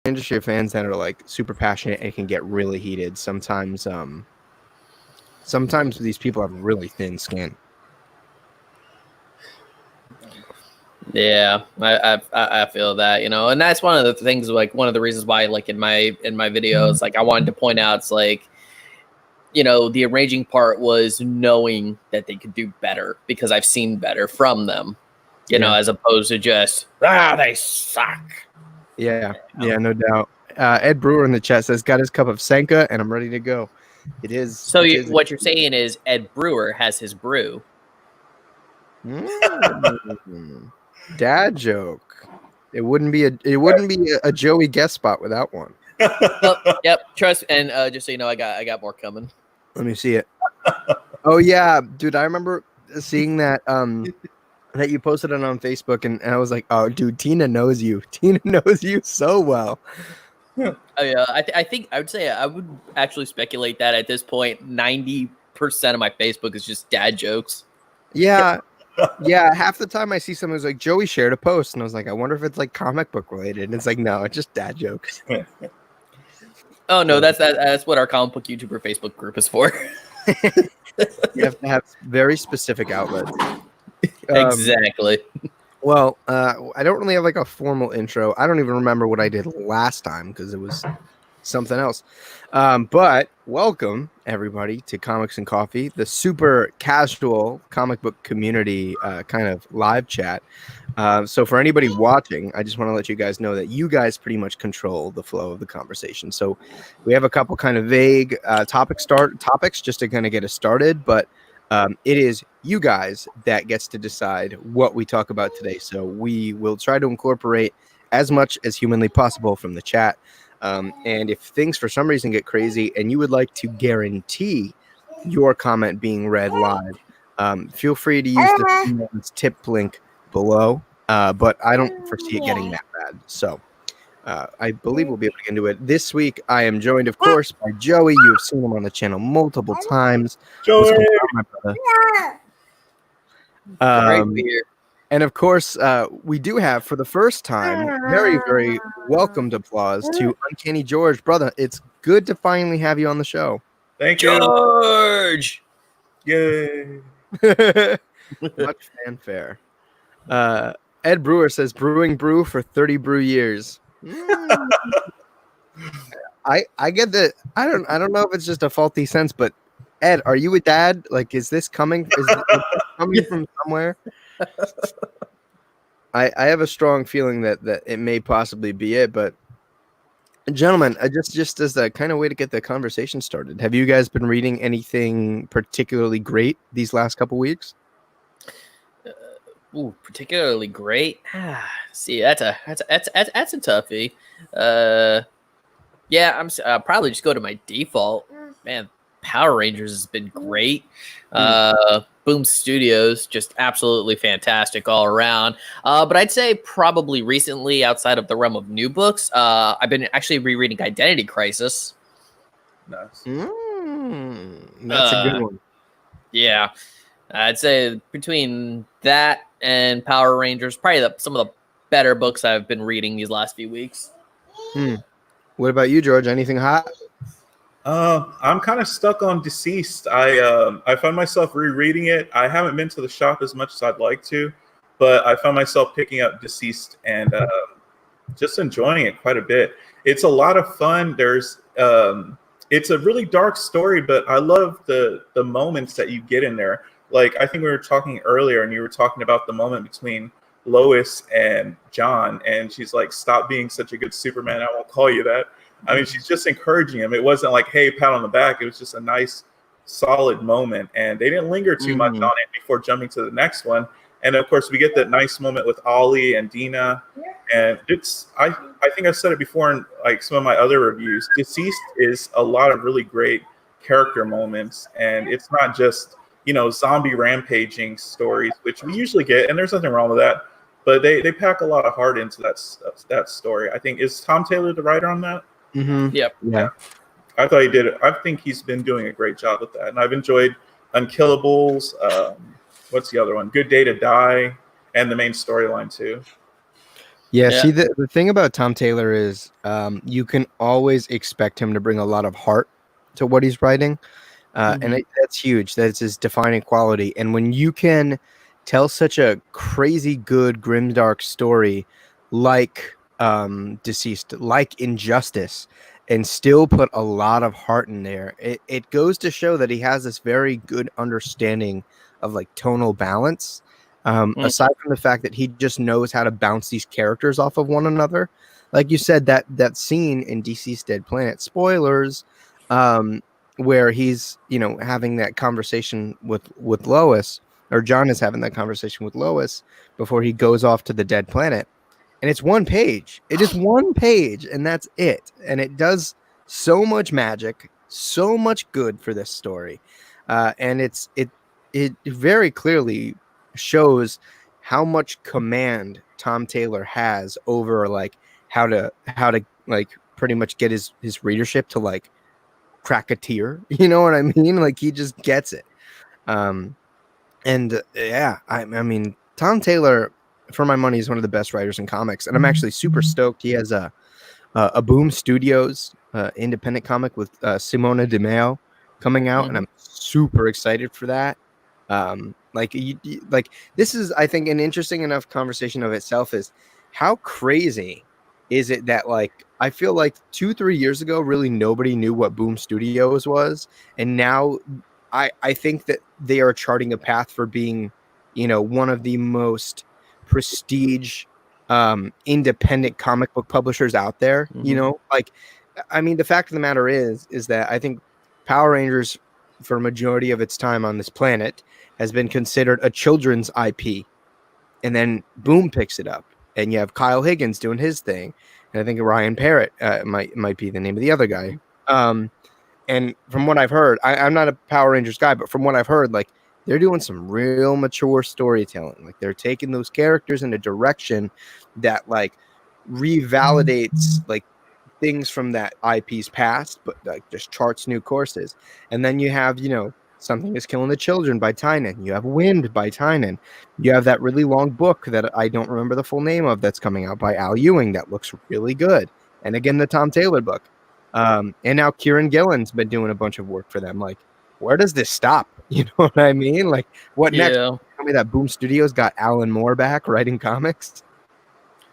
industry of fans that are like super passionate, it can get really heated. Sometimes these people have really thin skin. Yeah, I feel that, and that's one of the things, like one of the reasons why, like in my videos, like I wanted to point out, it's like, the arranging part was knowing that they could do better because I've seen better from them, as opposed to just, they suck. Yeah, no doubt. Ed Brewer in the chat says, got his cup of Senka and I'm ready to go. It is. So what you're saying is Ed Brewer has his brew. Dad joke. It wouldn't be a Joey guest spot without one. Yep. Trust, and just so you know, I got more coming. Let me see it. Oh yeah, dude, I remember seeing that that you posted it on Facebook, and I was like, oh, dude, Tina knows you. Tina knows you so well. Oh yeah, I think I would say I would actually speculate that at this point, 90% of my Facebook is just dad jokes. Yeah. Yeah, half the time I see someone who's like, Joey shared a post, and I was like, I wonder if it's like comic book related. And it's like, no, it's just dad jokes. Oh no, that's what our comic book YouTuber Facebook group is for. You have to have very specific outlets. Exactly. Well, I don't really have like a formal intro. I don't even remember what I did last time because it was something else. But welcome everybody to Comics and Coffee, the super casual comic book community kind of live chat. So for anybody watching, I just want to let you guys know that you guys pretty much control the flow of the conversation. So we have a couple kind of vague topics just to kind of get us started, but it is you guys that gets to decide what we talk about today. So we will try to incorporate as much as humanly possible from the chat. And if things for some reason get crazy and you would like to guarantee your comment being read live, feel free to use the tip link below. But I don't foresee it getting that bad. So I believe we'll be able to get into it. This week, I am joined, of course, by Joey. You have seen him on the channel multiple times. Joey! My brother? Great beer. And of course, we do have, for the first time, very, very welcomed applause to Uncanny George. Brother, it's good to finally have you on the show. Thank you. George! Yay. Much fanfare. Ed Brewer says, brewing brew for 30 brew years. I get that. I don't know if it's just a faulty sense, but Ed, are you a dad? Like, is this coming? Is this coming from somewhere? I have a strong feeling that it may possibly be it, but gentlemen, just as a kind of way to get the conversation started, have you guys been reading anything particularly great these last couple weeks? Particularly great. See, that's a toughie. Yeah, I'll probably just go to my default. Man, Power Rangers has been great. Boom Studios, just absolutely fantastic all around. But I'd say probably recently, outside of the realm of new books, I've been actually rereading Identity Crisis. Nice. That's a good one. Yeah. I'd say between that and Power Rangers, probably some of the better books I've been reading these last few weeks. What about you, George? Anything hot? I'm kind of stuck on Deceased. I found myself rereading it. I haven't been to the shop as much as I'd like to, but I found myself picking up Deceased and just enjoying it quite a bit. It's a lot of fun. It's a really dark story, but I love the moments that you get in there. Like, I think we were talking earlier, and you were talking about the moment between Lois and John, and she's like, "Stop being such a good Superman. I won't call you that." I mean, she's just encouraging him. It wasn't like, hey, pat on the back. It was just a nice, solid moment. And they didn't linger too much on it before jumping to the next one. And, of course, we get that nice moment with Ollie and Dina. And I think I've said it before in like some of my other reviews. Deceased is a lot of really great character moments. And it's not just, zombie rampaging stories, which we usually get. And there's nothing wrong with that. But they pack a lot of heart into that story. I think, is Tom Taylor the writer on that? Mm-hmm. Yep. Yeah. I thought he did it. I think he's been doing a great job with that. And I've enjoyed Unkillables. What's the other one? Good Day to Die, and the main storyline too. Yeah, Yeah. see, the thing about Tom Taylor is you can always expect him to bring a lot of heart to what he's writing. And Mhm. that's huge. That's his defining quality. And when you can tell such a crazy good grimdark story like Deceased, like Injustice, and still put a lot of heart in there, it goes to show that he has this very good understanding of like tonal balance. Mhm. Aside from the fact that he just knows how to bounce these characters off of one another, like you said, that scene in DC's Dead Planet, spoilers, where he's having that conversation with Lois, or John is having that conversation with Lois before he goes off to the dead planet, and it's one page. It is one page, and that's it. And it does so much magic, so much good for this story, and it very clearly shows how much command Tom Taylor has over like how to like pretty much get his readership to like crack a tear. You know what I mean? Like he just gets it. Um, and yeah, I mean, Tom Taylor, for my money, is one of the best writers in comics, and I'm actually super stoked. He has a Boom Studios independent comic with Simona Di Meo coming out, and Mhm. I'm super excited for that. Like like this is, I think, an interesting enough conversation of itself. Is how crazy is it that like I feel like 2-3 years ago, really nobody knew what Boom Studios was, and now I think that they are charting a path for being, one of the most prestige independent comic book publishers out there. Mhm. Like, I mean, the fact of the matter is that I think Power Rangers, for a majority of its time on this planet, has been considered a children's IP, and then Boom picks it up, and you have Kyle Higgins doing his thing, and I think Ryan Parrott might be the name of the other guy. Um, and from what I've heard, I'm not a Power Rangers guy, but from what I've heard, like they're doing some real mature storytelling. Like they're taking those characters in a direction that like revalidates like things from that IP's past, but like just charts new courses. And then you have, Something is Killing the Children by Tynan. You have Wind by Tynan. You have that really long book that I don't remember the full name of that's coming out by Al Ewing that looks really good. And again, the Tom Taylor book. And now Kieran Gillen's been doing a bunch of work for them. Like, where does this stop? You know what I mean? Like, what next? Yeah. Tell me that Boom Studios got Alan Moore back writing comics.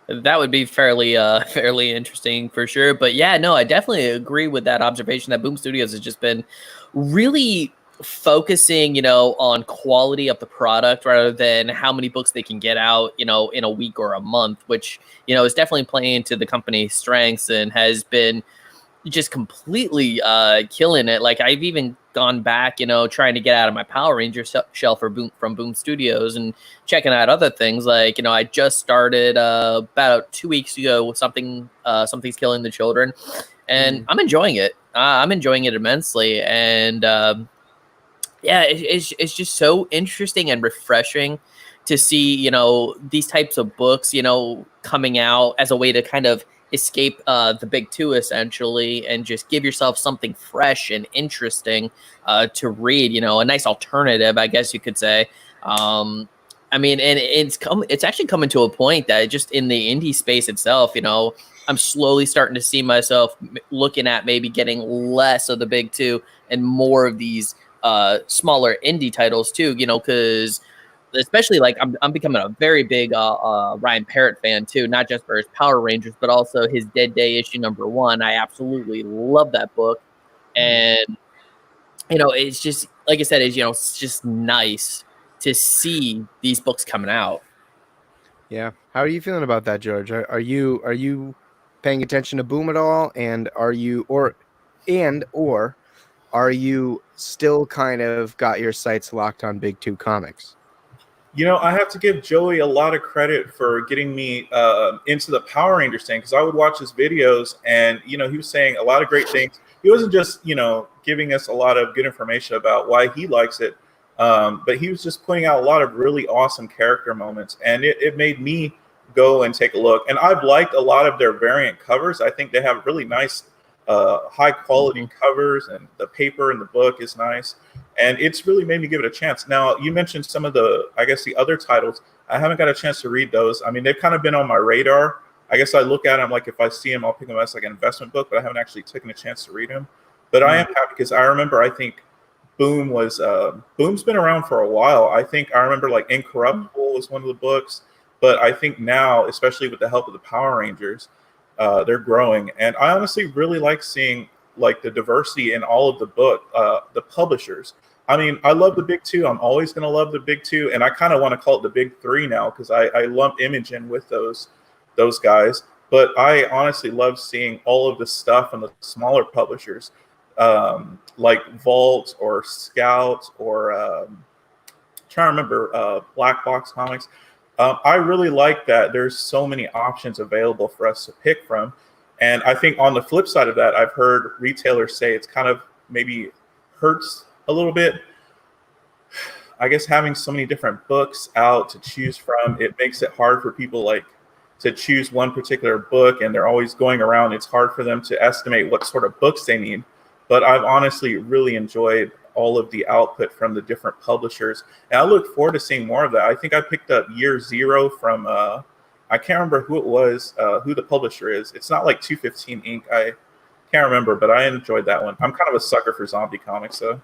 That would be fairly fairly interesting for sure. But yeah, no, I definitely agree with that observation that Boom Studios has just been really focusing, on quality of the product rather than how many books they can get out, in a week or a month, which, is definitely playing to the company's strengths and has been just completely killing it. Like I've even gone back, trying to get out of my Power Ranger shelf from Boom Studios and checking out other things. Like, I just started about 2 weeks ago with something's killing the children, and I'm enjoying it. I'm enjoying it immensely, and yeah, it's just so interesting and refreshing to see, these types of books, coming out as a way to kind of escape the big two essentially and just give yourself something fresh and interesting to read, a nice alternative, I guess you could say. I mean, and it's actually coming to a point that just in the indie space itself, I'm slowly starting to see myself looking at maybe getting less of the big two and more of these smaller indie titles too, because especially like I'm becoming a very big Ryan Parrott fan too, not just for his Power Rangers, but also his Dead Day issue #1. I absolutely love that book. And it's just like I said, it's just nice to see these books coming out. Yeah. How are you feeling about that, George? Are you paying attention to Boom at all? And or are you still kind of got your sights locked on Big Two Comics? I have to give Joey a lot of credit for getting me into the Power Rangers thing, because I would watch his videos and, he was saying a lot of great things. He wasn't just, giving us a lot of good information about why he likes it, but he was just pointing out a lot of really awesome character moments. And it made me go and take a look. And I've liked a lot of their variant covers. I think they have really nice, high quality Mhm. covers, and the paper in the book is nice. And it's really made me give it a chance. Now, you mentioned some of the, I guess, the other titles. I haven't got a chance to read those. I mean, they've kind of been on my radar, I guess I look at them like if I see them, I'll pick them as like an investment book, but I haven't actually taken a chance to read them. But I am happy because I remember I think Boom's been around for a while. I think I remember like Incorruptible was one of the books, but I think now, especially with the help of the Power Rangers, they're growing. And I honestly really like seeing like the diversity in all of the publishers. I mean, I love the big two. I'm always going to love the big two, and I kind of want to call it the big three now because I lump Image in with those guys. But I honestly love seeing all of the stuff on the smaller publishers, like Vault or Scout or trying to remember Black Box Comics. I really like that there's so many options available for us to pick from. And I think on the flip side of that, I've heard retailers say it's kind of maybe hurts a little bit. I guess having so many different books out to choose from, it makes it hard for people like to choose one particular book, and they're always going around. It's hard for them to estimate what sort of books they need. But I've honestly really enjoyed all of the output from the different publishers, and I look forward to seeing more of that. I think I picked up Year Zero from I can't remember who it was, who the publisher is. It's not like 215 Inc. I can't remember, but I enjoyed that one. I'm kind of a sucker for zombie comics, though.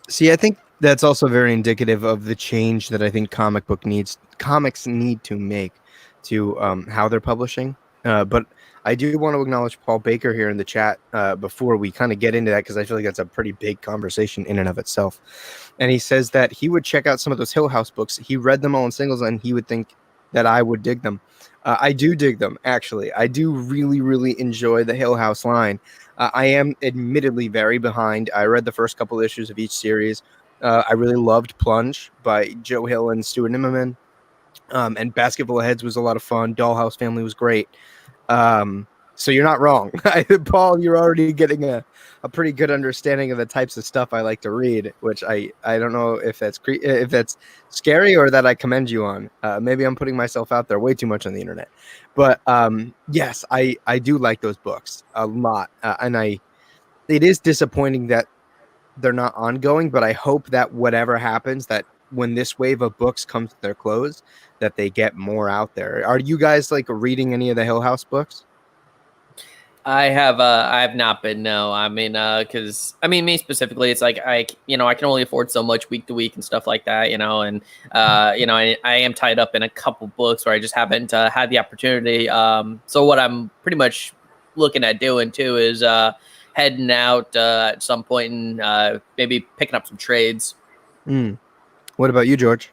See, I think that's also very indicative of the change that I think comics need to make to how they're publishing. But I do want to acknowledge Paul Baker here in the chat before we kind of get into that, because I feel like that's a pretty big conversation in and of itself. And he says that he would check out some of those Hill House books. He read them all in singles, and he would think that I would dig them. I do dig them, actually. I do really, really enjoy the Hill House line. I am admittedly very behind. I read the first couple issues of each series. I really loved Plunge by Joe Hill and Stuart Immonen. And Basketball of Heads was a lot of fun. Dollhouse Family was great. So you're not wrong. Paul, you're already getting a pretty good understanding of the types of stuff I like to read, which I don't know if that's scary or that I commend you on. Maybe I'm putting myself out there way too much on the internet. But yes, I do like those books a lot. And it is disappointing that they're not ongoing, but I hope that whatever happens, that when this wave of books comes to their close, that they get more out there. Are you guys like reading any of the Hill House books? I have not been, no. I mean, because me specifically, it's like I can only afford so much week to week and stuff like that, and I am tied up in a couple books where I just haven't had the opportunity. So what I'm pretty much looking at doing too is heading out at some point and maybe picking up some trades. What about you, George?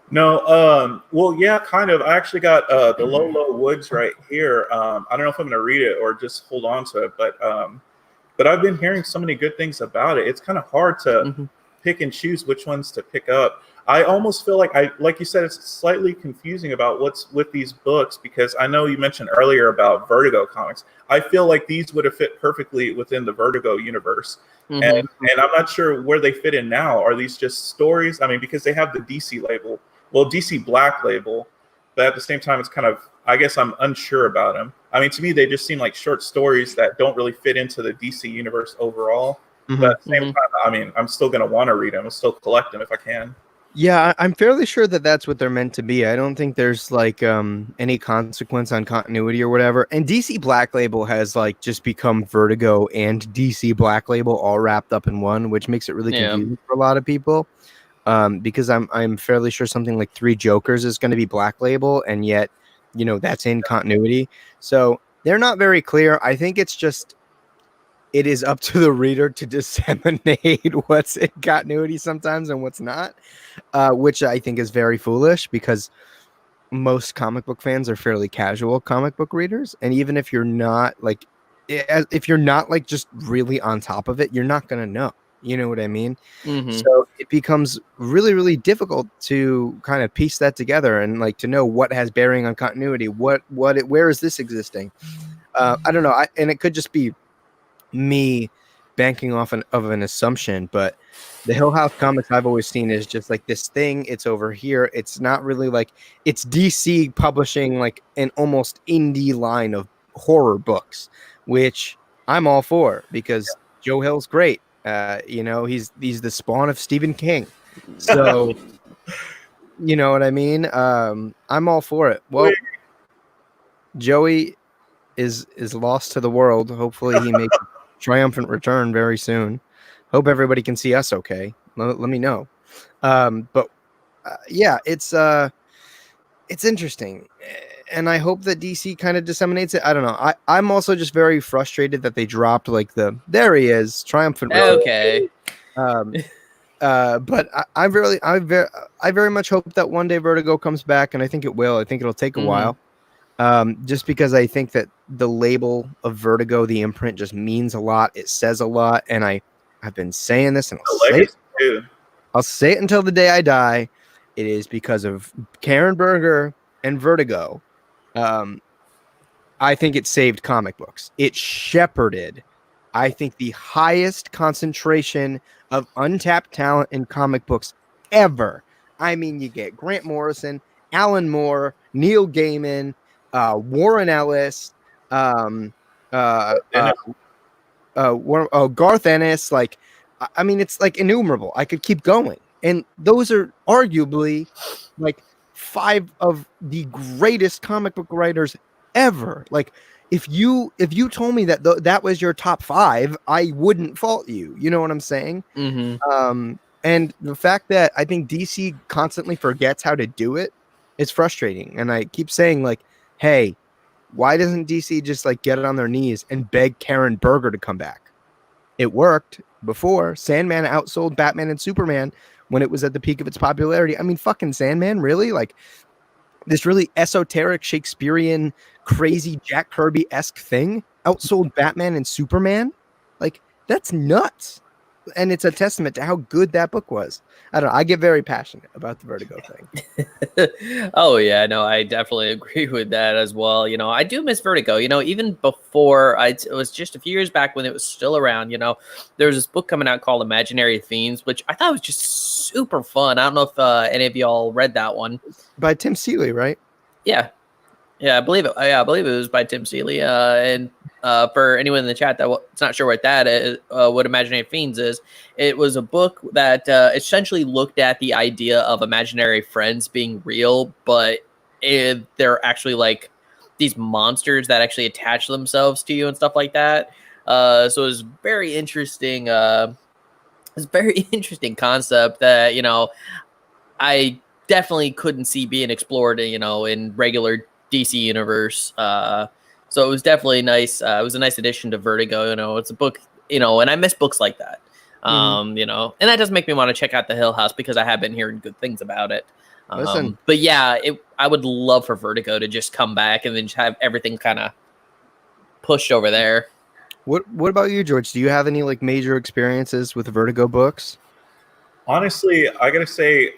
No, well, yeah, kind of. I actually got the Low Woods right here. I don't know if I'm going to read it or just hold on to it, but I've been hearing so many good things about it. It's kind of hard to pick and choose which ones to pick up. I almost feel like you said, it's slightly confusing about what's with these books, because I know you mentioned earlier about Vertigo comics. I feel like these would have fit perfectly within the Vertigo universe. And I'm not sure where they fit in now. Are these just stories? I mean, because they have the DC label. Well, DC Black label, but at the same time, it's kind of, I guess I'm unsure about them. I mean, to me, they just seem like short stories that don't really fit into the DC universe overall. But at the same time, I mean, I'm still going to want to read them and still collect them if I can. Yeah, I'm fairly sure that that's what they're meant to be. I don't think there's like any consequence on continuity or whatever. And DC Black Label has like just become Vertigo and DC Black Label all wrapped up in one, which makes it really confusing for a lot of people. Because I'm fairly sure something like Three Jokers is going to be Black Label, and yet, that's in continuity. So they're not very clear. I think it's just, it is up to the reader to disseminate what's in continuity sometimes and what's not, which I think is very foolish, because most comic book fans are fairly casual comic book readers. And even if you're not like just really on top of it, you're not going to know. You know what I mean? So it becomes really, really difficult to kind of piece that together and like to know what has bearing on continuity. Where is this existing? I don't know. And it could just be me banking off of an assumption, but the Hill House comics I've always seen is just like this thing. It's over here. It's not really like, it's DC publishing like an almost indie line of horror books, which I'm all for, because Joe Hill's great. He's the spawn of Stephen King. So, you know what I mean? I'm all for it. Well, Joey is lost to the world. Hopefully he makes a triumphant return very soon. Hope everybody can see us okay. Let me know. But yeah, it's interesting. And I hope that DC kind of disseminates it. I don't know. I'm also just very frustrated that they dropped like there he is, triumphant return. Okay. But I very much hope that one day Vertigo comes back, and I think it will. I think it'll take a while. Just because I think that the label of Vertigo, the imprint, just means a lot. It says a lot, and I've been saying this, and I'll say it until the day I die. It is because of Karen Berger and Vertigo. I think it saved comic books. It shepherded, I think, the highest concentration of untapped talent in comic books ever. I mean, you get Grant Morrison, Alan Moore, Neil Gaiman, Warren Ellis, Garth Ennis. Like, I mean, it's like innumerable. I could keep going. And those are arguably like 5 of the greatest comic book writers ever. Like, if you told me that that was your top 5, I wouldn't fault you. You know what I'm saying? And the fact that I think DC constantly forgets how to do it is frustrating. And I keep saying, like, hey, why doesn't DC just like get it on their knees and beg Karen Berger to come back? It worked before. Sandman outsold Batman and Superman when it was at the peak of its popularity. I mean, fucking Sandman, really? Like, this really esoteric, Shakespearean, crazy Jack Kirby-esque thing outsold Batman and Superman? Like, that's nuts. And it's a testament to how good that book was. I don't know. I get very passionate about the Vertigo thing. Oh, yeah. No, I definitely agree with that as well. You know, I do miss Vertigo. You know, even before, it was just a few years back when it was still around, you know, there was this book coming out called Imaginary Themes, which I thought was just super fun. I don't know if any of y'all read that one. By Tim Seeley, right? Yeah. Yeah, I believe it. I believe it was by Tim Seeley. And for anyone in the chat that's not sure what that is, what Imaginary Fiends is, it was a book that essentially looked at the idea of imaginary friends being real, but they're actually like these monsters that actually attach themselves to you and stuff like that. So it was very interesting. It's a very interesting concept that, you know, I definitely couldn't see being explored, you know, in regular DC universe. So it was definitely nice. It was a nice addition to Vertigo. You know, it's a book, you know, and I miss books like that. You know, and that does make me want to check out the Hill House because I have been hearing good things about it. Listen, but yeah, I would love for Vertigo to just come back and then just have everything kind of pushed over there. What about you, George? Do you have any like major experiences with Vertigo books? Honestly, I gotta say,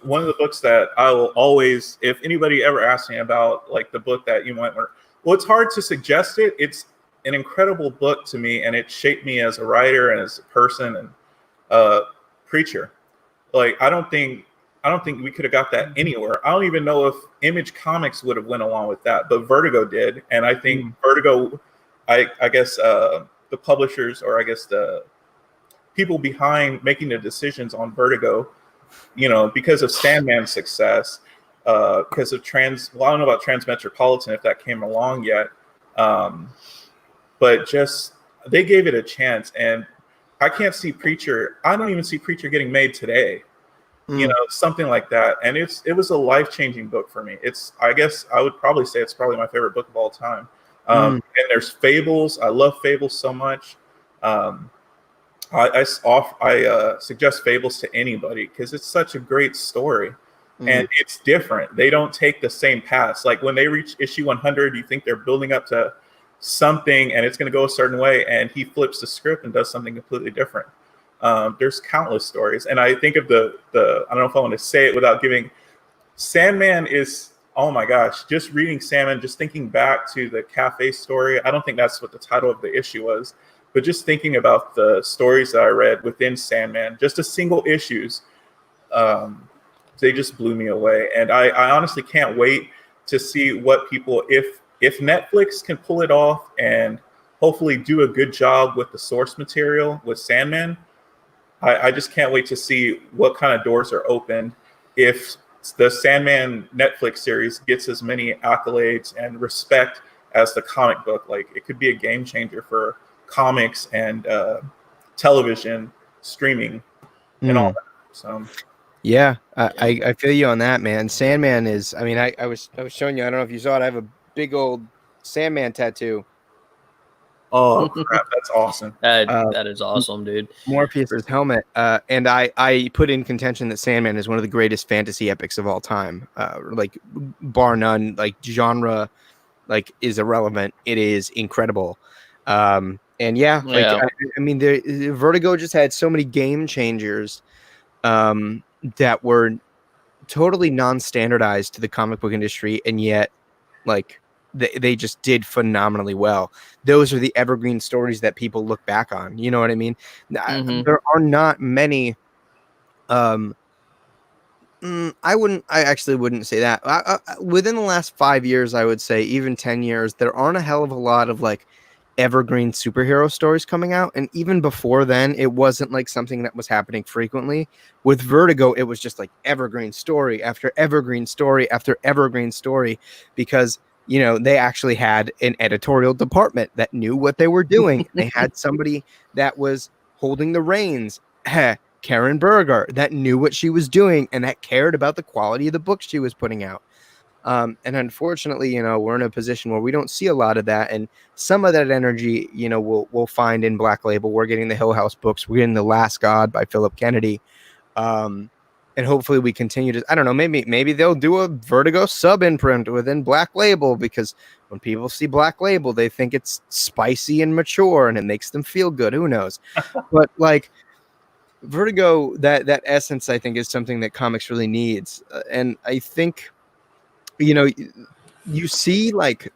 one of the books that I will always, if anybody ever asks me about like the book that you might want, well, it's hard to suggest it. It's an incredible book to me, and it shaped me as a writer and as a person and preacher. Like, I don't think we could have got that anywhere. I don't even know if Image Comics would have went along with that, but Vertigo did, and I think Vertigo, I guess the publishers, or I guess the people behind making the decisions on Vertigo, you know, because of Sandman's success, because of I don't know about Transmetropolitan if that came along yet, but just they gave it a chance, and I can't see Preacher. I don't even see Preacher getting made today, you know, something like that. And it was a life-changing book for me. I guess I would probably say it's probably my favorite book of all time. And there's Fables. I love Fables so much. I suggest Fables to anybody because it's such a great story, and it's different. They don't take the same paths. Like when they reach issue 100, you think they're building up to something, and it's going to go a certain way, and he flips the script and does something completely different. There's countless stories, and I think of the I don't know if I want to say it without giving. Sandman is, oh my gosh, just reading Sandman, just thinking back to the cafe story. I don't think that's what the title of the issue was. But just thinking about the stories that I read within Sandman, just the single issues, they just blew me away. And I honestly can't wait to see what people, if Netflix can pull it off and hopefully do a good job with the source material with Sandman, I just can't wait to see what kind of doors are opened if the Sandman Netflix series gets as many accolades and respect as the comic book. Like, it could be a game changer for comics and television streaming and all that. So yeah, I feel you on that, man. Sandman is, I mean, I was showing you, I don't know if you saw it, I have a big old Sandman tattoo. oh crap, that's awesome. That is awesome, dude. Morpheus's helmet, and I put in contention that Sandman is one of the greatest fantasy epics of all time, like bar none. Like, genre, like, is irrelevant. It is incredible, and yeah, like I mean, Vertigo just had so many game changers that were totally non-standardized to the comic book industry, and yet, like, they just did phenomenally well. Those are the evergreen stories that people look back on. You know what I mean? There are not many. I actually wouldn't say that. Within the last 5 years, I would say even 10 years, there aren't a hell of a lot of like evergreen superhero stories coming out. And even before then, it wasn't like something that was happening frequently. With Vertigo, it was just like evergreen story after evergreen story after evergreen story, because they actually had an editorial department that knew what they were doing. They had somebody that was holding the reins, Karen Berger, that knew what she was doing and that cared about the quality of the books she was putting out. And unfortunately, we're in a position where we don't see a lot of that. And some of that energy, we'll find in Black Label. We're getting the Hill House books. We're getting The Last God by Philip Kennedy. And hopefully we continue to, I don't know, maybe they'll do a Vertigo sub imprint within Black Label, because when people see Black Label, they think it's spicy and mature and it makes them feel good. Who knows? But like Vertigo, that essence, I think, is something that comics really needs. And I think, you see like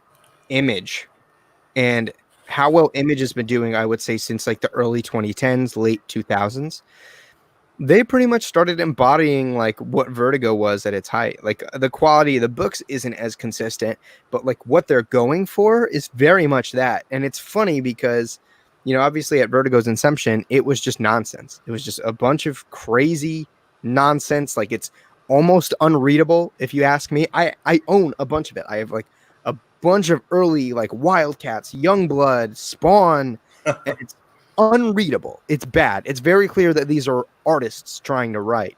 Image and how well Image has been doing, I would say, since like the early 2010s, late 2000s. They pretty much started embodying like what Vertigo was at its height. Like, the quality of the books isn't as consistent, but like what they're going for is very much that. And it's funny because, obviously at Vertigo's inception, it was just nonsense. It was just a bunch of crazy nonsense. Like, it's almost unreadable, if you ask me. I own a bunch of it. I have like a bunch of early like Wildcats, Youngblood, Spawn, and it's unreadable. It's bad. It's very clear that these are artists trying to write.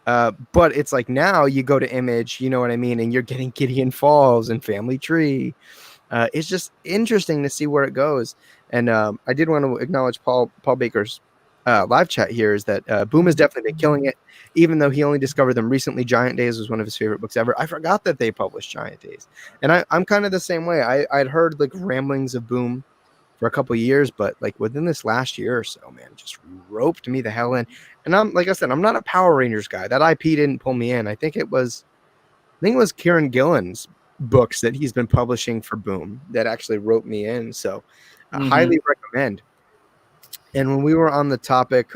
But it's like, now you go to Image, you know what I mean, and you're getting Gideon Falls and Family Tree. It's just interesting to see where it goes. And I did want to acknowledge Paul Baker's live chat here, is that Boom has definitely been killing it, even though he only discovered them recently. Giant Days was one of his favorite books ever. I forgot that they published Giant Days. And I'm kind of the same way. I'd heard like ramblings of Boom for a couple of years, but like within this last year or so, man, just roped me the hell in. And I'm, like I said, I'm not a Power Rangers guy. That IP didn't pull me in. I think it was Kieran Gillen's books that he's been publishing for Boom that actually roped me in. So I highly recommend. And when we were on the topic,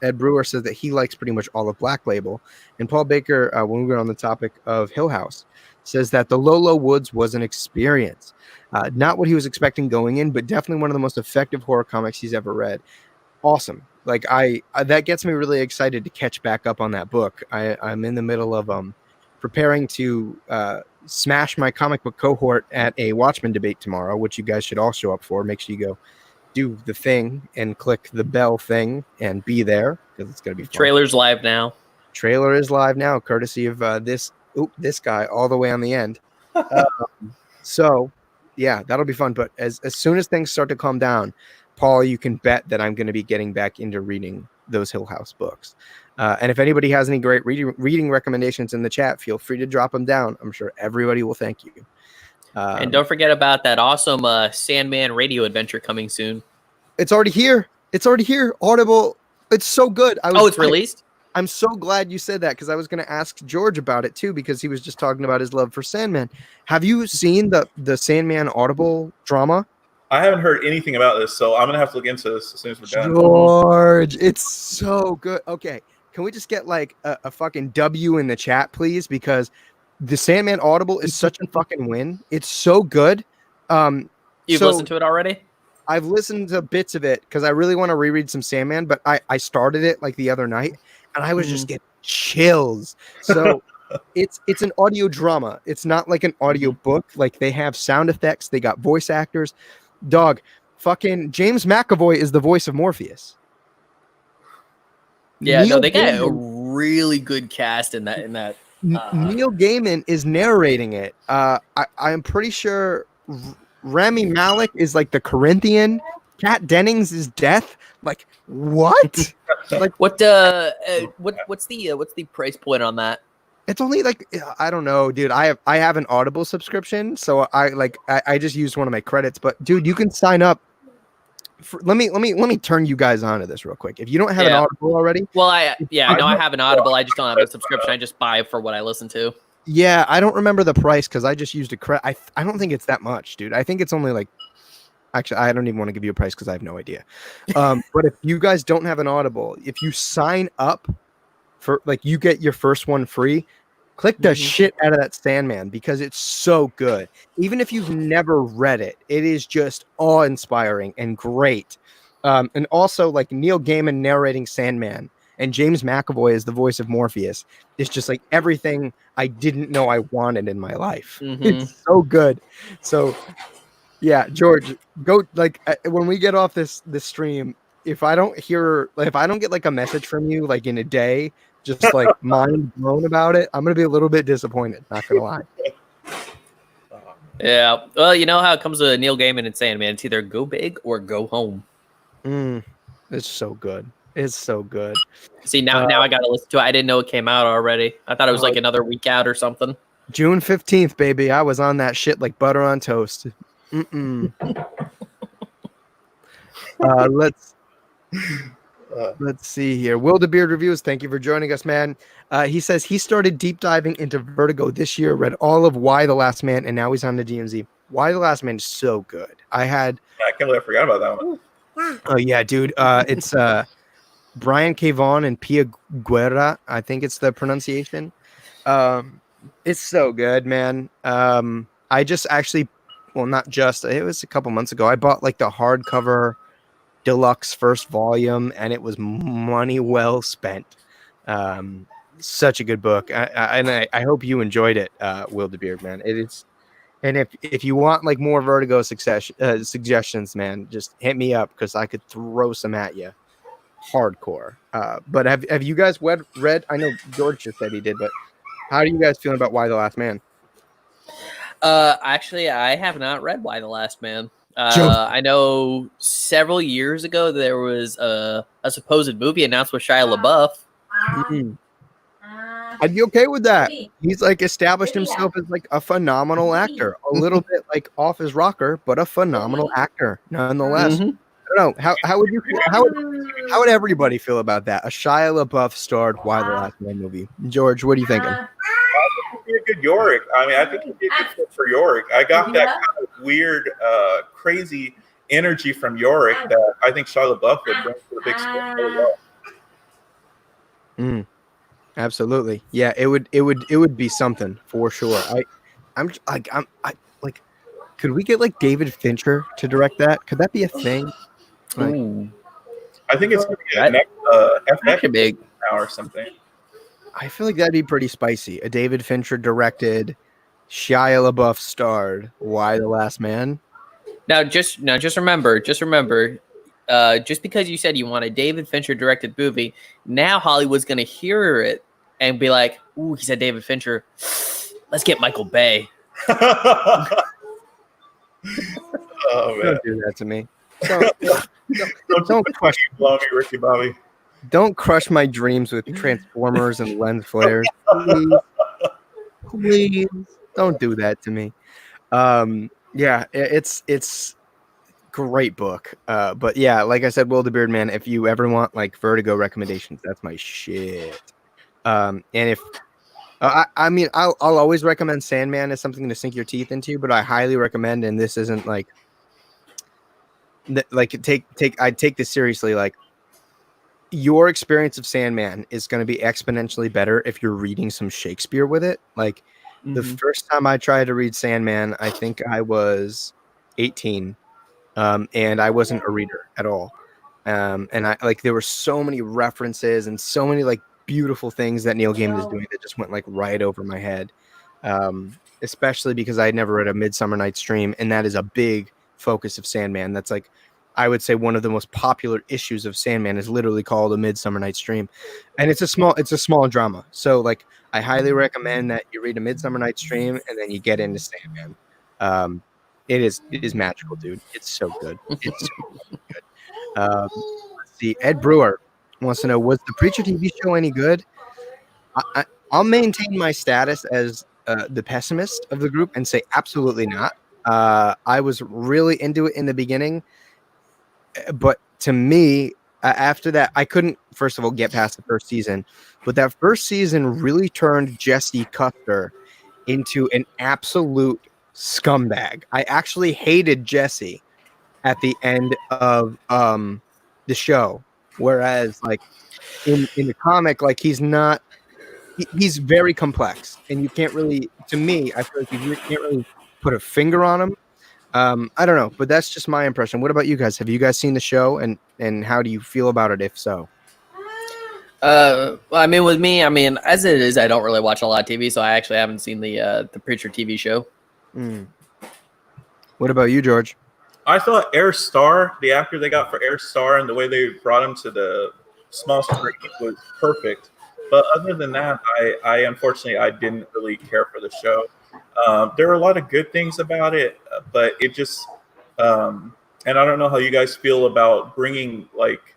Ed Brewer says that he likes pretty much all of Black Label. And Paul Baker, when we were on the topic of Hill House, says that the Lolo Woods was an experience. Not what he was expecting going in, but definitely one of the most effective horror comics he's ever read. Awesome. Like, that gets me really excited to catch back up on that book. I'm in the middle of preparing to smash my comic book cohort at a Watchmen debate tomorrow, which you guys should all show up for. Make sure you go do the thing and click the bell thing and be there, because it's going to be fun. Trailer's live now. Trailer is live now, courtesy of this guy all the way on the end. So yeah, that'll be fun. But as soon as things start to calm down, Paul, you can bet that I'm going to be getting back into reading those Hill House books. And if anybody has any great reading recommendations in the chat, feel free to drop them down. I'm sure everybody will thank you. And don't forget about that awesome Sandman radio adventure coming soon. It's already here. Audible. It's so good. It's released? I'm so glad you said that, because I was going to ask George about it too, because he was just talking about his love for Sandman. Have you seen the Sandman Audible drama? I haven't heard anything about this, so I'm going to have to look into this as soon as we're done. George, it's so good. Okay, can we just get like a fucking W in the chat, please? Because the Sandman Audible is such a fucking win. It's so good. You've listened to it already? I've listened to bits of it because I really want to reread some Sandman, but I started it like the other night and I was just getting chills. So It's an audio drama. It's not like an audio book. Like they have sound effects. They got voice actors. Dog, fucking James McAvoy is the voice of Morpheus. Yeah, Neil no, they got a Gaiman, really good cast in that. Neil Gaiman is narrating it. I'm pretty sure Rami Malek is like the Corinthian. Kat Dennings is Death. Like what? Like what's the price point on that? it's only like I don't know, dude. I have an Audible subscription, so I just used one of my credits. But dude, you can sign up. Let me turn you guys on to this real quick. If you don't have an Audible already, well, I have an Audible. I just don't have a subscription. I just buy for what I listen to. Yeah, I don't remember the price because I just used a credit. I don't think it's that much, dude. I think it's only like. Actually, I don't even want to give you a price because I have no idea. But if you guys don't have an Audible, if you sign up for like you get your first one free, click the shit out of that Sandman because it's so good. Even if you've never read it, it is just awe-inspiring and great. And also like Neil Gaiman narrating Sandman and James McAvoy is the voice of Morpheus. It's just like everything I didn't know I wanted in my life. It's so good. So yeah, George, go like when we get off this stream, if I don't get like a message from you like in a day, just like mind blown about it, I'm gonna be a little bit disappointed, not gonna lie. Yeah. Well, you know how it comes with Neil Gaiman and Sandman. It's either go big or go home. It's so good. It's so good. See, now I gotta listen to it. I didn't know it came out already. I thought it was like another week out or something. June 15th, baby. I was on that shit like butter on toast. Let's see here. WildeBeard Reviews, thank you for joining us, man. He says he started deep diving into Vertigo this year, read all of Why the Last Man, and now he's on the DMZ. Why the Last Man is so good. I can't believe I forgot about that one. Oh yeah, dude. It's Brian K. Vaughan and Pia Guerra. I think it's the pronunciation. It's so good, man. I just actually, well, not just, it was a couple months ago. I bought like the hardcover deluxe first volume, and it was money well spent. Such a good book, and I hope you enjoyed it, WildeBeard, man. It is, and if you want like more Vertigo suggestions, man, just hit me up because I could throw some at you, hardcore. But have you guys read? I know George just said he did, but how are you guys feeling about Why the Last Man? Actually, I have not read Why the Last Man. I know several years ago there was a supposed movie announced with Shia LaBeouf. I'd be okay with that. He's like established himself as like a phenomenal actor, a little bit like off his rocker, but a phenomenal actor nonetheless. I don't know how would you feel, how would everybody feel about that? A Shia LaBeouf starred Why the Last Man movie. George, what are you thinking? I think he'd be a good Yorick. I mean, I think he'd be a good fit for Yorick. I got that kind of weird, crazy energy from Yorick that I think Shia LaBeouf would bring to the big screen really well. Absolutely, yeah. It would be something for sure. I'm like, could we get like David Fincher to direct that? Could that be a thing? Like, I think it's gonna be a next FX big now or something. I feel like that'd be pretty spicy. A David Fincher directed, Shia LaBeouf starred Why the Last Man. Now just remember, just because you said you want a David Fincher directed movie, now Hollywood's gonna hear it and be like, "Ooh, he said David Fincher. Let's get Michael Bay." Oh man! Don't do that to me. Don't crush me, Ricky Bobby. Don't crush my dreams with Transformers and lens flares. Please don't do that to me. Yeah, it's great book. But yeah, like I said, WildeBeard, man, if you ever want like Vertigo recommendations, that's my shit. And if I mean, I'll always recommend Sandman as something to sink your teeth into, but I highly recommend, and this isn't like I take this seriously, like your experience of Sandman is going to be exponentially better if you're reading some Shakespeare with it. Like the first time I tried to read Sandman, I think I was 18, and I wasn't a reader at all. And I like there were so many references and so many like beautiful things that Neil Gaiman is doing that just went like right over my head. Especially because I had never read A Midsummer Night's Dream, and that is a big focus of Sandman. That's like, I would say one of the most popular issues of Sandman is literally called A Midsummer Night's Dream, and it's a small drama. So like, I highly recommend that you read A Midsummer Night's Dream and then you get into Sandman. It is magical, dude. It's so good. It's so good. Let's see. Ed Brewer wants to know, was the Preacher TV show any good? I'll maintain my status as the pessimist of the group and say absolutely not. I was really into it in the beginning, but to me, after that, I couldn't, first of all, get past the first season. But that first season really turned Jesse Custer into an absolute scumbag. I actually hated Jesse at the end of the show, whereas like in the comic, like he's very complex, and you can't really, to me, I feel like you can't really put a finger on him. I don't know, but that's just my impression. What about you guys? Have you guys seen the show, and how do you feel about it, if so? I mean, with me, I mean, as it is, I don't really watch a lot of TV, so I actually haven't seen the Preacher TV show. What about you, George? I thought Air Star, the actor they got for Air Star, and the way they brought him to the small screen was perfect. But other than that, I unfortunately I didn't really care for the show. There were a lot of good things about it, but it just and I don't know how you guys feel about bringing like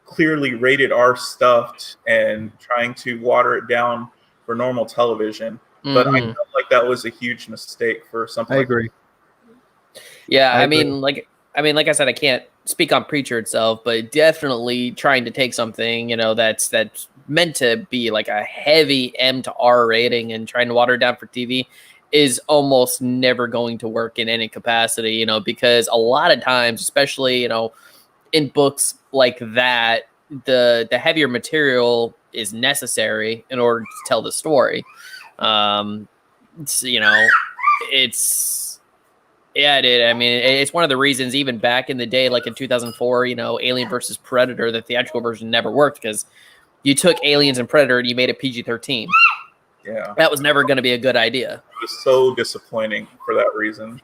clearly rated R stuff and trying to water it down for normal television. But I felt like that was a huge mistake for something. I agree. Yeah, I mean, like I said, I can't speak on Preacher itself, but definitely trying to take something, you know, that's meant to be like a heavy M to R rating and trying to water it down for TV is almost never going to work in any capacity, you know, because a lot of times, especially, you know, in books like that, the heavier material is necessary in order to tell the story. You know, yeah, it is. I mean, it's one of the reasons even back in the day, like in 2004, you know, Alien versus Predator, the theatrical version never worked because you took Aliens and Predator and you made it PG-13. Yeah. That was never going to be a good idea. It was so disappointing for that reason.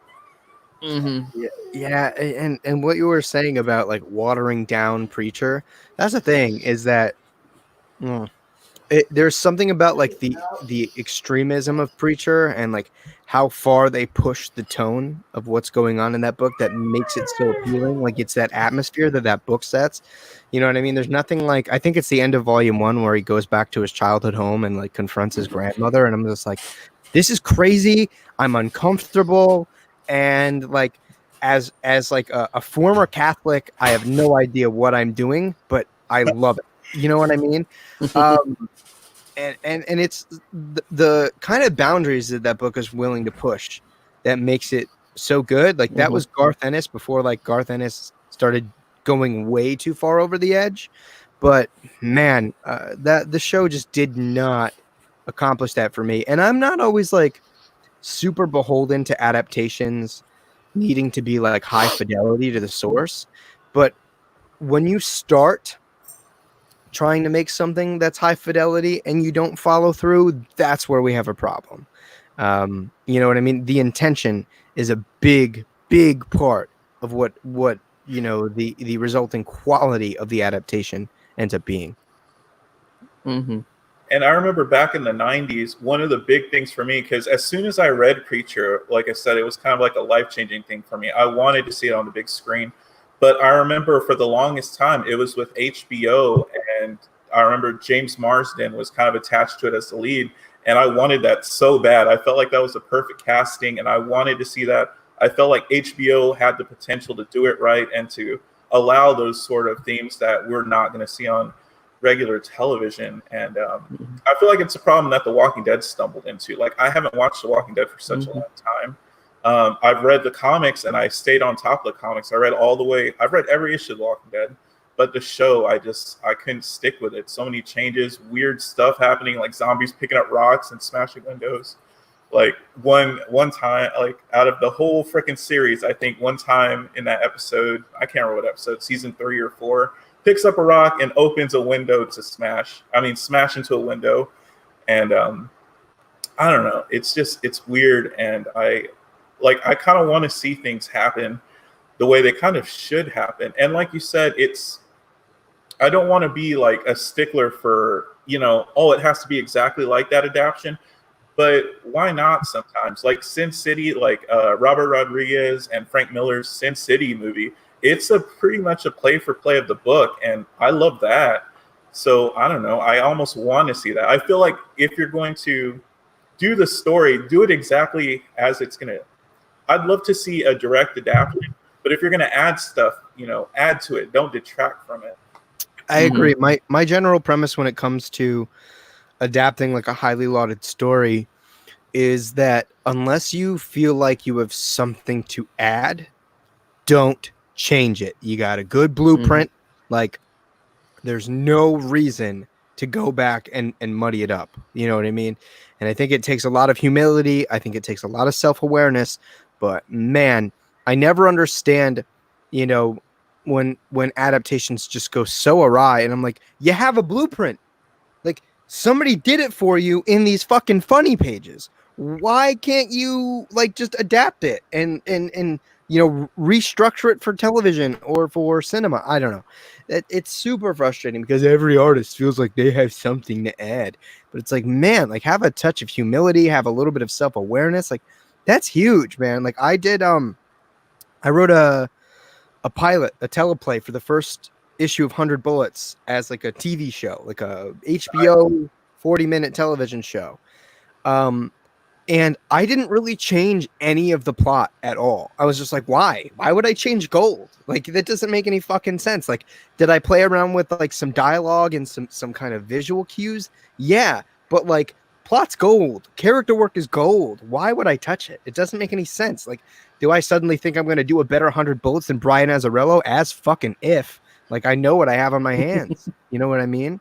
Yeah, and what you were saying about like watering down Preacher, that's the thing, is that there's something about like the extremism of Preacher and like how far they push the tone of what's going on in that book that makes it so appealing. Like it's that atmosphere that book sets. You know what I mean? There's nothing like, I think it's the end of volume 1 where he goes back to his childhood home and like confronts his grandmother, and I'm just like, this is crazy. I'm uncomfortable, and like as like a former Catholic, I have no idea what I'm doing, but I love it. You know what I mean? And it's the kind of boundaries that book is willing to push that makes it so good. Like that was Garth Ennis before like Garth Ennis started going way too far over the edge. But man, that the show just did not accomplish that for me. And I'm not always like super beholden to adaptations needing to be like high fidelity to the source. But when you start trying to make something that's high fidelity and you don't follow through, that's where we have a problem. You know what I mean? The intention is a big part of what you know the resulting quality of the adaptation ends up being. And I remember back in the 90s, one of the big things for me, because as soon as I read Preacher, like I said, it was kind of like a life-changing thing for me. I wanted to see it on the big screen. But I remember for the longest time, it was with HBO, and I remember James Marsden was kind of attached to it as the lead, and I wanted that so bad. I felt like that was the perfect casting, and I wanted to see that. I felt like HBO had the potential to do it right and to allow those sort of themes that we're not going to see on regular television. And I feel like it's a problem that The Walking Dead stumbled into. Like, I haven't watched The Walking Dead for such a long time. I've read the comics and I stayed on top of the comics. I read all the way. I've read every issue of The Walking Dead, but the show, I couldn't stick with it. So many changes, weird stuff happening, like zombies picking up rocks and smashing windows. Like one time, like out of the whole freaking series, I think one time in that episode, I can't remember what episode, season 3 or 4, picks up a rock and opens a window to smash into a window. And I don't know. It's weird. And I kind of want to see things happen the way they kind of should happen. And like you said, I don't want to be like a stickler for, it has to be exactly like that adaptation. But why not sometimes? Like Sin City, like Robert Rodriguez and Frank Miller's Sin City movie, it's pretty much a play for play of the book. And I love that. So I don't know. I almost want to see that. I feel like if you're going to do the story, do it exactly as it's going to. I'd love to see a direct adaptation. But if you're going to add stuff, add to it. Don't detract from it. I agree. My general premise when it comes to adapting like a highly lauded story is that unless you feel like you have something to add, don't change it. You got a good blueprint. Like there's no reason to go back and muddy it up. You know what I mean? And I think it takes a lot of humility. I think it takes a lot of self-awareness. But man, I never understand, when adaptations just go so awry. And I'm like, you have a blueprint. Like somebody did it for you in these fucking funny pages. Why can't you like just adapt it and restructure it for television or for cinema? I don't know. It's super frustrating because every artist feels like they have something to add. But it's like, man, like have a touch of humility, have a little bit of self-awareness. Like that's huge, man. Like I did I wrote a pilot, a teleplay for the first issue of 100 Bullets as like a TV show, like a HBO 40-minute television show. And I didn't really change any of the plot at all. I was just like, why? Why would I change gold? Like that doesn't make any fucking sense. Like, did I play around with like some dialogue and some kind of visual cues? Yeah, but like plot's gold. Character work is gold. Why would I touch it? It doesn't make any sense. Like, do I suddenly think I'm going to do a better 100 Bullets than Brian Azzarello? As fucking if. Like, I know what I have on my hands. You know what I mean?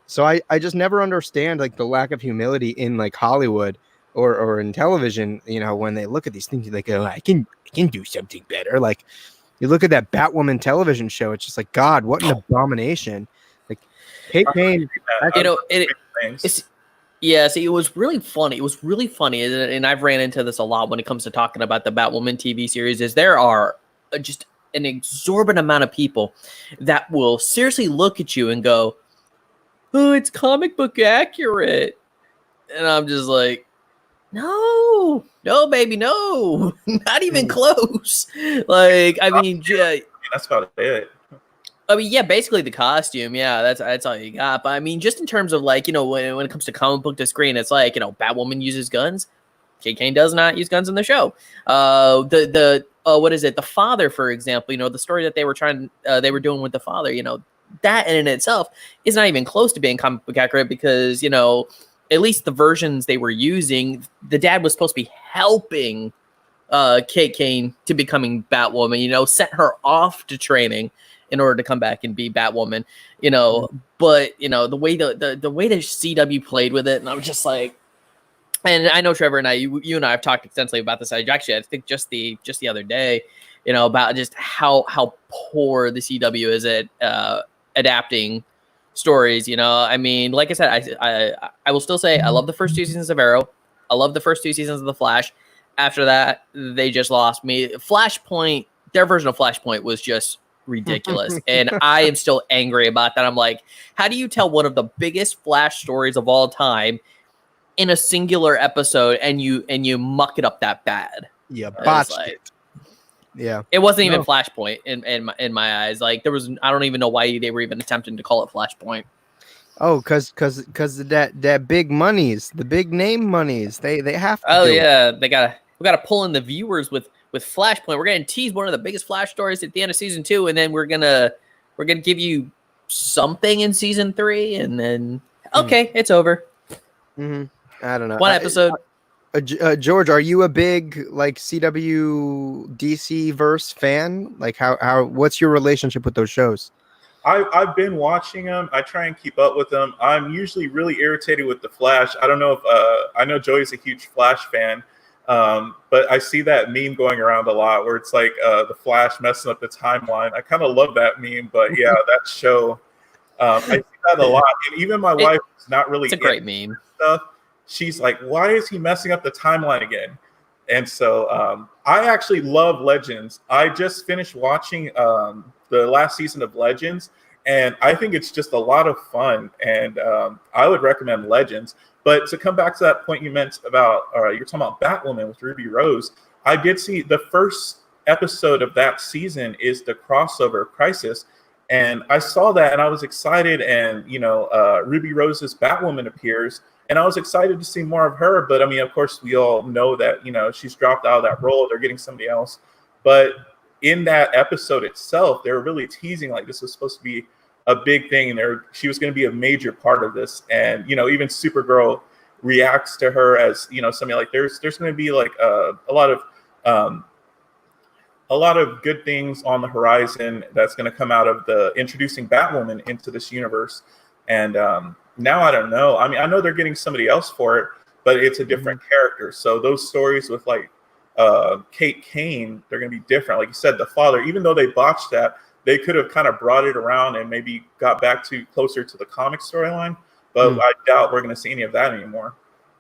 So I just never understand like the lack of humility in like Hollywood or in television, when they look at these things, they go, I can do something better. Like you look at that Batwoman television show, it's just like, God, what an abomination. Like Kate Kane, see, it was really funny. It was really funny. And I've ran into this a lot when it comes to talking about the Batwoman TV series is there are just an exorbitant amount of people that will seriously look at you and go, oh, it's comic book accurate. And I'm just like, no, baby, no, not even close. Like, I mean, that's about it. I mean, yeah, basically the costume. Yeah, that's all you got. But I mean, just in terms of like, when it comes to comic book to screen, it's like, Batwoman uses guns. Kate Kane does not use guns in the show. What is it? The Father, for example, the story that they were doing with the Father, that in itself is not even close to being comic book accurate because, at least the versions they were using, the dad was supposed to be helping Kate Kane to becoming Batwoman, sent her off to training in order to come back and be Batwoman, but the way the way the CW played with it, and I was just like, and I know Trevor and you and I have talked extensively about this. Actually, I think just the other day, about just how poor the CW is at adapting stories. I mean, like I said, I will still say I love the first 2 seasons of Arrow. I love the first 2 seasons of The Flash. After that, they just lost me. Flashpoint, their version of Flashpoint was just ridiculous. And I am still angry about that. I'm like, how do you tell one of the biggest Flash stories of all time in a singular episode and you muck it up that bad? Yeah, botched it. Yeah, it wasn't even Flashpoint in my eyes. Like there was, I don't even know why they were even attempting to call it Flashpoint. Oh, because that big monies, the big name monies, they have to. Oh yeah, we gotta pull in the viewers with Flashpoint. We're gonna tease one of the biggest Flash stories at the end of season 2, and then we're gonna give you something in season 3, and then it's over. Mm-hmm. I don't know. One episode. George, are you a big like CW DC verse fan? Like how what's your relationship with those shows? I've been watching them. I try and keep up with them. I'm usually really irritated with the Flash. I don't know if I know Joey's a huge Flash fan. But I see that meme going around a lot where it's like the Flash messing up the timeline. I kind of love that meme, but yeah, that show, I see that a lot. And even my wife is not really It's a great meme. stuff. She's like, why is he messing up the timeline again? And so I actually love Legends. I just finished watching the last season of Legends, and I think it's just a lot of fun. And I would recommend Legends. But to come back to that point you meant about, you're talking about Batwoman with Ruby Rose, I did see the first episode of that season is the crossover Crisis. And I saw that and I was excited. And, Ruby Rose's Batwoman appears. And I was excited to see more of her. But I mean, of course, we all know that, she's dropped out of that role. They're getting somebody else. But in that episode itself, they were really teasing like this was supposed to be a big thing. And she was going to be a major part of this. And, even Supergirl reacts to her as, something like there's going to be like a lot of good things on the horizon that's going to come out of the introducing Batwoman into this universe. And now I don't know. I mean, I know they're getting somebody else for it, but it's a different character. So those stories with like Kate Kane, they're going to be different. Like you said, the father, even though they botched that, they could have kind of brought it around and maybe got back to closer to the comic storyline. But I doubt we're going to see any of that anymore.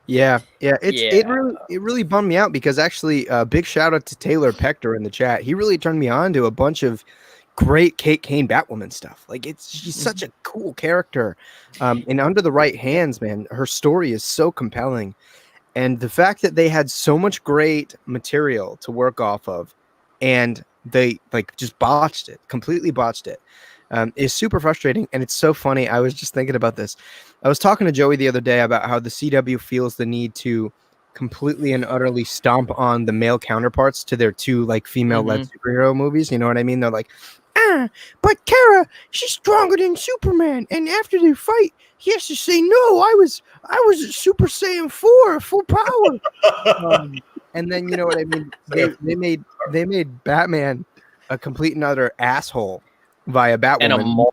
Yeah. It really bummed me out because actually, big shout out to Taylor Pechter in the chat. He really turned me on to a bunch of great Kate Kane Batwoman stuff. Like she's such a cool character, and under the right hands, man, her story is so compelling. And the fact that they had so much great material to work off of, and they like just completely botched it, is super frustrating. And it's so funny. I was just thinking about this. I was talking to Joey the other day about how the CW feels the need to completely and utterly stomp on the male counterparts to their two like female-led superhero movies. You know what I mean? They're like, but Kara, she's stronger than Superman, and after they fight, he has to say, "No, I was a Super Saiyan 4, full power." And then you know what I mean? They made Batman a complete and utter asshole via Batwoman. And a moron.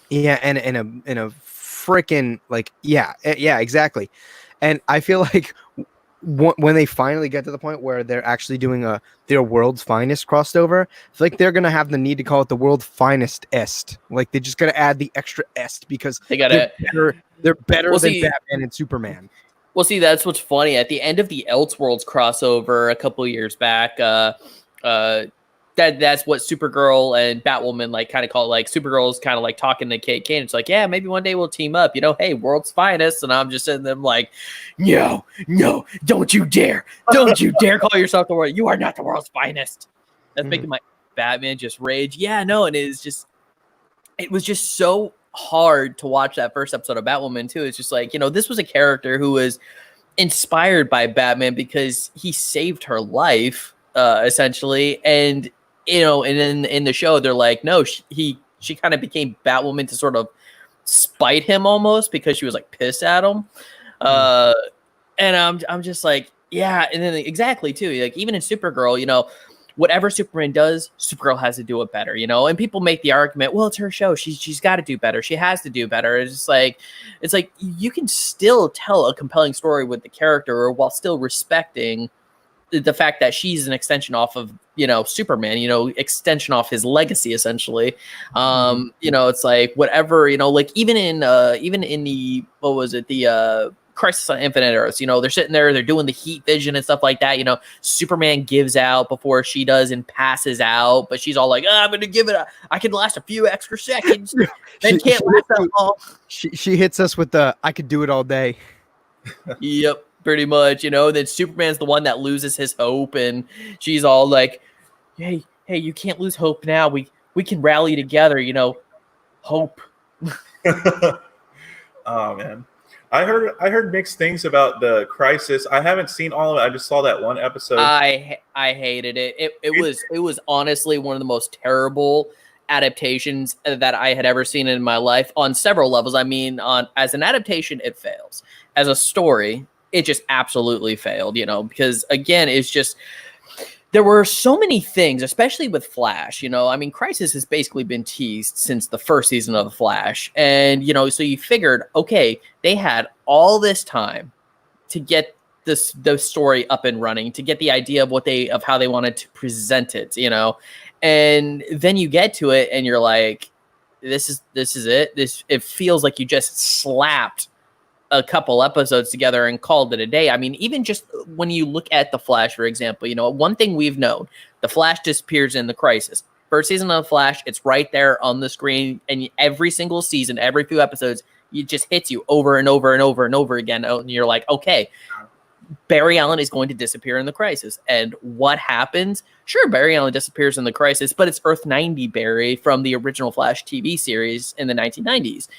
Yeah, and in a freaking like yeah, exactly. And I feel like when they finally get to the point where they're actually doing their World's Finest crossover, it's like they're gonna have the need to call it the World's Finest Est. Like they just gotta add the extra Est because they're better than Batman and Superman. Well, see, that's what's funny. At the end of the Elseworlds crossover a couple of years back, that's what Supergirl and Batwoman like kind of call it. Like Supergirl's kind of like talking to Kate Kane. It's like, yeah, maybe one day we'll team up. Hey, World's Finest. And I'm just sitting there like, no, don't you dare call yourself the world. You are not the world's finest. That's making my Batman just rage. Yeah, no, and it was just so hard to watch that first episode of Batwoman too. It's just like, this was a character who was inspired by Batman because he saved her life, essentially, and and then in the show they're like, no, she kind of became Batwoman to sort of spite him almost because she was like pissed at him, and I'm just like, yeah, and then exactly too, like even in Supergirl, whatever Superman does, Supergirl has to do it better, and people make the argument, well, it's her show, she's got to do better, she has to do better. It's like you can still tell a compelling story with the character while still respecting the fact that she's an extension off of Superman, extension off his legacy essentially. It's like whatever, like even in the what was it, the Crisis on Infinite Earths, they're sitting there, they're doing the heat vision and stuff like that. Superman gives out before she does and passes out, but she's all like, I'm gonna give it I can last a few extra seconds. They can't last that long. She hits us with the I could do it all day. Yep. Pretty much, then Superman's the one that loses his hope, and she's all like, hey, you can't lose hope now. We can rally together, hope. Oh man. I heard mixed things about the Crisis. I haven't seen all of it. I just saw that one episode. I hated it. It was honestly one of the most terrible adaptations that I had ever seen in my life on several levels. I mean, as an adaptation, it fails. As a story, it just absolutely failed, because again, it's just, there were so many things, especially with Flash, I mean, Crisis has basically been teased since the first season of The Flash. And, so you figured, okay, they had all this time to get the story up and running, to get the idea of how they wanted to present it, you know. And then you get to it and you're like, this is it. It feels like you just slapped a couple episodes together and called it a day. I mean, even just when you look at The Flash, for example, you know, one thing we've known, The Flash disappears in the Crisis. First season of The Flash, it's right there on the screen, and every single season, every few episodes, it just hits you over and over and over and over again, and you're like, okay, Barry Allen is going to disappear in the Crisis. And what happens? Sure, Barry Allen disappears in the Crisis, but it's Earth 90 Barry from the original Flash TV series in the 1990s.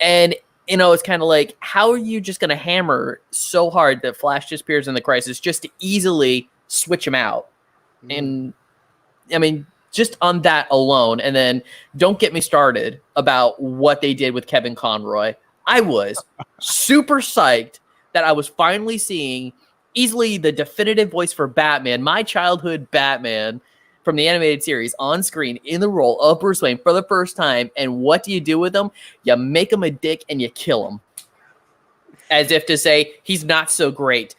And, you know, it's kind of like, how are you just going to hammer so hard that Flash disappears in the Crisis just to easily switch him out? And, I mean, just on that alone. And then don't get me started about what they did with Kevin Conroy. I was super psyched that I was finally seeing easily the definitive voice for Batman, my childhood Batman from the animated series, on screen in the role of Bruce Wayne for the first time. And what do you do with him? You make him a dick and you kill him. As if to say, he's not so great.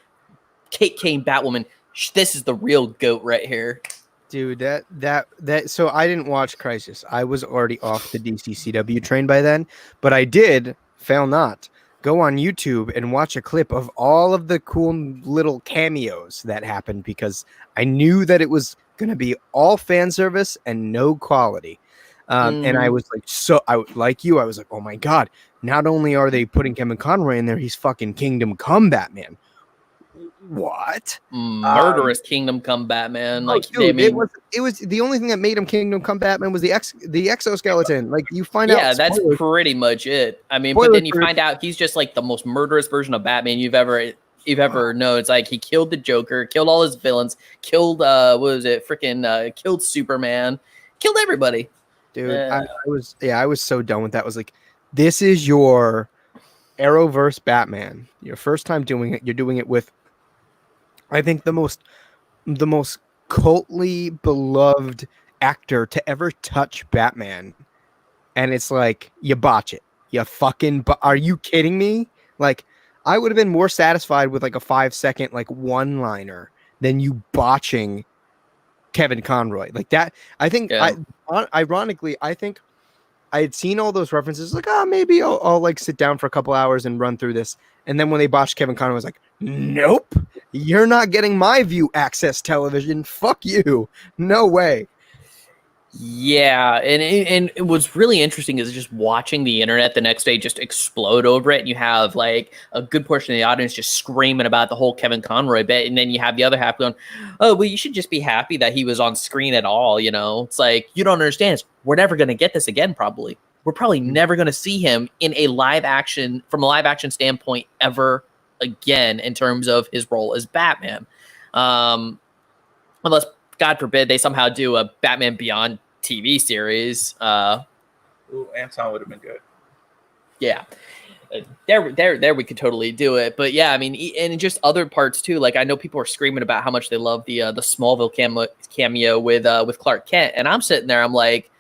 Kate Kane, Batwoman, this is the real GOAT right here. Dude, that so I didn't watch Crisis. I was already off the DCCW train by then, but I did, fail not, go on YouTube and watch a clip of all of the cool little cameos that happened, because I knew that it was going to be all fan service and no quality. And I was like, like you, I was like, oh my God, not only are they putting Kevin Conroy in there, he's fucking Kingdom Come Batman. What? Murderous Kingdom Come Batman. Like, dude, I mean, it was the only thing that made him Kingdom Come Batman was the exoskeleton. Like, you find out. Yeah, that's pretty much it. I mean, but then you find out he's just like the most murderous version of Batman you've ever known. It's like he killed the Joker, killed all his villains, killed killed Superman, killed everybody. Dude, I was so done with that. I was like, this is your Arrowverse Batman. Your first time doing it. You're doing it with, I think, the most cultly beloved actor to ever touch Batman. And it's like, you botch it. You fucking, are you kidding me? Like, I would have been more satisfied with like a 5-second like one-liner than you botching Kevin Conroy. Like that, I think, ironically, I think I had seen all those references, like, maybe I'll like sit down for a couple hours and run through this. And then when they botched Kevin Conroy, I was like, nope, you're not getting my view access television. Fuck you. No way. Yeah, and what's really interesting is just watching the internet the next day just explode over it. And you have like a good portion of the audience just screaming about the whole Kevin Conroy bit, and then you have the other half going, "Oh, well, you should just be happy that he was on screen at all." You know, it's like, you don't understand. We're never going to get this again. Probably, we're probably never going to see him in a live action standpoint ever again in terms of his role as Batman, unless, God forbid, they somehow do a Batman Beyond TV series. Anton would have been good. Yeah. There we could totally do it. But yeah, I mean, and just other parts too. Like, I know people are screaming about how much they love the Smallville cameo with Clark Kent, and I'm sitting there, I'm like,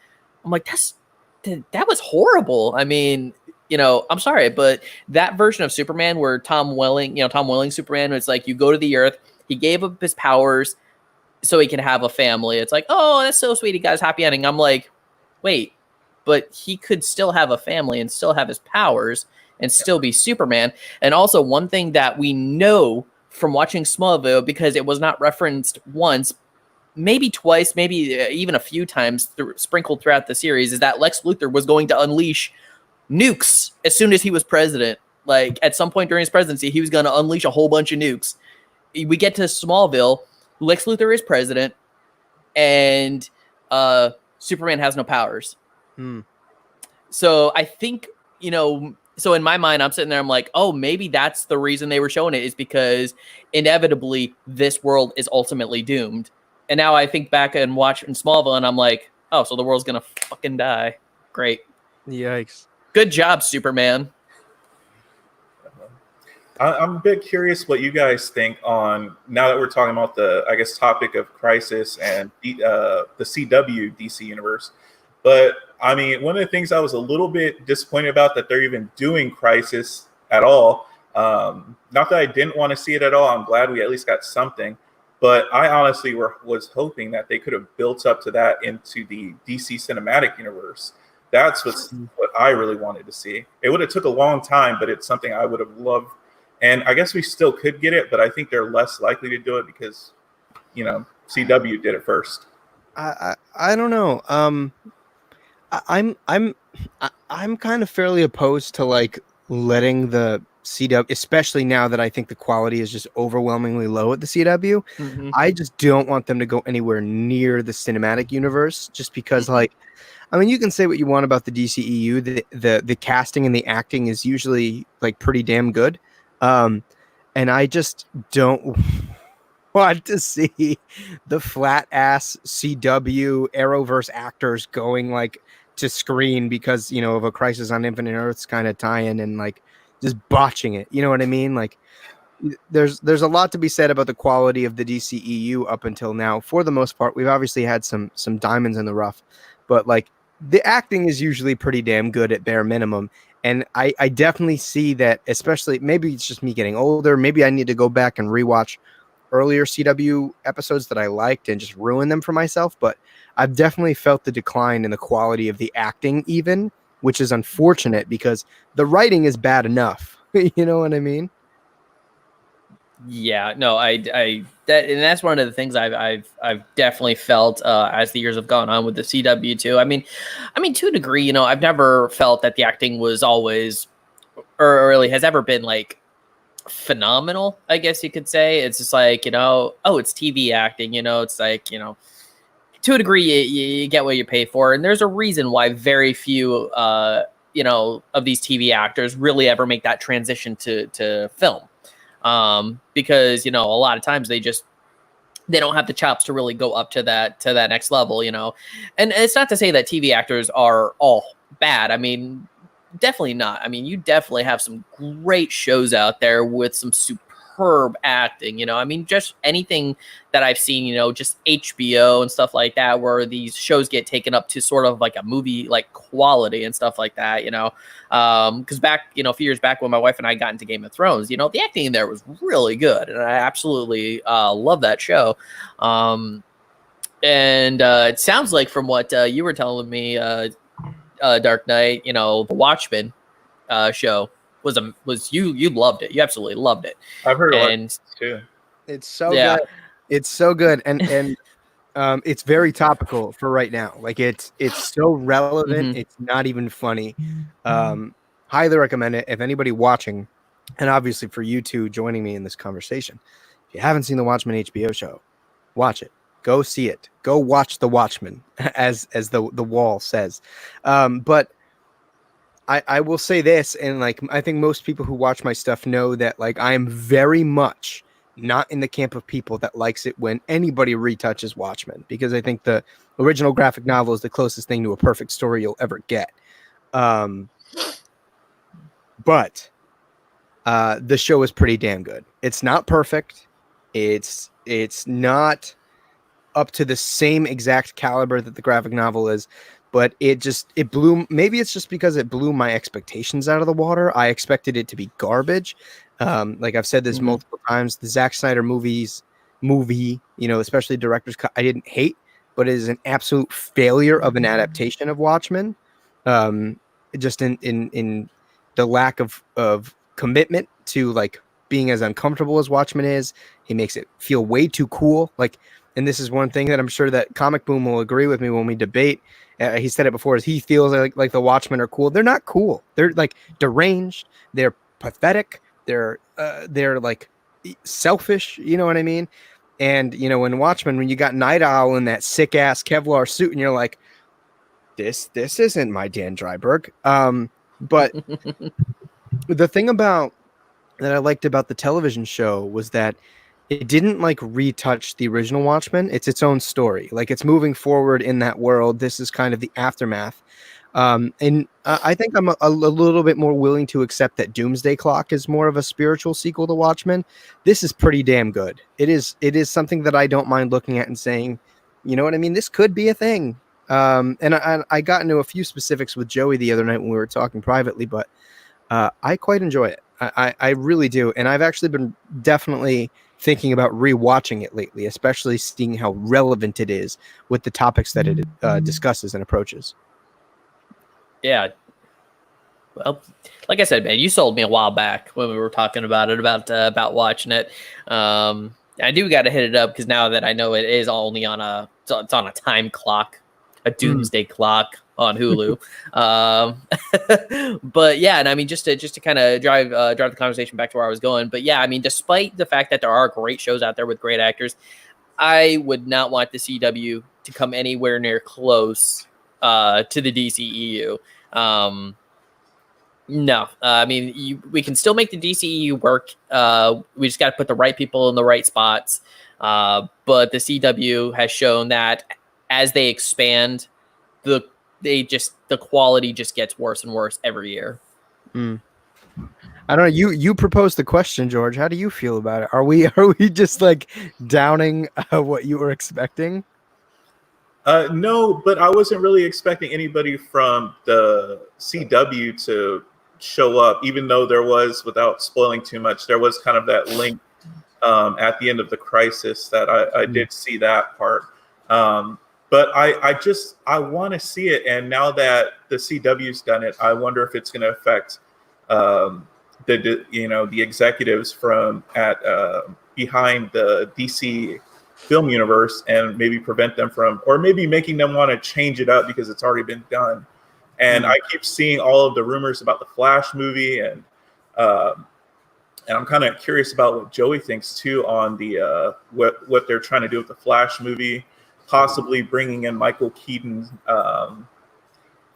that was horrible. I mean, you know, I'm sorry, but that version of Superman where Tom Welling Superman, it's like, you go to the Earth, he gave up his powers so he can have a family. It's like, oh, that's so sweet, he got his happy ending. I'm like, wait, but he could still have a family and still have his powers and still be Superman. And also, one thing that we know from watching Smallville, because it was not referenced once, maybe twice, maybe even a few times sprinkled throughout the series, is that Lex Luthor was going to unleash nukes as soon as he was president. Like, at some point during his presidency, he was going to unleash a whole bunch of nukes. We get to Smallville, Lex Luthor is president, and Superman has no powers. So I think, you know, so in my mind, I'm sitting there, I'm like, oh, maybe that's the reason they were showing it, is because inevitably this world is ultimately doomed. And now I think back and watch in Smallville, and I'm like, oh, so the world's going to fucking die. Great. Yikes. Good job, Superman. I'm a bit curious what you guys think on, now that we're talking about the, I guess, topic of Crisis and the CW DC universe. But I mean, one of the things I was a little bit disappointed about, that they're even doing Crisis at all. Not that I didn't want to see it at all. I'm glad we at least got something. But I honestly was hoping that they could have built up to that into the DC cinematic universe. That's what I really wanted to see. It would have took a long time, but it's something I would have loved. And I guess we still could get it, but I think they're less likely to do it because, CW did it first. I don't know. I'm kind of fairly opposed to like letting the CW, especially now that I think the quality is just overwhelmingly low at the CW. Mm-hmm. I just don't want them to go anywhere near the cinematic universe, just because like, I mean, you can say what you want about the DCEU. The casting and the acting is usually like pretty damn good. And I just don't want to see the flat ass CW Arrowverse actors going like to screen because, of a Crisis on Infinite Earths kind of tie-in and like just botching it. You know what I mean? Like there's a lot to be said about the quality of the DCEU up until now. For the most part, we've obviously had some diamonds in the rough, but like the acting is usually pretty damn good at bare minimum. And I definitely see that, especially maybe it's just me getting older. Maybe I need to go back and rewatch earlier CW episodes that I liked and just ruin them for myself. But I've definitely felt the decline in the quality of the acting even, which is unfortunate because the writing is bad enough. You know what I mean? Yeah, no, and that's one of the things I've definitely felt as the years have gone on with the CW too. I mean, to a degree, I've never felt that the acting was always, or really has ever been like phenomenal, I guess you could say. It's just like, it's TV acting, it's like, to a degree, you get what you pay for. And there's a reason why very few, of these TV actors really ever make that transition to film. Because, a lot of times they don't have the chops to really go up to that next level, and it's not to say that TV actors are all bad. I mean, definitely not. I mean, you definitely have some great shows out there with some superb acting, I mean, just anything that I've seen, just HBO and stuff like that, where these shows get taken up to sort of like a movie like quality and stuff like that, because back, a few years back when my wife and I got into Game of Thrones, the acting in there was really good, and I absolutely love that show. And it sounds like from what you were telling me, Dark Knight, the Watchmen show was you loved it. You absolutely loved it. I've heard a lot too. It's so good. It's so good, and it's very topical for right now. Like it's so relevant. Mm-hmm. It's not even funny. Highly recommend it if anybody watching, and obviously for you two joining me in this conversation. If you haven't seen the Watchmen HBO show, watch it. Go see it. Go watch The Watchmen, as the wall says. But I will say this, and like I think most people who watch my stuff know that like I am very much not in the camp of people that likes it when anybody retouches Watchmen, because I think the original graphic novel is the closest thing to a perfect story you'll ever get. But the show is pretty damn good. It's not perfect. It's not up to the same exact caliber that the graphic novel is, but it blew. Maybe it's just because it blew my expectations out of the water. I expected it to be garbage. Like I've said this multiple times, the Zack Snyder movie, especially director's cut, I didn't hate, but it is an absolute failure of an adaptation of Watchmen. Just in the lack of commitment to like being as uncomfortable as Watchmen is. He makes it feel way too cool. Like, and this is one thing that I'm sure that Comic Boom will agree with me when we debate. He said it before, is he feels like the Watchmen are cool. They're not cool. They're like deranged. They're pathetic. They're like selfish. You know what I mean? And in Watchmen, when you got Night Owl in that sick ass Kevlar suit, and you're like, this isn't my Dan Dryberg. But the thing that I liked about the television show was that it didn't like retouch the original Watchmen. It's its own story. Like it's moving forward in that world. This is kind of the aftermath. And I think I'm a little bit more willing to accept that Doomsday Clock is more of a spiritual sequel to Watchmen. This is pretty damn good. It is something that I don't mind looking at and saying, you know what I mean? This could be a thing. And I got into a few specifics with Joey the other night when we were talking privately, but I quite enjoy it. I really do. And I've actually been definitely thinking about rewatching it lately, especially seeing how relevant it is with the topics that it discusses and approaches. Yeah. Well, like I said, man, you sold me a while back when we were talking about it, about watching it. I do got to hit it up because now that I know it is only on it's on a time clock, a doomsday clock on Hulu. But yeah, and I mean, just to kind of drive the conversation back to where I was going. But yeah, I mean, despite the fact that there are great shows out there with great actors, I would not want the CW to come anywhere near close to the DCEU. No, I mean, we can still make the DCEU work. We just got to put the right people in the right spots. But the CW has shown that as they expand, the quality just gets worse and worse every year. I don't know. You proposed the question, George. How do you feel about it? Are we just like downing what you were expecting? No, but I wasn't really expecting anybody from the CW to show up, even though there was, without spoiling too much, there was kind of that link at the end of the crisis that I did see that part. But I want to see it. And now that the CW's done it, I wonder if it's going to affect the executives from behind the DC film universe and maybe prevent them from, or maybe making them want to change it up because it's already been done. And I keep seeing all of the rumors about the Flash movie, and I'm kind of curious about what Joey thinks too on the what they're trying to do with the Flash movie, possibly bringing in Michael Keaton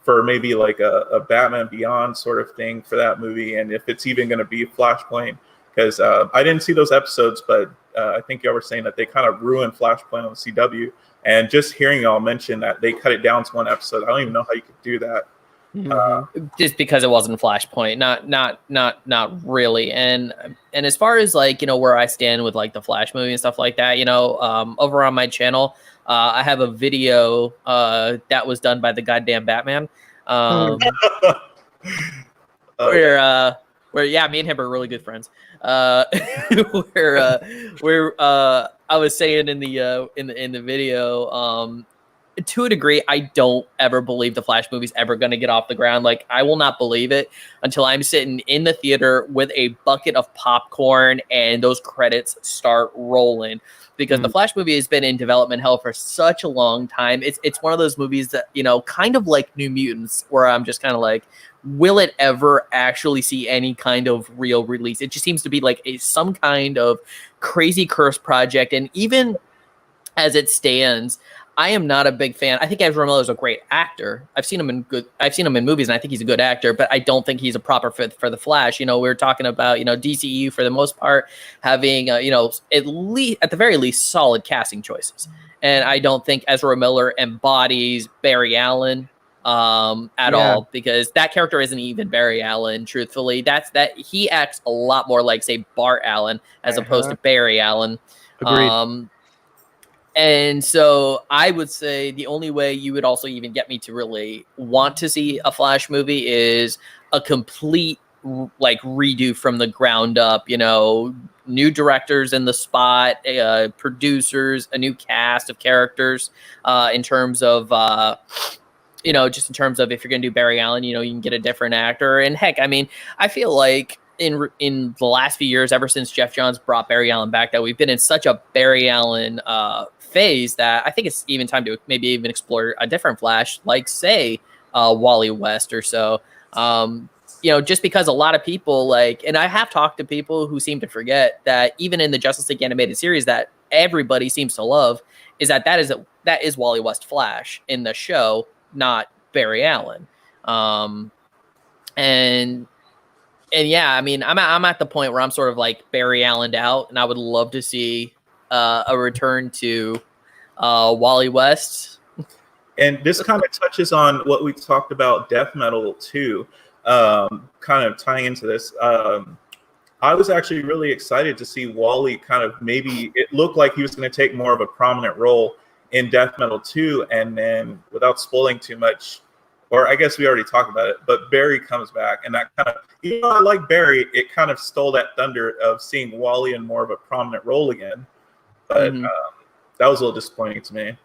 for maybe like a Batman Beyond sort of thing for that movie, and if it's even going to be Flashpoint, because I didn't see those episodes, but I think y'all were saying that they kind of ruined Flashpoint on the CW, and just hearing y'all mention that they cut it down to one episode, I don't even know how you could do that. Just because it wasn't Flashpoint, not really. And as far as like, where I stand with like the Flash movie and stuff like that, over on my channel, I have a video that was done by the goddamn Batman. Where yeah, me and him are really good friends. Where I was saying in the video, to a degree, I don't ever believe the Flash movie's ever going to get off the ground. Like, I will not believe it until I'm sitting in the theater with a bucket of popcorn and those credits start rolling. Because the Flash movie has been in development hell for such a long time. It's one of those movies that, kind of like New Mutants, where I'm just kind of like, will it ever actually see any kind of real release? It just seems to be like some kind of crazy cursed project. And even as it stands, I am not a big fan. I think Ezra Miller is a great actor. I've seen him in movies, and I think he's a good actor, but I don't think he's a proper fit for the Flash. We were talking about, DCEU for the most part having, at the very least, solid casting choices. And I don't think Ezra Miller embodies Barry Allen at all, because that character isn't even Barry Allen, truthfully. That he acts a lot more like, say, Bart Allen as opposed to Barry Allen. Agreed. And so I would say the only way you would also even get me to really want to see a Flash movie is a complete like redo from the ground up, new directors in the spot, producers, a new cast of characters, in terms of, just in terms of if you're going to do Barry Allen, you can get a different actor. And heck, I mean, I feel like in the last few years, ever since Jeff Johns brought Barry Allen back, that we've been in such a Barry Allen phase that I think it's even time to maybe even explore a different Flash, like say Wally West or so. Just because a lot of people and I have talked to people who seem to forget that even in the Justice League animated series that everybody seems to love, is that is Wally West Flash in the show, not Barry Allen. And yeah, I mean, I'm at the point where I'm sort of like Barry Allen'd out, and I would love to see a return to Wally West. And this kind of touches on what we talked about death metal too, kind of tying into this. I was actually really excited to see Wally kind of, maybe it looked like he was going to take more of a prominent role in death metal too, and then without spoiling too much, or I guess we already talked about it, but Barry comes back, and that kind of, even though I like Barry, it kind of stole that thunder of seeing Wally in more of a prominent role again. But that was a little disappointing to me.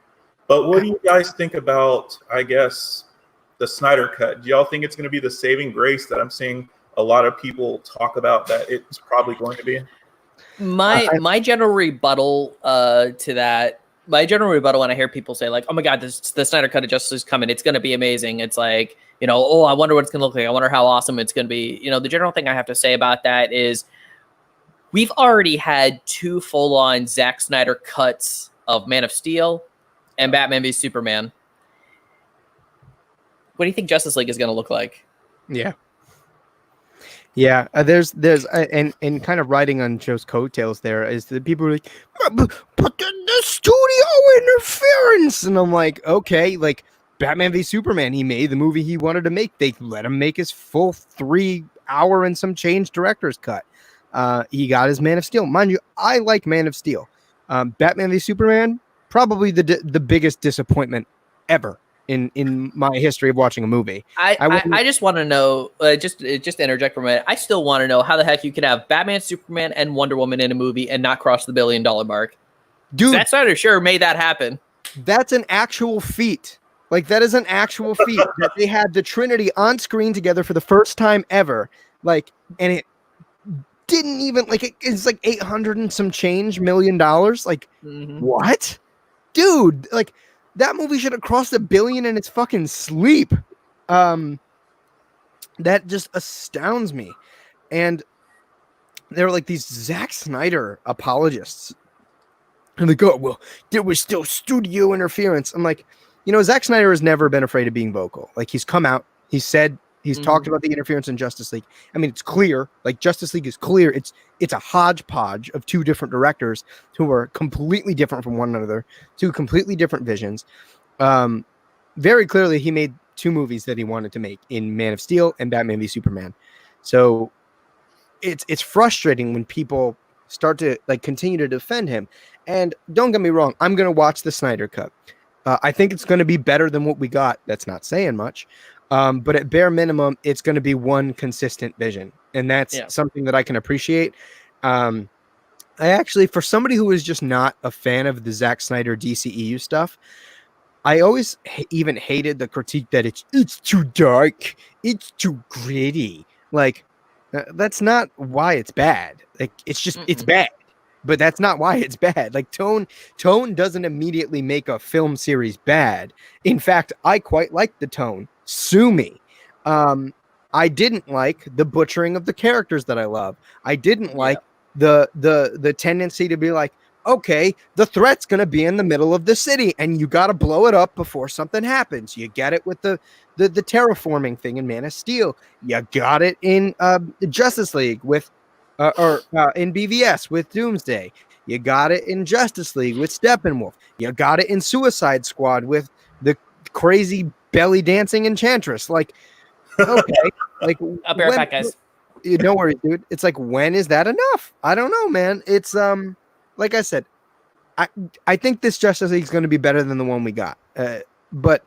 But what do you guys think about, I guess, the Snyder Cut? Do y'all think it's going to be the saving grace that I'm seeing a lot of people talk about that it's probably going to be? My general rebuttal to that, my general rebuttal when I hear people say like, "Oh my God, the Snyder Cut of Justice is coming. It's going to be amazing." It's like, oh, I wonder what it's going to look like. I wonder how awesome it's going to be. The general thing I have to say about that is we've already had 2 full-on Zack Snyder cuts of Man of Steel and Batman v Superman. What do you think Justice League is going to look like? Yeah. There's and kind of riding on Joe's coattails there is that people are like, but the studio interference, and I'm like, okay, like Batman v Superman, he made the movie he wanted to make. They let him make his full 3-hour and some change director's cut. He got his Man of Steel, mind you. I like Man of Steel. Batman v Superman, probably the biggest disappointment ever in my history of watching a movie. I just want to know, just to interject for a minute, I still want to know how the heck you could have Batman, Superman, and Wonder Woman in a movie and not cross the $1 billion mark. Dude, Zack Snyder sure made that happen. That's an actual feat. Like, that is an actual feat that they had the Trinity on screen together for the first time ever. Like, and it didn't even, like, it's like 800 and some change $1 million. Like, what? Dude, like, that movie should have crossed $1 billion in its fucking sleep. That just astounds me. And they're like these Zack Snyder apologists. And they go, well, there was still studio interference. I'm like, Zack Snyder has never been afraid of being vocal. Like, he's come out, he said, he's talked about the interference in Justice League. I mean, it's clear. Like, Justice League is clear. It's a hodgepodge of 2 different directors who are completely different from one another, 2 completely different visions. Very clearly, he made 2 movies that he wanted to make in Man of Steel and Batman v Superman. So it's frustrating when people start to like continue to defend him. And don't get me wrong, I'm going to watch the Snyder Cut. I think it's going to be better than what we got. That's not saying much. But at bare minimum, it's going to be one consistent vision. And that's something that I can appreciate. I actually, for somebody who is just not a fan of the Zack Snyder DCEU stuff, I always even hated the critique that it's too dark, it's too gritty. Like, that's not why it's bad. Like, it's just, it's bad. But that's not why it's bad. Like, tone doesn't immediately make a film series bad. In fact, I quite like the tone. Sue me. I didn't like the butchering of the characters that I love. I didn't like the tendency to be like, okay, the threat's going to be in the middle of the city and you got to blow it up before something happens. You get it with the terraforming thing in Man of Steel. You got it in Justice League with in BVS with Doomsday. You got it in Justice League with Steppenwolf. You got it in Suicide Squad with the crazy belly dancing Enchantress. Like, okay, like, I'll be right back, guys. No worries, dude. It's like, when is that enough? I don't know, man. It's like I said, I think this Justice League is going to be better than the one we got, but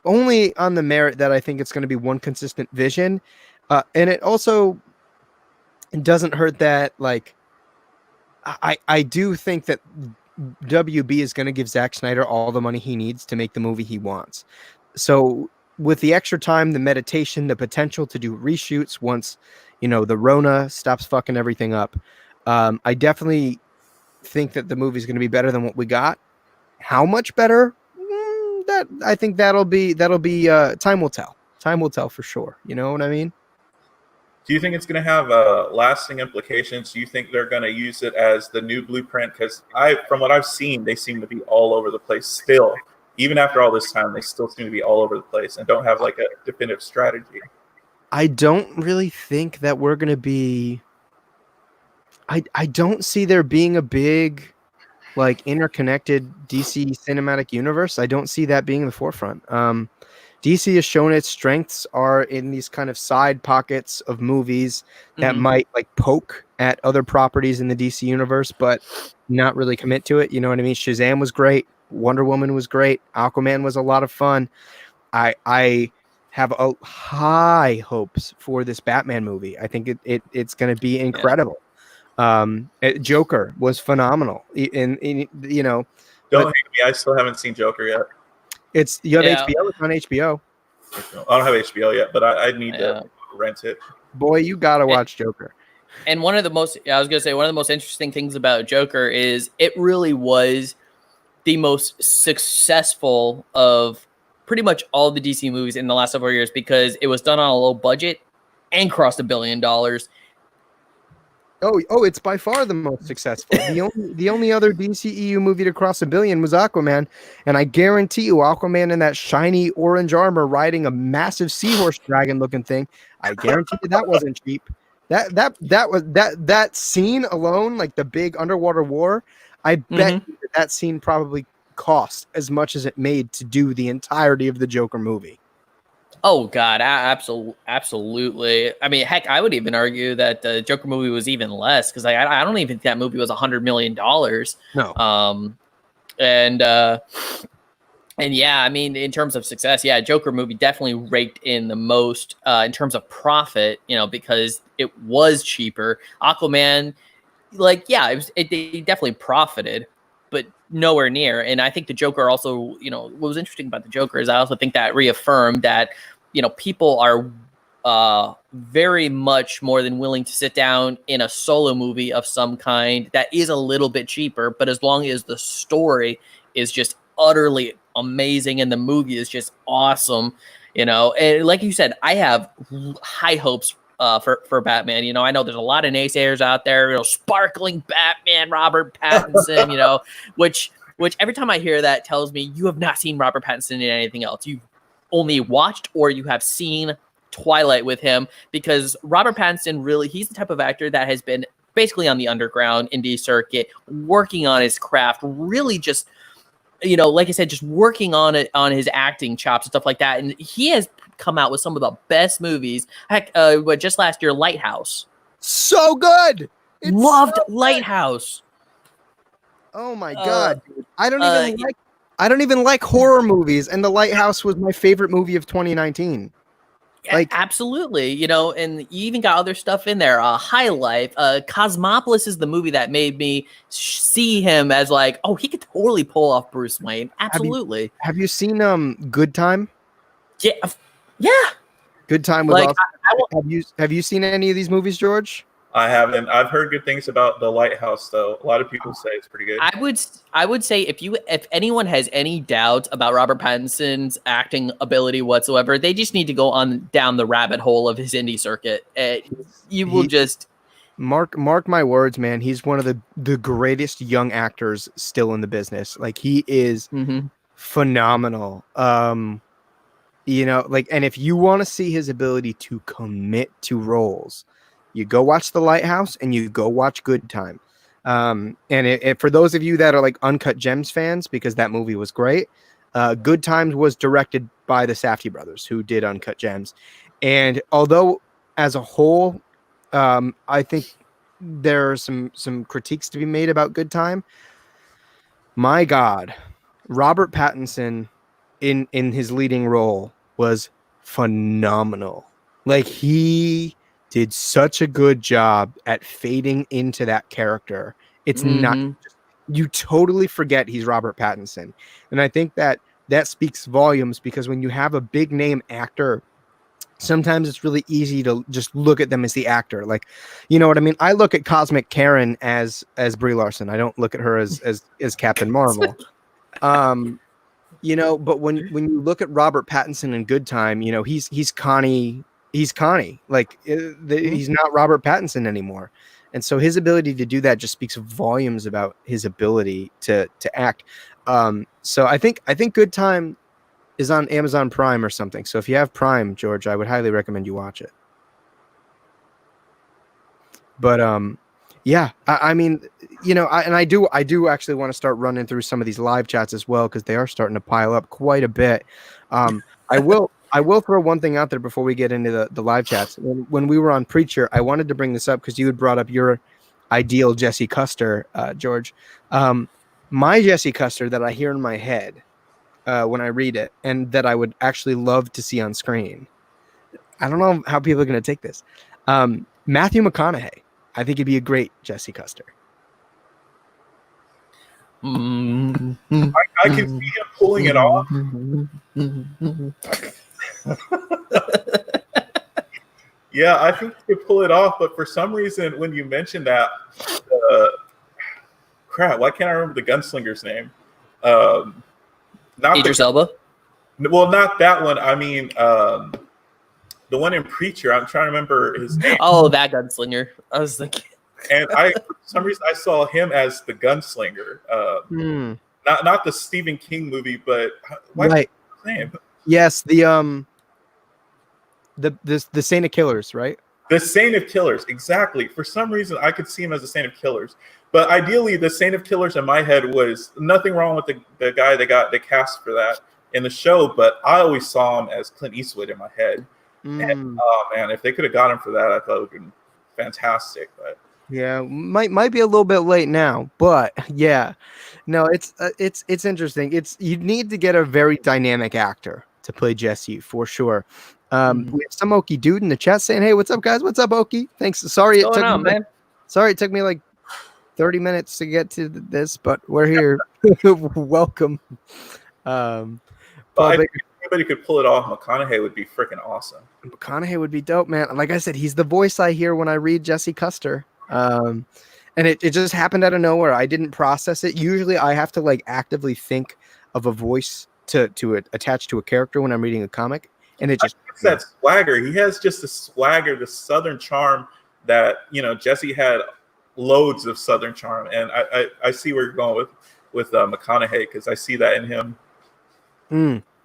only on the merit that I think it's going to be one consistent vision, and it also doesn't hurt that, like, I do think that WB is going to give Zack Snyder all the money he needs to make the movie he wants. So with the extra time, the meditation, the potential to do reshoots once, the Rona stops fucking everything up, I definitely think that the movie is going to be better than what we got. How much better? That I think that'll be time will tell. Time will tell for sure. You know what I mean? Do you think it's going to have lasting implications? Do you think they're going to use it as the new blueprint? Because from what I've seen, they seem to be all over the place still. Even after all this time, they still seem to be all over the place and don't have like a definitive strategy. I don't really think that we're going to be... I don't see there being a big, like, interconnected DC cinematic universe. I don't see that being the forefront. DC has shown its strengths are in these kind of side pockets of movies that might like poke at other properties in the DC universe, but not really commit to it. You know what I mean? Shazam was great. Wonder Woman was great. Aquaman was a lot of fun. I have a high hopes for this Batman movie. I think it's going to be incredible. Joker was phenomenal, you know. Don't But hate me. I still haven't seen Joker yet. you have Yeah. HBO. It's on HBO. I don't have HBO yet, but I need to rent it. Boy, you gotta watch Joker. And one of the most interesting things about Joker is it really was the most successful of pretty much all the DC movies in the last several years because it was done on a low budget and crossed $1 billion. Oh, it's by far the most successful. The only other DCEU movie to cross $1 billion was Aquaman, and I guarantee you, Aquaman in that shiny orange armor riding a massive seahorse dragon looking thing. I guarantee you that wasn't cheap. That scene alone, like the big underwater war, I bet that scene probably cost as much as it made to do the entirety of the Joker movie. Oh God, absolutely. I mean, heck, I would even argue that the Joker movie was even less because I don't even think that movie was $100 million. No. And yeah, I mean, in terms of success, yeah, Joker movie definitely raked in the most in terms of profit, because it was cheaper. Aquaman, they definitely profited, but nowhere near. And I think the Joker also, what was interesting about the Joker is I also think that reaffirmed that, people are very much more than willing to sit down in a solo movie of some kind that is a little bit cheaper, but as long as the story is just utterly amazing and the movie is just awesome, and like you said, I have high hopes for Batman. I know there's a lot of naysayers out there, sparkling Batman, Robert Pattinson, which every time I hear that tells me you have not seen Robert Pattinson in anything else. You've only watched or you have seen Twilight with him, because Robert Pattinson he's the type of actor that has been basically on the underground indie circuit, working on his craft, really just, like I said, just working on it, on his acting chops and stuff like that. And he has come out with some of the best movies. Heck, just last year, Lighthouse. So good. Loved Lighthouse. Oh my God, dude. I don't even like horror movies, and The Lighthouse was my favorite movie of 2019. Absolutely, and you even got other stuff in there. High Life, Cosmopolis is the movie that made me see him as like, oh, he could totally pull off Bruce Wayne. Absolutely. Have you seen Good Time? Yeah. Good Time with have you seen any of these movies, George? I haven't. I've heard good things about The Lighthouse, though. A lot of people say it's pretty good. I would say if anyone has any doubt about Robert Pattinson's acting ability whatsoever, they just need to go on down the rabbit hole of his indie circuit. You will just mark my words, man. He's one of the greatest young actors still in the business. Like, he is phenomenal. And if you want to see his ability to commit to roles, you go watch The Lighthouse and you go watch Good Time. And for those of you that are like Uncut Gems fans, because that movie was great, Good Times was directed by the Safdie brothers, who did Uncut Gems. And although as a whole, I think there are some critiques to be made about Good Time, my God, Robert Pattinson in his leading role was phenomenal. Like, he did such a good job at fading into that character. It's not, you totally forget he's Robert Pattinson. And I think that speaks volumes, because when you have a big name actor, sometimes it's really easy to just look at them as the actor. Like, you know what I mean? I look at Cosmic Karen as Brie Larson. I don't look at her as Captain Marvel. But when you look at Robert Pattinson in Good Time, he's Connie. He's Connie. Like, he's not Robert Pattinson anymore. And so his ability to do that just speaks volumes about his ability to act. So I think Good Time is on Amazon Prime or something. So if you have Prime, George, I would highly recommend you watch it. But yeah, I mean, I do actually want to start running through some of these live chats as well, because they are starting to pile up quite a bit. I will throw one thing out there before we get into the live chats. When we were on Preacher, I wanted to bring this up because you had brought up your ideal Jesse Custer, George. My Jesse Custer that I hear in my head when I read it, and that I would actually love to see on screen. I don't know how people are going to take this. Matthew McConaughey. I think he'd be a great Jesse Custer. I can see him pulling it off. Yeah, I think he could pull it off, but for some reason, when you mentioned that, crap, why can't I remember the gunslinger's name? Not Idris Elba? Well, not that one. I mean, the one in Preacher. I'm trying to remember his name. Oh, that gunslinger. I was thinking. And for some reason, I saw him as the gunslinger. Not the Stephen King movie, but right. His name? Yes, the Saint of Killers, right? The Saint of Killers, exactly. For some reason, I could see him as the Saint of Killers. But ideally, the Saint of Killers in my head was nothing wrong with the guy they cast for that in the show, but I always saw him as Clint Eastwood in my head. And oh man, if they could have got him for that, I thought it would have been fantastic. But yeah, might be a little bit late now, but yeah, no, it's interesting. You need to get a very dynamic actor to play Jesse for sure. We have some Okie dude in the chat saying, "Hey, what's up, guys? What's up, Okie? Thanks. Sorry What's going on, man? Sorry it took me like 30 minutes to get to this, but we're here. Welcome." If anybody could pull it off, McConaughey would be freaking awesome. McConaughey would be dope, man. Like I said, he's the voice I hear when I read Jesse Custer. And it just happened out of nowhere. I didn't process it. Usually I have to like actively think of a voice to attach to a character when I'm reading a comic. And it just that swagger. He has just the swagger, the Southern charm that, Jesse had loads of Southern charm. And I see where you're going with McConaughey, because I see that in him.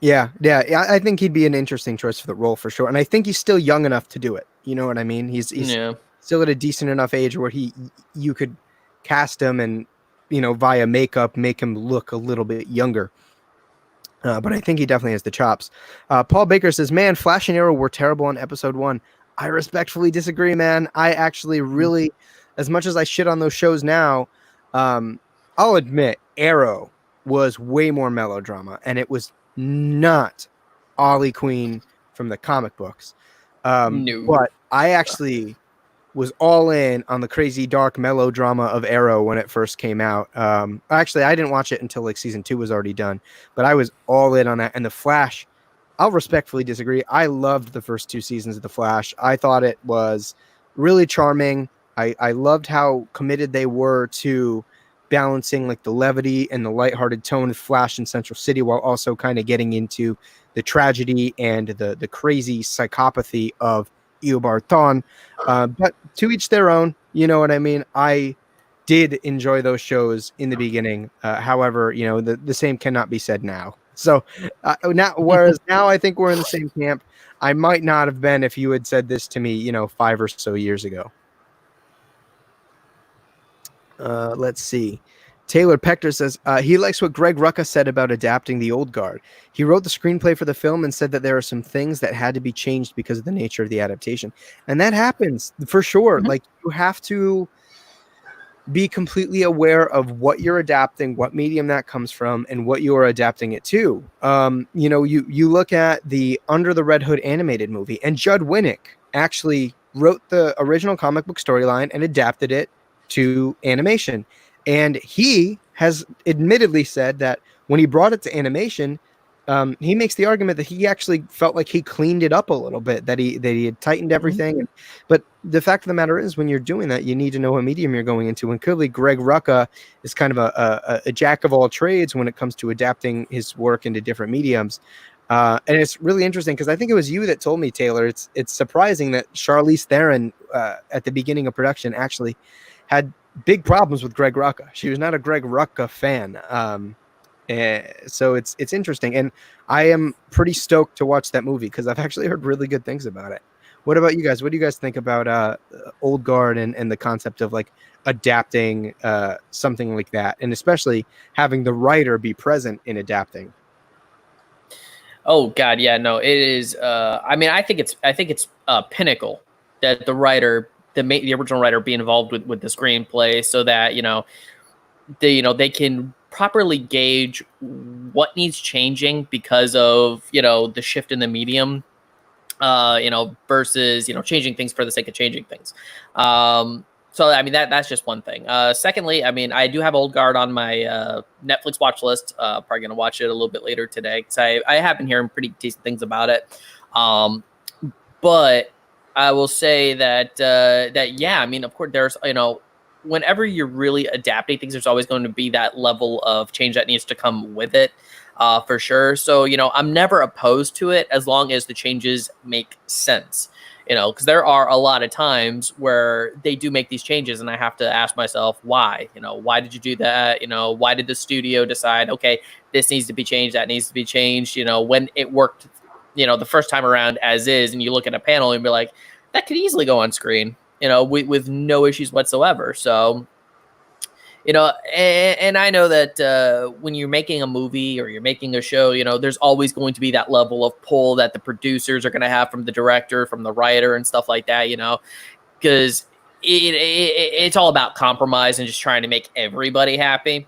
Yeah. I think he'd be an interesting choice for the role for sure. And I think he's still young enough to do it. You know what I mean? He's still at a decent enough age where you could cast him and, via makeup, make him look a little bit younger. But I think he definitely has the chops. Paul Baker says, "Man, Flash and Arrow were terrible on episode 1. I respectfully disagree, man. I actually really, as much as I shit on those shows now, I'll admit Arrow was way more melodrama, and it was not Ollie Queen from the comic books. No. But I actually was all in on the crazy dark melodrama of Arrow when it first came out. Actually, I didn't watch it until like season 2 was already done, but I was all in on that. And The Flash, I'll respectfully disagree. I loved the first 2 seasons of The Flash. I thought it was really charming. I loved how committed they were to balancing like the levity and the lighthearted tone of Flash in Central City, while also kind of getting into the tragedy and the crazy psychopathy of Eobard Thawne. But to each their own, you know what I mean? I did enjoy those shows in the beginning. However, the same cannot be said now. So whereas now I think we're in the same camp, I might not have been if you had said this to me, 5 or so years ago. Let's see. Taylor Pechter says he likes what Greg Rucka said about adapting The Old Guard. He wrote the screenplay for the film and said that there are some things that had to be changed because of the nature of the adaptation. And that happens for sure. Like, you have to be completely aware of what you're adapting, what medium that comes from, and what you are adapting it to. You look at the Under the Red Hood animated movie, and Judd Winnick actually wrote the original comic book storyline and adapted it to animation. And he has admittedly said that when he brought it to animation, he makes the argument that he actually felt like he cleaned it up a little bit, that he had tightened everything. But the fact of the matter is, when you're doing that, you need to know what medium you're going into. And clearly Greg Rucka is kind of a jack of all trades when it comes to adapting his work into different mediums. And it's really interesting because I think it was you that told me, Taylor, it's surprising that Charlize Theron at the beginning of production actually had big problems with Greg Rucka. She was not a Greg Rucka fan. So it's interesting. And I am pretty stoked to watch that movie because I've actually heard really good things about it. What about you guys? What do you guys think about Old Guard and the concept of like adapting something like that, and especially having the writer be present in adapting? Oh God, yeah, no, it is. I think it's pinnacle that the writer, the original writer, be involved with the screenplay, so that they can properly gauge what needs changing because of, you know, the shift in the medium, you know, versus, you know, changing things for the sake of changing things. So, I mean, that's just one thing. Secondly, I mean, I do have Old Guard on my Netflix watch list. Probably going to watch it a little bit later today because I have been hearing pretty decent things about it. But I will say that, yeah, I mean, of course, there's, you know, whenever you're really adapting things, there's always going to be that level of change that needs to come with it, for sure. So, you know, I'm never opposed to it as long as the changes make sense. You know, because there are a lot of times where they do make these changes and I have to ask myself, why? You know, why did you do that? You know, why did the studio decide, okay, this needs to be changed, that needs to be changed? You know, when it worked, you know, the first time around as is, and you look at a panel and be like, that could easily go on screen, you know, with no issues whatsoever. So, you know, and I know that when you're making a movie or you're making a show, you know, there's always going to be that level of pull that the producers are going to have from the director, from the writer and stuff like that, you know, because it's all about compromise and just trying to make everybody happy,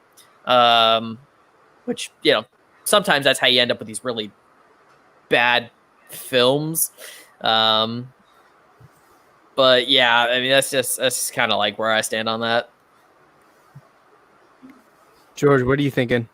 which, you know, sometimes that's how you end up with these really bad films. But yeah, I mean, that's kind of like where I stand on that. George, what are you thinking?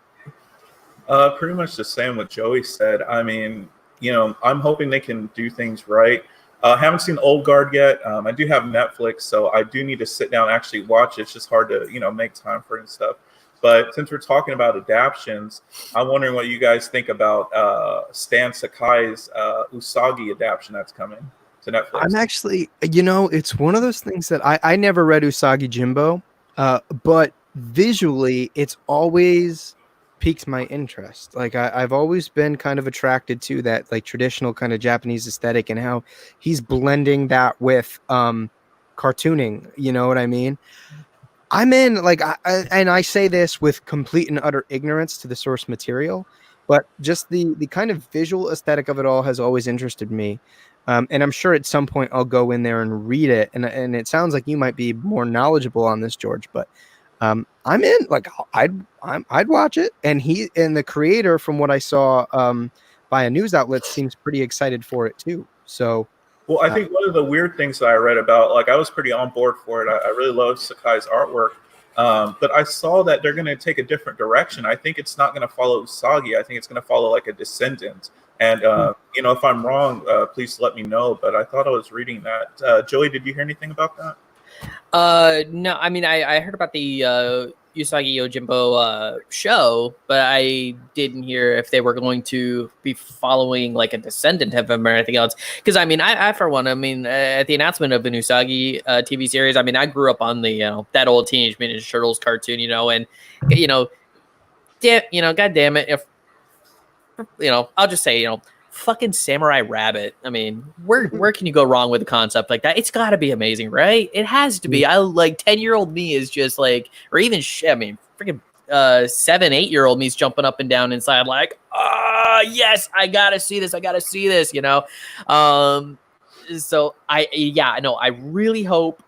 Pretty much the same what Joey said. I mean, you know, I'm hoping they can do things right. Haven't seen Old Guard yet. I do have Netflix, so I do need to sit down and actually watch it. It's just hard to, you know, make time for it and stuff. But since we're talking about adaptions, I'm wondering what you guys think about Stan Sakai's Usagi adaptation that's coming to Netflix. I'm actually, you know, it's one of those things that I never read Usagi Jimbo, but visually it's always piques my interest. Like I've always been kind of attracted to that like traditional kind of Japanese aesthetic and how he's blending that with cartooning. You know what I mean? I'm in like, and I say this with complete and utter ignorance to the source material, but just the kind of visual aesthetic of it all has always interested me. And I'm sure at some point I'll go in there and read it. And it sounds like you might be more knowledgeable on this, George, but I'm in. Like I'd watch it. And the creator, from what I saw by a news outlet, seems pretty excited for it too. So. Well, I think one of the weird things that I read about, like I was pretty on board for it. I really love Sakai's artwork, but I saw that they're going to take a different direction. I think it's not going to follow Usagi. I think it's going to follow like a descendant. And you know, if I'm wrong, please let me know. But I thought I was reading that. Joey, did you hear anything about that? No, I mean, I heard about the Usagi Yojimbo show, but I didn't hear if they were going to be following like a descendant of him or anything else. Because I mean, I for one, I mean, at the announcement of the Usagi TV series, I mean, I grew up on the, you know, that old Teenage Mutant Ninja Turtles cartoon, you know, and you know, God damn it, if you know, I'll just say, you know, fucking Samurai Rabbit. I mean, where can you go wrong with a concept like that? It's got to be amazing, right? It has to be. I like 10-year-old me is just like, or even I mean, freaking 7-8-year-old me's jumping up and down inside like, yes, I gotta see this. I gotta see this. You know, so I really hope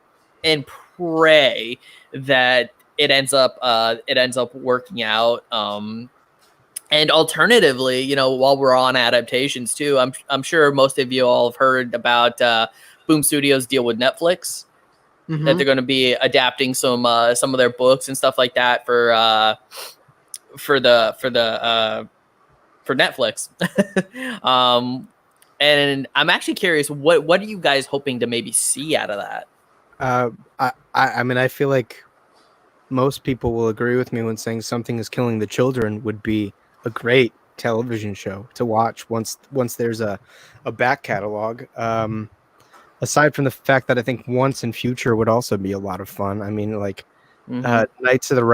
and pray that it ends up working out. And alternatively, you know, while we're on adaptations too, I'm sure most of you all have heard about Boom Studios' deal with Netflix, that they're going to be adapting some of their books and stuff like that for Netflix. And I'm actually curious, what are you guys hoping to maybe see out of that? I mean, I feel like most people will agree with me when saying Something is Killing the Children would be a great television show to watch once there's a back catalog. Aside from the fact that I think Once and Future would also be a lot of fun. I mean, like Knights of the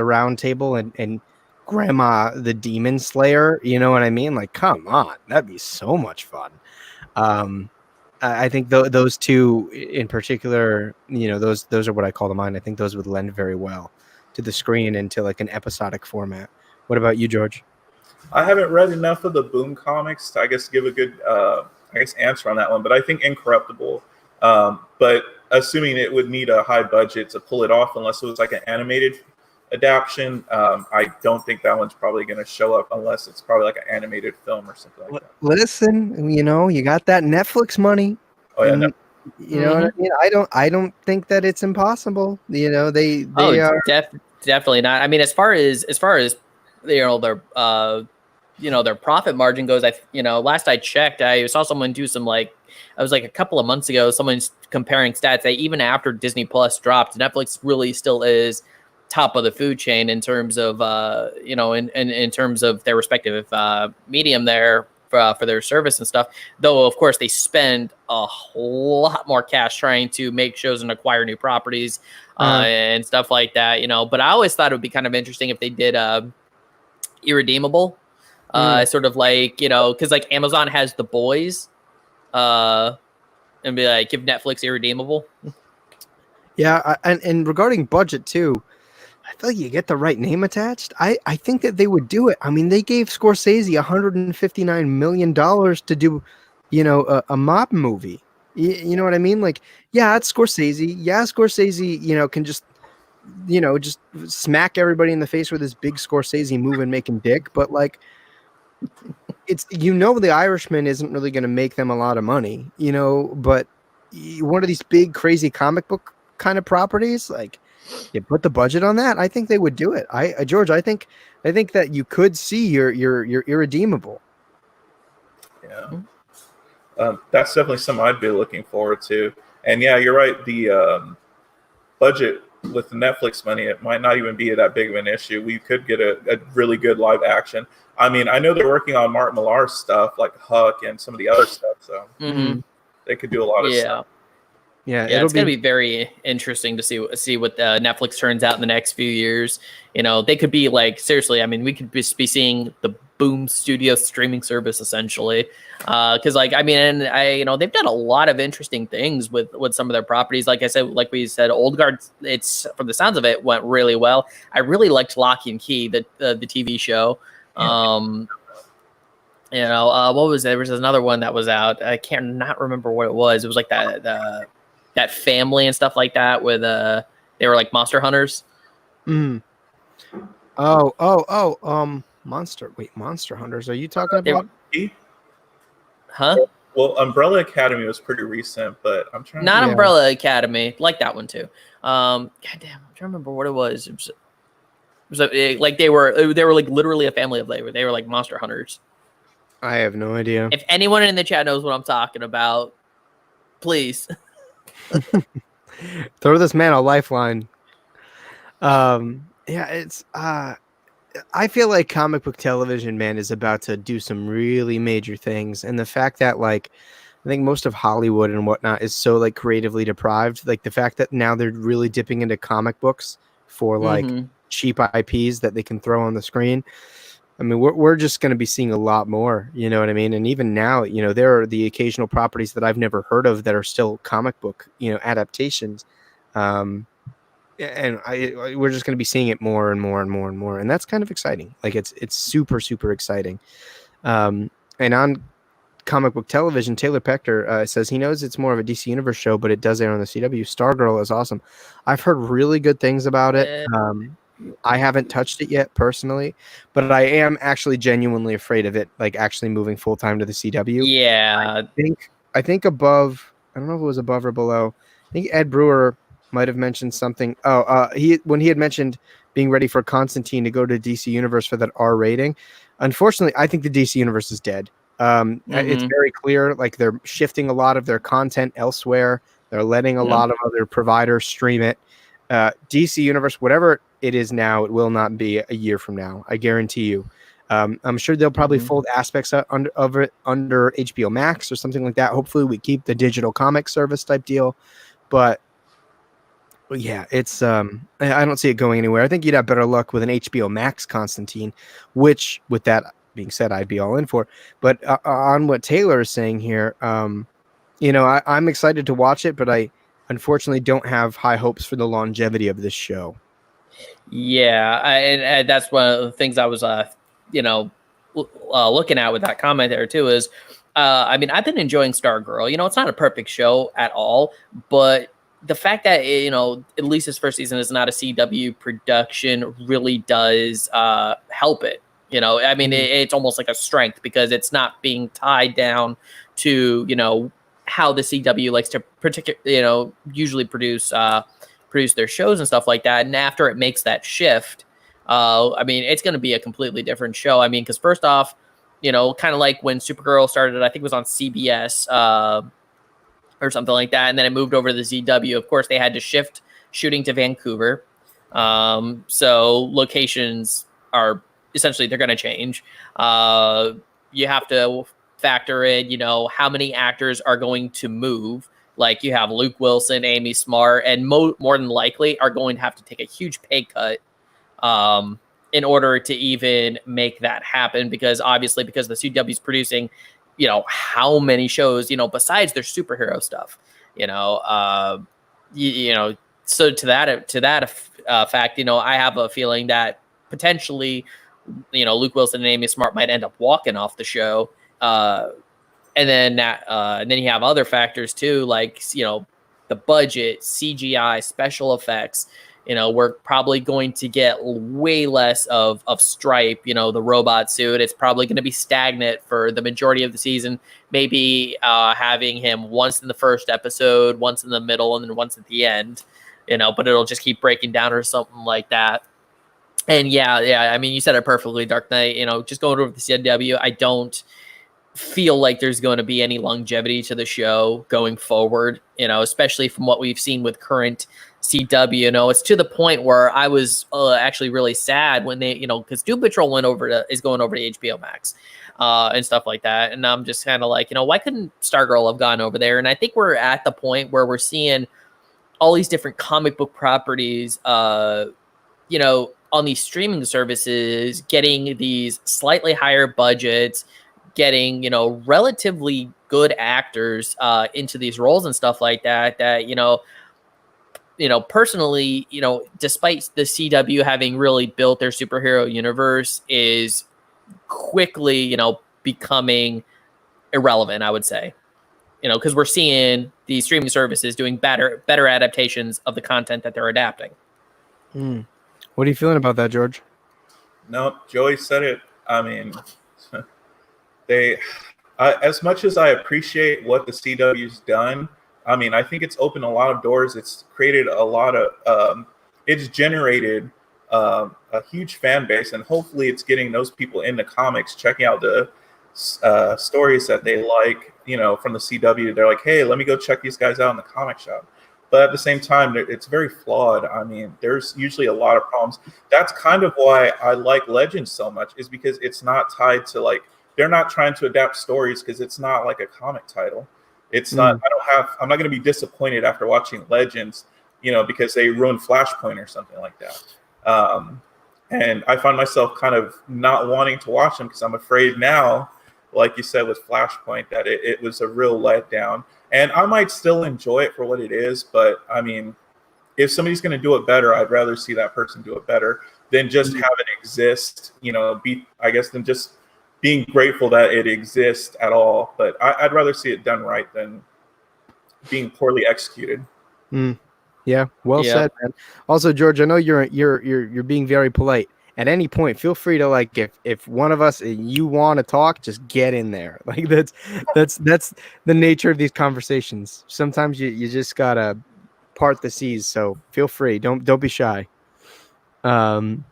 Round Table and Grandma the Demon Slayer. You know what I mean? Like, come on, that'd be so much fun. I think those two in particular, you know, those are what I call to mind. I think those would lend very well to the screen and to like an episodic format. What about you, George? I haven't read enough of the Boom comics to, I guess, give a good, answer on that one. But I think Incorruptible. But assuming it would need a high budget to pull it off, unless it was like an animated adaptation. I don't think that one's probably going to show up unless it's probably like an animated film or something like that. Listen, you got that Netflix money. Oh yeah, no. You know what I mean? I don't think that it's impossible. They are definitely not. I mean, as far as their profit margin goes, last I checked, I saw someone do some I was like a couple of months ago, someone's comparing stats that even after Disney Plus dropped, Netflix really still is top of the food chain in terms of in terms of their respective medium there for their service and stuff. Though of course they spend a lot more cash trying to make shows and acquire new properties and stuff like that. But I always thought it would be kind of interesting if they did Irredeemable, sort of because Amazon has The Boys, and be like, give Netflix Irredeemable. Yeah, and regarding budget too, I feel like you get the right name attached. I think that they would do it. I mean, they gave Scorsese $159 million to do, a mob movie. You know what I mean? Yeah, it's Scorsese. Yeah, Scorsese, can just, just smack everybody in the face with his big Scorsese move and make him dick. But it's, The Irishman isn't really going to make them a lot of money, but one of these big, crazy comic book kind of properties, you put the budget on that, I think they would do it. George, I think that you could see your Irredeemable. Yeah, that's definitely something I'd be looking forward to. And yeah, you're right. The budget with the Netflix money, it might not even be that big of an issue. We could get a really good live action. I mean, I know they're working on Mark Millar's stuff like Huck and some of the other stuff, so they could do a lot of stuff. Yeah, it's going to be very interesting to see what Netflix turns out in the next few years. They could be seriously. I mean, we could be seeing the Boom Studio streaming service essentially, because they've done a lot of interesting things with some of their properties. Like I said, like we said, Old Guard. It's from the sounds of it went really well. I really liked Lock and Key, the TV show. What was there? Was another one that was out. I can't not remember what it was. It was like that family and stuff like that with they were like monster hunters. Monster Hunters. Are you talking about? Huh? Well, Umbrella Academy was pretty recent, but I'm trying. Not Umbrella Academy, like that one too. God damn, I'm trying to remember what it was. It was like they were literally a family of labor. They were like monster hunters. I have no idea. If anyone in the chat knows what I'm talking about, please. Throw this man a lifeline. It's I feel like comic book television, man, is about to do some really major things, and the fact that I think most of Hollywood and whatnot is so creatively deprived. The fact that now they're really dipping into comic books for cheap IPs that they can throw on the screen. I mean, we're just going to be seeing a lot more, you know what I mean? And even now, there are the occasional properties that I've never heard of that are still comic book, adaptations. And we're just going to be seeing it more and more and more and more. And that's kind of exciting. It's super, super exciting. And on comic book television, Taylor Pechter says he knows it's more of a DC Universe show, but it does air on the CW. Stargirl is awesome. I've heard really good things about it. I haven't touched it yet personally, but I am actually genuinely afraid of it, actually moving full time to the CW. Yeah. I think above, I don't know if it was above or below. I think Ed Brewer might have mentioned something. When he had mentioned being ready for Constantine to go to DC Universe for that R rating. Unfortunately, I think the DC Universe is dead. It's very clear, they're shifting a lot of their content elsewhere. They're letting a lot of other providers stream it. DC Universe, whatever it is now, it will not be a year from now. I guarantee you. I'm sure they'll probably fold aspects of it under HBO Max or something like that. Hopefully we keep the digital comic service type deal, but yeah, it's I don't see it going anywhere. I think you'd have better luck with an HBO Max Constantine, which, with that being said, I'd be all in for. But on what Taylor is saying here, I'm excited to watch it, but I unfortunately don't have high hopes for the longevity of this show. Yeah, and that's one of the things I was, looking at with that comment there too. Is, I've been enjoying Stargirl. It's not a perfect show at all, but the fact that, at least this first season is not a CW production really does help it. I mean, it's almost like a strength because it's not being tied down to, how the CW likes to usually produce their shows and stuff like that. And after it makes that shift, I mean, it's going to be a completely different show. I mean, because first off, kind of like when Supergirl started, I think it was on CBS, or something like that, and then it moved over to the CW. Of course, they had to shift shooting to Vancouver, so locations are essentially they're going to change. You have to factor in, how many actors are going to move. Like you have Luke Wilson, Amy Smart, and more than likely are going to have to take a huge pay cut in order to even make that happen. Because obviously, because the CW is producing how many shows, besides their superhero stuff, so to that fact, I have a feeling that potentially, Luke Wilson and Amy Smart might end up walking off the show. And then you have other factors too, like, the budget, CGI, special effects. We're probably going to get way less of Stripe, the robot suit. It's probably going to be stagnant for the majority of the season, maybe having him once in the first episode, once in the middle, and then once at the end, but it'll just keep breaking down or something like that. And yeah, I mean, you said it perfectly, Dark Knight, just going over the CW, I don't feel like there's going to be any longevity to the show going forward, especially from what we've seen with current CW. It's to the point where I was actually really sad when they, because Doom Patrol is going over to HBO Max and stuff like that. And I'm just kind of like, why couldn't Stargirl have gone over there? And I think we're at the point where we're seeing all these different comic book properties, on these streaming services, getting these slightly higher budgets, getting, relatively good actors into these roles and stuff like that, personally, despite the CW having really built their superhero universe, is quickly, becoming irrelevant, I would say. Because we're seeing these streaming services doing better adaptations of the content that they're adapting. What are you feeling about that, George? No, Joey said it. I mean, as much as I appreciate what the CW's done, I mean, I think it's opened a lot of doors. It's created a lot of, it's generated a huge fan base, and hopefully it's getting those people into comics, checking out the stories that they like, from the CW. They're like, hey, let me go check these guys out in the comic shop. But at the same time, it's very flawed. I mean, there's usually a lot of problems. That's kind of why I like Legends so much, is because it's not tied to, like, they're not trying to adapt stories because it's not like a comic title. It's not, I'm not going to be disappointed after watching Legends, because they ruined Flashpoint or something like that. And I find myself kind of not wanting to watch them because I'm afraid now, like you said with Flashpoint, that it was a real letdown. And I might still enjoy it for what it is, but I mean, if somebody's going to do it better, I'd rather see that person do it better than just have it exist, than just being grateful that it exists at all. But I'd rather see it done right than being poorly executed. Yeah, well said, man. Also, George, I know you're being very polite. At any point, feel free to, like, if one of us you want to talk, just get in there. Like that's the nature of these conversations. Sometimes you just gotta part the seas. So feel free. Don't be shy. Ed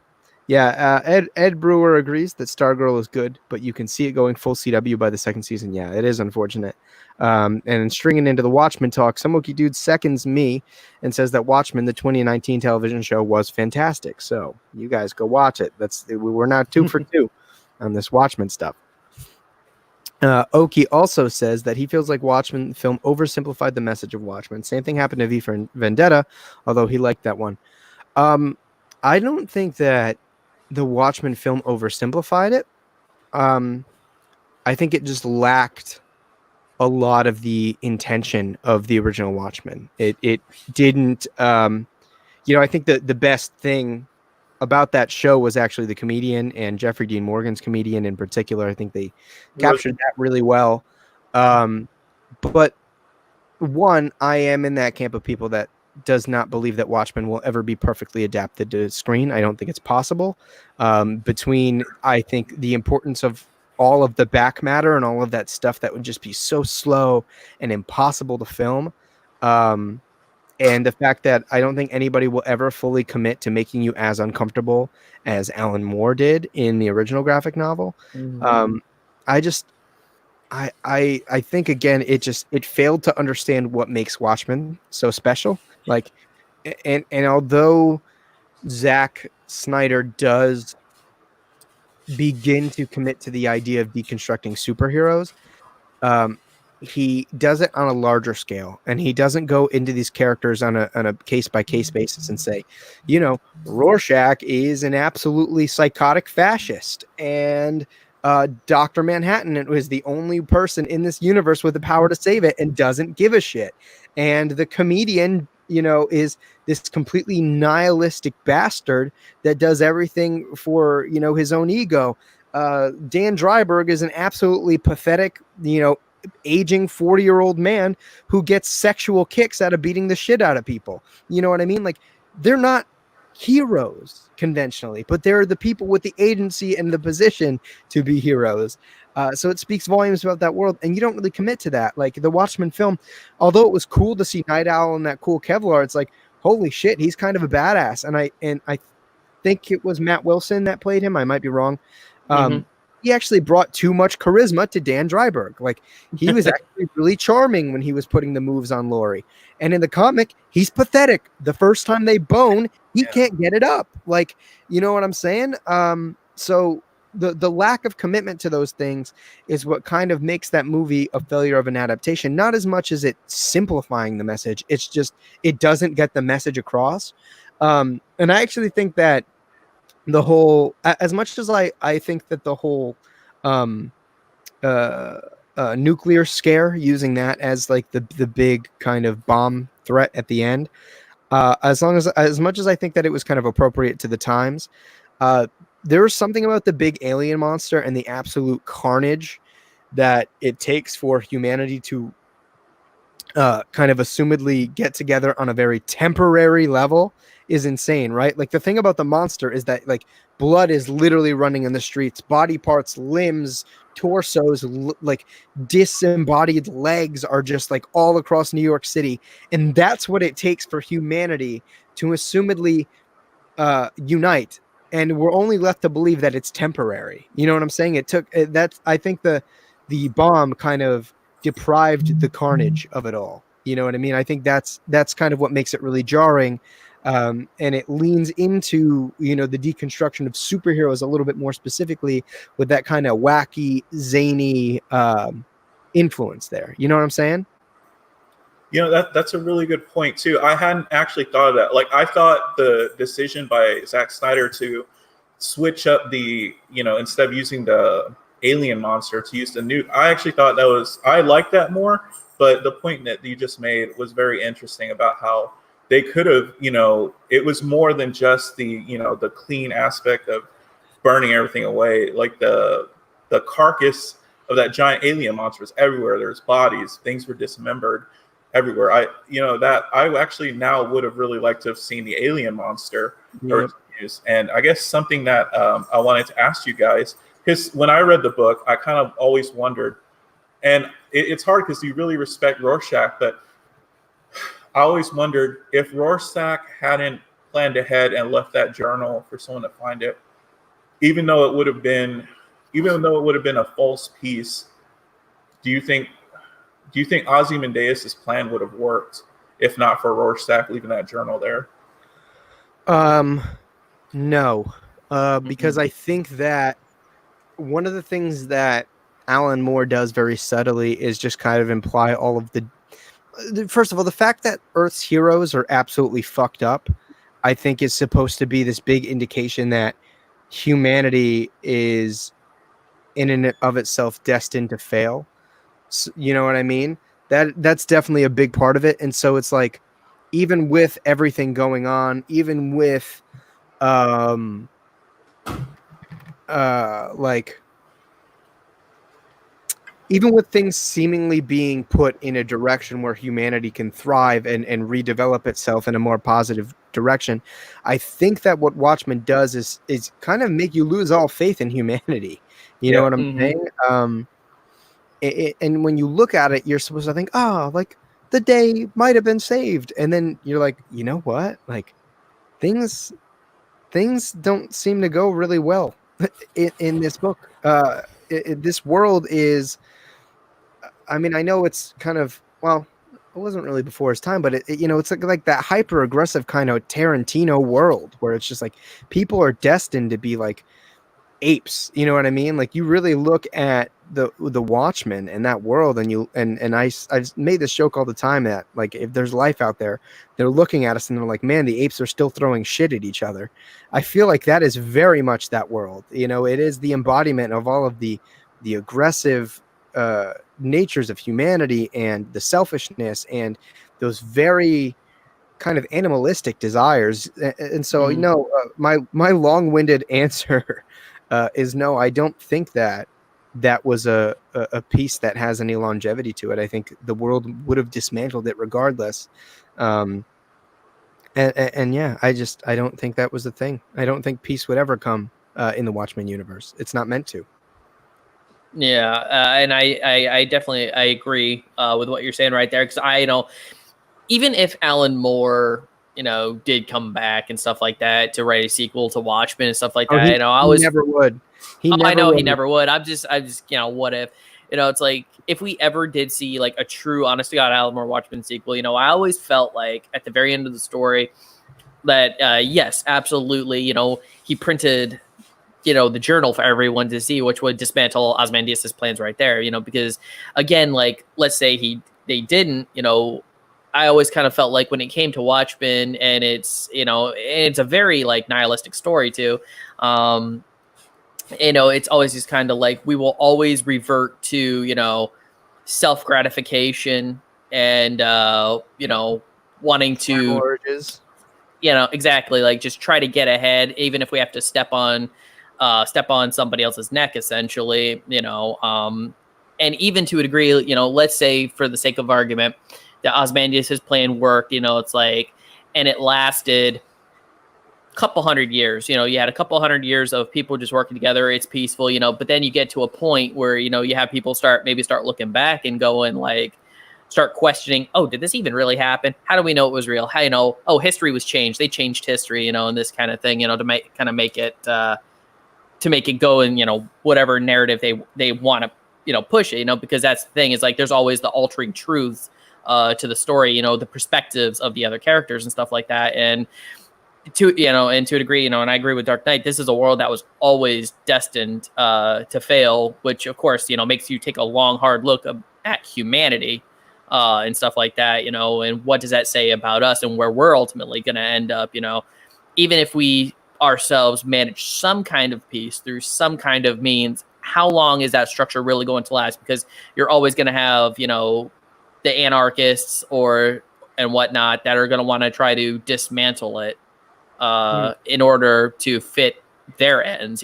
Brewer agrees that Stargirl is good, but you can see it going full CW by the second season. Yeah, it is unfortunate. And stringing into the Watchmen talk, some Wookie Dude seconds me and says that Watchmen, the 2019 television show, was fantastic. So you guys go watch it. We're now 2 for 2 on this Watchmen stuff. Oki also says that he feels like Watchmen film oversimplified the message of Watchmen. Same thing happened to V for Vendetta, although he liked that one. I don't think that the Watchmen film oversimplified it. I think it just lacked a lot of the intention of the original Watchmen. It didn't, I think the best thing about that show was actually the comedian, and Jeffrey Dean Morgan's comedian in particular. I think they captured that really well. But one, I am in that camp of people that does not believe that Watchmen will ever be perfectly adapted to screen. I don't think it's possible. Between, I think, the importance of all of the back matter and all of that stuff that would just be so slow and impossible to film. And the fact that I don't think anybody will ever fully commit to making you as uncomfortable as Alan Moore did in the original graphic novel. I just, I think again, it failed to understand what makes Watchmen so special. Like, and although Zack Snyder does begin to commit to the idea of deconstructing superheroes, um, he does it on a larger scale, and he doesn't go into these characters on a case by case basis and say, you know, Rorschach is an absolutely psychotic fascist, and Dr. Manhattan was the only person in this universe with the power to save it and doesn't give a shit, and the comedian, you know, is this completely nihilistic bastard that does everything for, you know, his own ego. Dan Dryberg is an absolutely pathetic, you know, aging 40-year-old man who gets sexual kicks out of beating the shit out of people. You know what I mean? Like, they're not heroes conventionally, but they're the people with the agency and the position to be heroes. So it speaks volumes about that world, and you don't really commit to that. Like the Watchmen film, although it was cool to see Night Owl in that cool Kevlar, it's like, holy shit, he's kind of a badass. And I think it was Matt Wilson that played him. I might be wrong. He actually brought too much charisma to Dan Dryberg. Like, he was actually really charming when he was putting the moves on Laurie. And in the comic, he's pathetic. The first time they bone, he can't get it up. Like, you know what I'm saying? So the lack of commitment to those things is what kind of makes that movie a failure of an adaptation. Not as much as it simplifying the message. It's just, it doesn't get the message across. And I actually think that the whole, as much as I think that the whole nuclear scare, using that as like the big kind of bomb threat at the end, as much as I think that it was kind of appropriate to the times, there was something about the big alien monster and the absolute carnage that it takes for humanity to kind of assumedly get together on a very temporary level is insane, right? Like, the thing about the monster is that, like, blood is literally running in the streets, body parts, limbs, torsos, like disembodied legs are just like all across New York City. And that's what it takes for humanity to assumedly unite. And we're only left to believe that it's temporary. You know what I'm saying? It took that's, I think the bomb kind of deprived the carnage of it all. You know what I mean? I think that's kind of what makes it really jarring. And it leans into, you know, the deconstruction of superheroes a little bit more specifically with that kind of wacky, zany influence there. You know what I'm saying? You know, that's a really good point too. I hadn't actually thought of that. Like, I thought the decision by Zack Snyder to switch up the, you know, instead of using the alien monster to use the nuke, I actually thought I liked that more. But the point that you just made was very interesting about how they could have, you know, it was more than just the, you know, the clean aspect of burning everything away. Like the carcass of that giant alien monster was everywhere. There's bodies, things were dismembered everywhere. I actually now would have really liked to have seen the alien monster. Yep. And I guess something that I wanted to ask you guys, because when I read the book, I kind of always wondered, and it's hard because you really respect Rorschach, but I always wondered if Rorschach hadn't planned ahead and left that journal for someone to find it, even though it would have been a false piece. Do you think Ozymandias' plan would have worked if not for Rorschach leaving that journal there? No, because I think that one of the things that Alan Moore does very subtly is just kind of imply all of the first of all, the fact that Earth's heroes are absolutely fucked up, I think is supposed to be this big indication that humanity is in and of itself destined to fail. So, you know what I mean? That's definitely a big part of it. And so it's like, even with everything going on, even with even with things seemingly being put in a direction where humanity can thrive and redevelop itself in a more positive direction, I think that what Watchmen does is kind of make you lose all faith in humanity. You know Yeah. what I'm saying? And when you look at it, you're supposed to think, oh, like the day might have been saved, and then you're like, you know what? Like things don't seem to go really well in this book. This world is, I mean, I know it's kind of, well, it wasn't really before his time, but it's like that hyper aggressive kind of Tarantino world where it's just like people are destined to be like apes. You know what I mean? Like you really look at the Watchmen and that world, and I've made this joke all the time that like if there's life out there, they're looking at us and they're like, man, the apes are still throwing shit at each other. I feel like that is very much that world. It is the embodiment of all of the aggressive natures of humanity and the selfishness and those very kind of animalistic desires. And so, my long-winded answer is no, I don't think that was a piece that has any longevity to it. I think the world would have dismantled it regardless. And yeah, I don't think that was the thing. I don't think peace would ever come in the Watchmen universe. It's not meant to. Yeah, and I definitely I agree with what you're saying right there, because even if Alan Moore did come back and stuff like that to write a sequel to Watchmen and stuff like that, he never would. I know he never would. I'm just what if it's like if we ever did see like a true honest to God Alan Moore Watchmen sequel, I always felt like at the very end of the story that yes, absolutely, he printed the journal for everyone to see, which would dismantle Ozymandias's plans right there, because again, like let's say they didn't, I always kind of felt like when it came to Watchmen, and it's it's a very like nihilistic story too. It's always just kind of like we will always revert to self gratification and wanting to urges. Exactly, like just try to get ahead, even if we have to step on somebody else's neck, essentially. And even to a degree, let's say for the sake of argument that Ozymandias' plan worked, it's like, and it lasted a couple hundred years. You had a couple hundred years of people just working together. It's peaceful, but then you get to a point where, you have people start looking back and going like, start questioning, oh, did this even really happen? How do we know it was real? How, oh, history was changed. They changed history, and this kind of thing, to make it go in, whatever narrative they want to, push it, because that's the thing is like, there's always the altering truths to the story, the perspectives of the other characters and stuff like that. And to a degree, and I agree with Dark Knight, this is a world that was always destined to fail, which of course, makes you take a long, hard look at humanity and stuff like that, and what does that say about us and where we're ultimately going to end up, even if we ourselves manage some kind of peace through some kind of means, how long is that structure really going to last? Because you're always going to have, the anarchists and whatnot that are going to want to try to dismantle it in order to fit their ends.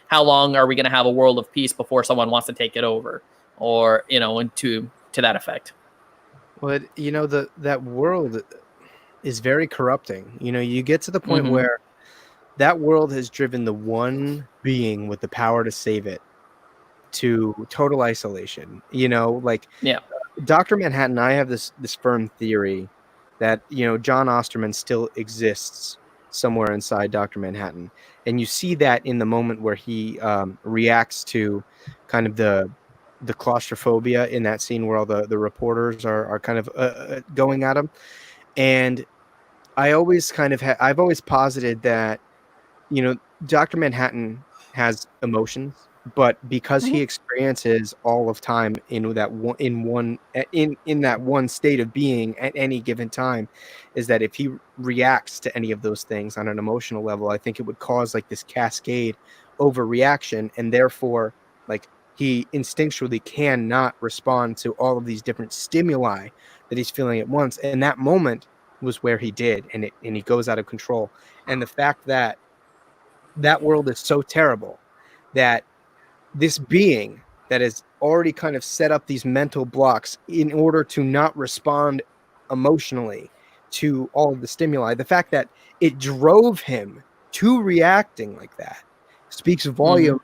How long are we going to have a world of peace before someone wants to take it over, or to that effect? Well, that world is very corrupting. You get to the point where that world has driven the one being with the power to save it to total isolation. Yeah. Dr. Manhattan, I have this firm theory that, John Osterman still exists somewhere inside Dr. Manhattan. And you see that in the moment where he reacts to kind of the claustrophobia in that scene where all the reporters are kind of going at him. And I always I've always posited that, Dr. Manhattan has emotions, but because he experiences all of time in that one state of being at any given time, is that if he reacts to any of those things on an emotional level, I think it would cause like this cascade overreaction, and therefore like he instinctually cannot respond to all of these different stimuli that he's feeling at once. And that moment was where he did, and he goes out of control. And the fact that world is so terrible that this being that has already kind of set up these mental blocks in order to not respond emotionally to all of the stimuli. The fact that it drove him to reacting like that speaks volumes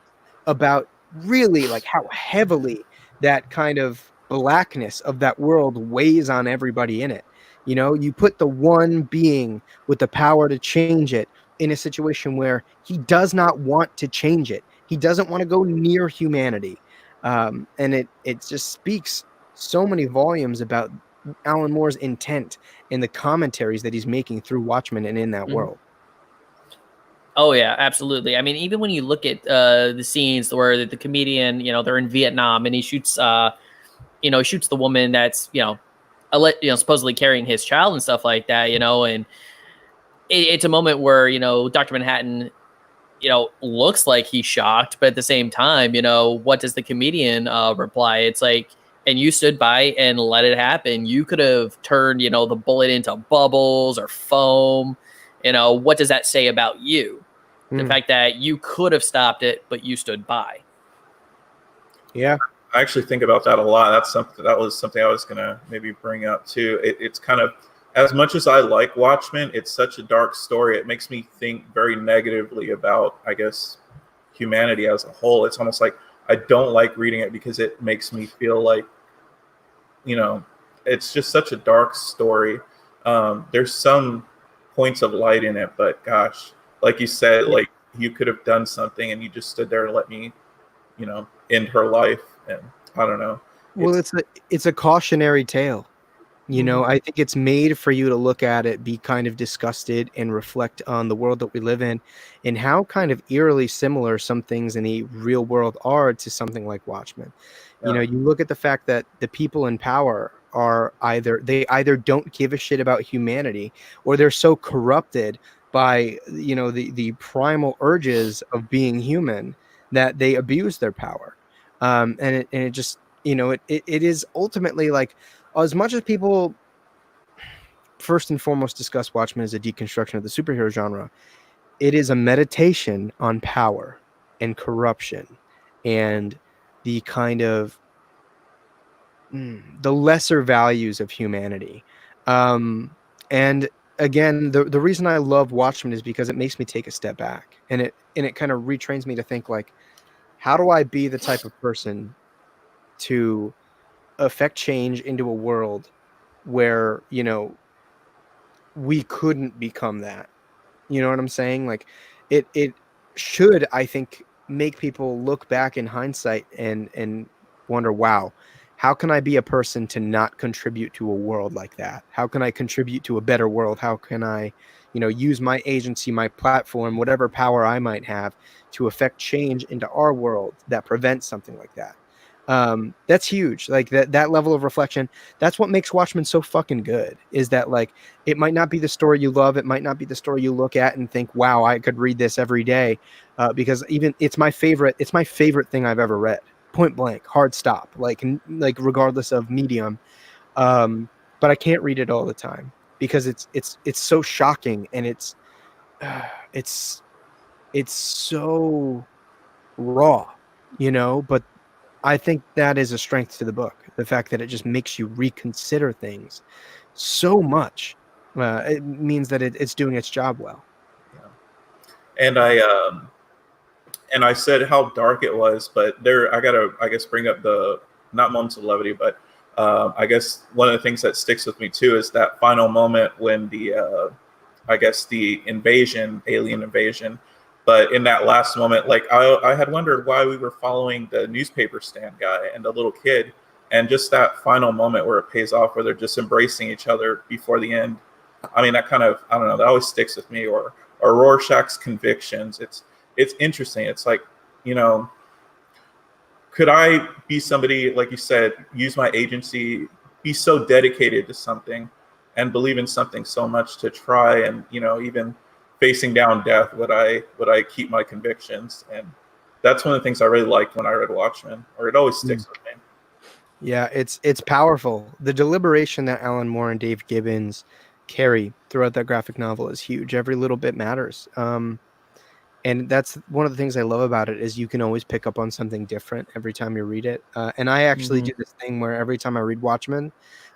about really like how heavily that kind of blackness of that world weighs on everybody in it. You know, you put the one being with the power to change it in a situation where he does not want to change it. He doesn't want to go near humanity. And it just speaks so many volumes about Alan Moore's intent in the commentaries that he's making through Watchmen and in that world. Oh yeah, absolutely. I mean, even when you look at the scenes where the comedian, you know, they're in Vietnam and he shoots, shoots the woman that's, supposedly carrying his child and stuff like that, you know, and it's a moment where, you know, Dr. Manhattan, you know, looks like he's shocked, but at the same time, you know, what does the comedian reply? It's like, and you stood by and let it happen. You could have turned, you know, the bullet into bubbles or foam. You know, what does that say about you? The fact that you could have stopped it, but you stood by. Yeah. I actually think about that a lot. That was something I was gonna maybe bring up too. It's kind of, as much as I like Watchmen, it's such a dark story. It makes me think very negatively about, I guess, humanity as a whole. It's almost like I don't like reading it because it makes me feel like, you know, it's just such a dark story. There's some points of light in it, but gosh, like you said, like you could have done something and you just stood there and let me, you know, end her life. And I don't know. Well, it's a cautionary tale. You know, I think it's made for you to look at it, be kind of disgusted, and reflect on the world that we live in and how kind of eerily similar some things in the real world are to something like Watchmen. You know, you look at the fact that the people in power are either don't give a shit about humanity, or they're so corrupted by, you know, the primal urges of being human that they abuse their power. And it just, you know, it is ultimately like, as much as people first and foremost discuss Watchmen as a deconstruction of the superhero genre, it is a meditation on power and corruption and the kind of the lesser values of humanity. And again, the reason I love Watchmen is because it makes me take a step back, and it kind of retrains me to think like, how do I be the type of person to affect change into a world where, you know, we couldn't become that. You know what I'm saying? Like it should, I think, make people look back in hindsight and wonder, wow, how can I be a person to not contribute to a world like that? How can I contribute to a better world? How can I, you know, use my agency, my platform, whatever power I might have to affect change into our world that prevents something like that? That's huge. Like that level of reflection, that's what makes Watchmen so fucking good, is that like it might not be the story you love, it might not be the story you look at and think, wow, I could read this every day, because even it's my favorite thing I've ever read, point blank, hard stop, like regardless of medium. But I can't read it all the time because it's so shocking, and it's so raw, you know. But I think that is a strength to the book. The fact that it just makes you reconsider things so much. It means that it's doing its job well. Yeah. And I said how dark it was, but I gotta, I guess, bring up the, not moments of levity, but I guess one of the things that sticks with me too is that final moment when I guess the alien invasion. But in that last moment, like I had wondered why we were following the newspaper stand guy and the little kid, and just that final moment where it pays off, where they're just embracing each other before the end. I mean, that kind of, I don't know, that always sticks with me. Or Rorschach's convictions. It's interesting. It's like, you know, could I be somebody, like you said, use my agency, be so dedicated to something and believe in something so much to try, and, you know, even facing down death, would I keep my convictions? And that's one of the things I really liked when I read Watchmen, or it always sticks with me. Yeah, it's powerful. The deliberation that Alan Moore and Dave Gibbons carry throughout that graphic novel is huge. Every little bit matters. And that's one of the things I love about it is you can always pick up on something different every time you read it. And I actually do this thing where every time I read Watchmen,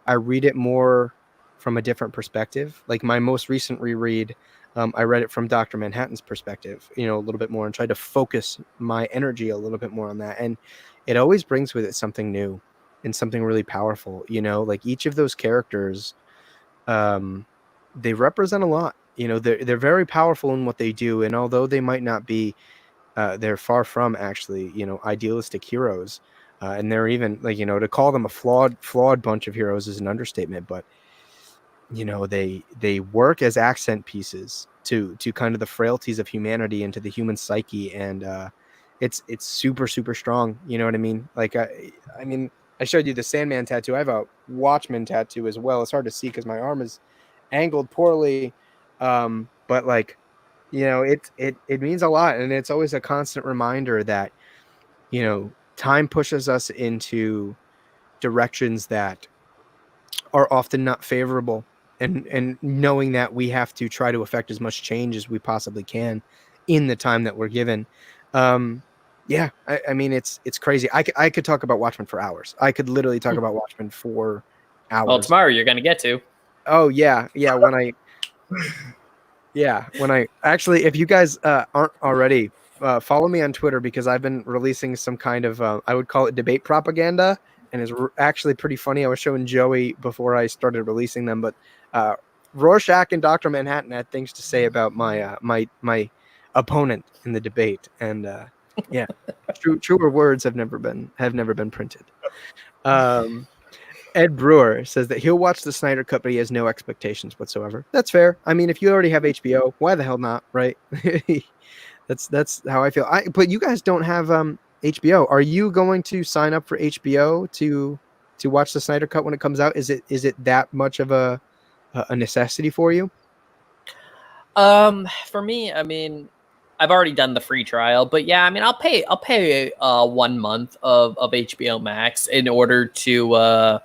I read it more from a different perspective. Like my most recent reread, I read it from Dr. Manhattan's perspective, a little bit more, and tried to focus my energy a little bit more on that. And it always brings with it something new and something really powerful. Like each of those characters, they represent a lot. They're very powerful in what they do, and although they might not be, they're far from actually, idealistic heroes. And they're even like, to call them a flawed bunch of heroes is an understatement. But they work as accent pieces to kind of the frailties of humanity and to the human psyche, and it's super super strong. You know what I mean? Like I mean, I showed you the Sandman tattoo. I have a Watchman tattoo as well. It's hard to see because my arm is angled poorly, but like, it means a lot, and it's always a constant reminder that time pushes us into directions that are often not favorable, and knowing that we have to try to affect as much change as we possibly can in the time that we're given. Yeah, I mean, it's crazy. I could talk about Watchmen for hours. I could literally talk about Watchmen for hours. Well, tomorrow you're going to get to. Oh yeah. When I actually, if you guys aren't already, follow me on Twitter, because I've been releasing some kind of, I would call it debate propaganda, and it's actually pretty funny. I was showing Joey before I started releasing them, but Rorschach and Dr. Manhattan had things to say about my my opponent in the debate, and yeah, truer words have never been printed. Ed Brewer says that he'll watch the Snyder Cut, but he has no expectations whatsoever. That's fair. I mean, if you already have HBO, why the hell not, right? That's how I feel. But you guys don't have HBO. Are you going to sign up for HBO to watch the Snyder Cut when it comes out? Is it that much of a necessity for you? For me, I mean, I've already done the free trial, but yeah, I mean, I'll pay 1 month of HBO Max in order to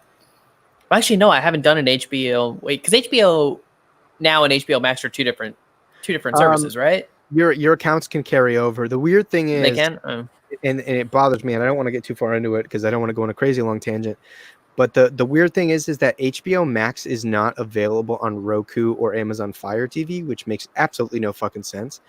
actually, no, I haven't done an HBO. Wait, because HBO now and HBO Max are two different services, right? Your accounts can carry over. The weird thing is, They can. And it bothers me, and I don't want to get too far into it because I don't want to go on a crazy long tangent. But the weird thing is that HBO Max is not available on Roku or Amazon Fire TV, which makes absolutely no fucking sense.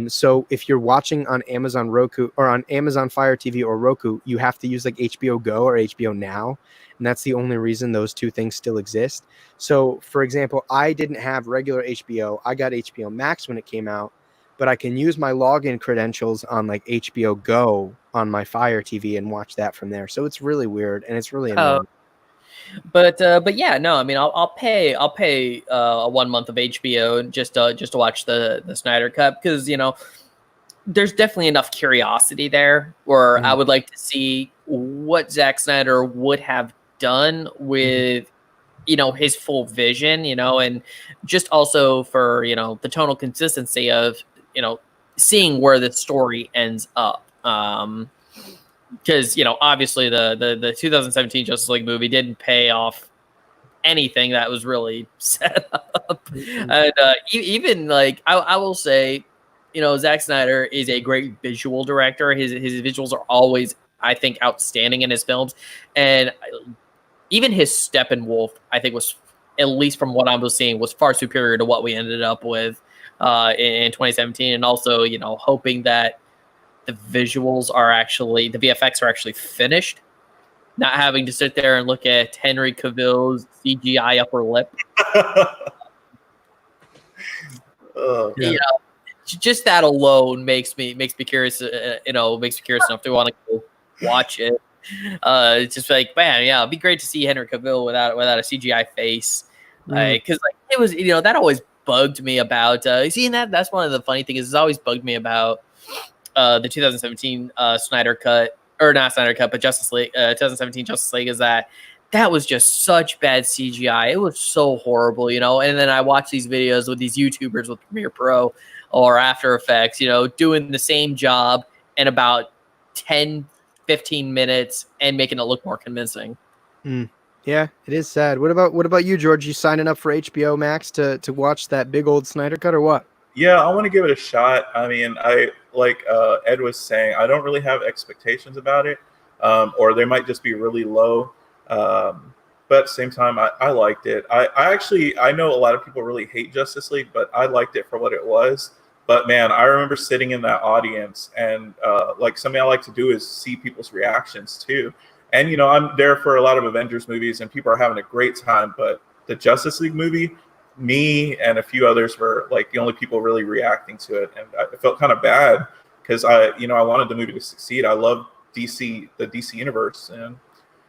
So if you're watching on Amazon Roku or on Amazon Fire TV or Roku, you have to use like HBO Go or HBO Now. And that's the only reason those two things still exist. So for example, I didn't have regular HBO. I got HBO Max when it came out, but I can use my login credentials on like HBO Go on my Fire TV and watch that from there. So it's really weird, and it's really annoying. But yeah, no, I mean, I'll pay a 1 month of HBO just to watch the Snyder Cut, because there's definitely enough curiosity there where I would like to see what Zack Snyder would have done with his full vision, and just also for the tonal consistency of seeing where the story ends up. Because obviously the 2017 Justice League movie didn't pay off anything that was really set up, and even like I will say, Zack Snyder is a great visual director. His visuals are always, I think, outstanding in his films, and even his Steppenwolf, I think, was, at least from what I was seeing, was far superior to what we ended up with in 2017, and also hoping that the visuals are actually, the VFX are actually finished, not having to sit there and look at Henry Cavill's CGI upper lip. Just that alone makes me curious. Makes me curious enough to want to go watch it. It's just like, man, yeah, it'd be great to see Henry Cavill without a CGI face, because it was, that always bugged me about seeing that. That's one of the funny things. It's always bugged me about the 2017 Snyder Cut, or not Snyder Cut, but Justice League, 2017 Justice League, is that was just such bad CGI. It was so horrible, And then I watch these videos with these YouTubers with Premiere Pro or After Effects, doing the same job in about 10, 15 minutes and making it look more convincing. Yeah, it is sad. What about you, George? You signing up for HBO Max to watch that big old Snyder Cut, or what? Yeah, I want to give it a shot. I mean, I like Ed was saying, I don't really have expectations about it, or they might just be really low. But at the same time, I liked it. I know a lot of people really hate Justice League, but I liked it for what it was. But man, I remember sitting in that audience, and like something I like to do is see people's reactions too. And I'm there for a lot of Avengers movies, and people are having a great time. But the Justice League movie, me and a few others were like the only people really reacting to it, and I felt kind of bad because I wanted the movie to succeed. I love DC, the DC universe, and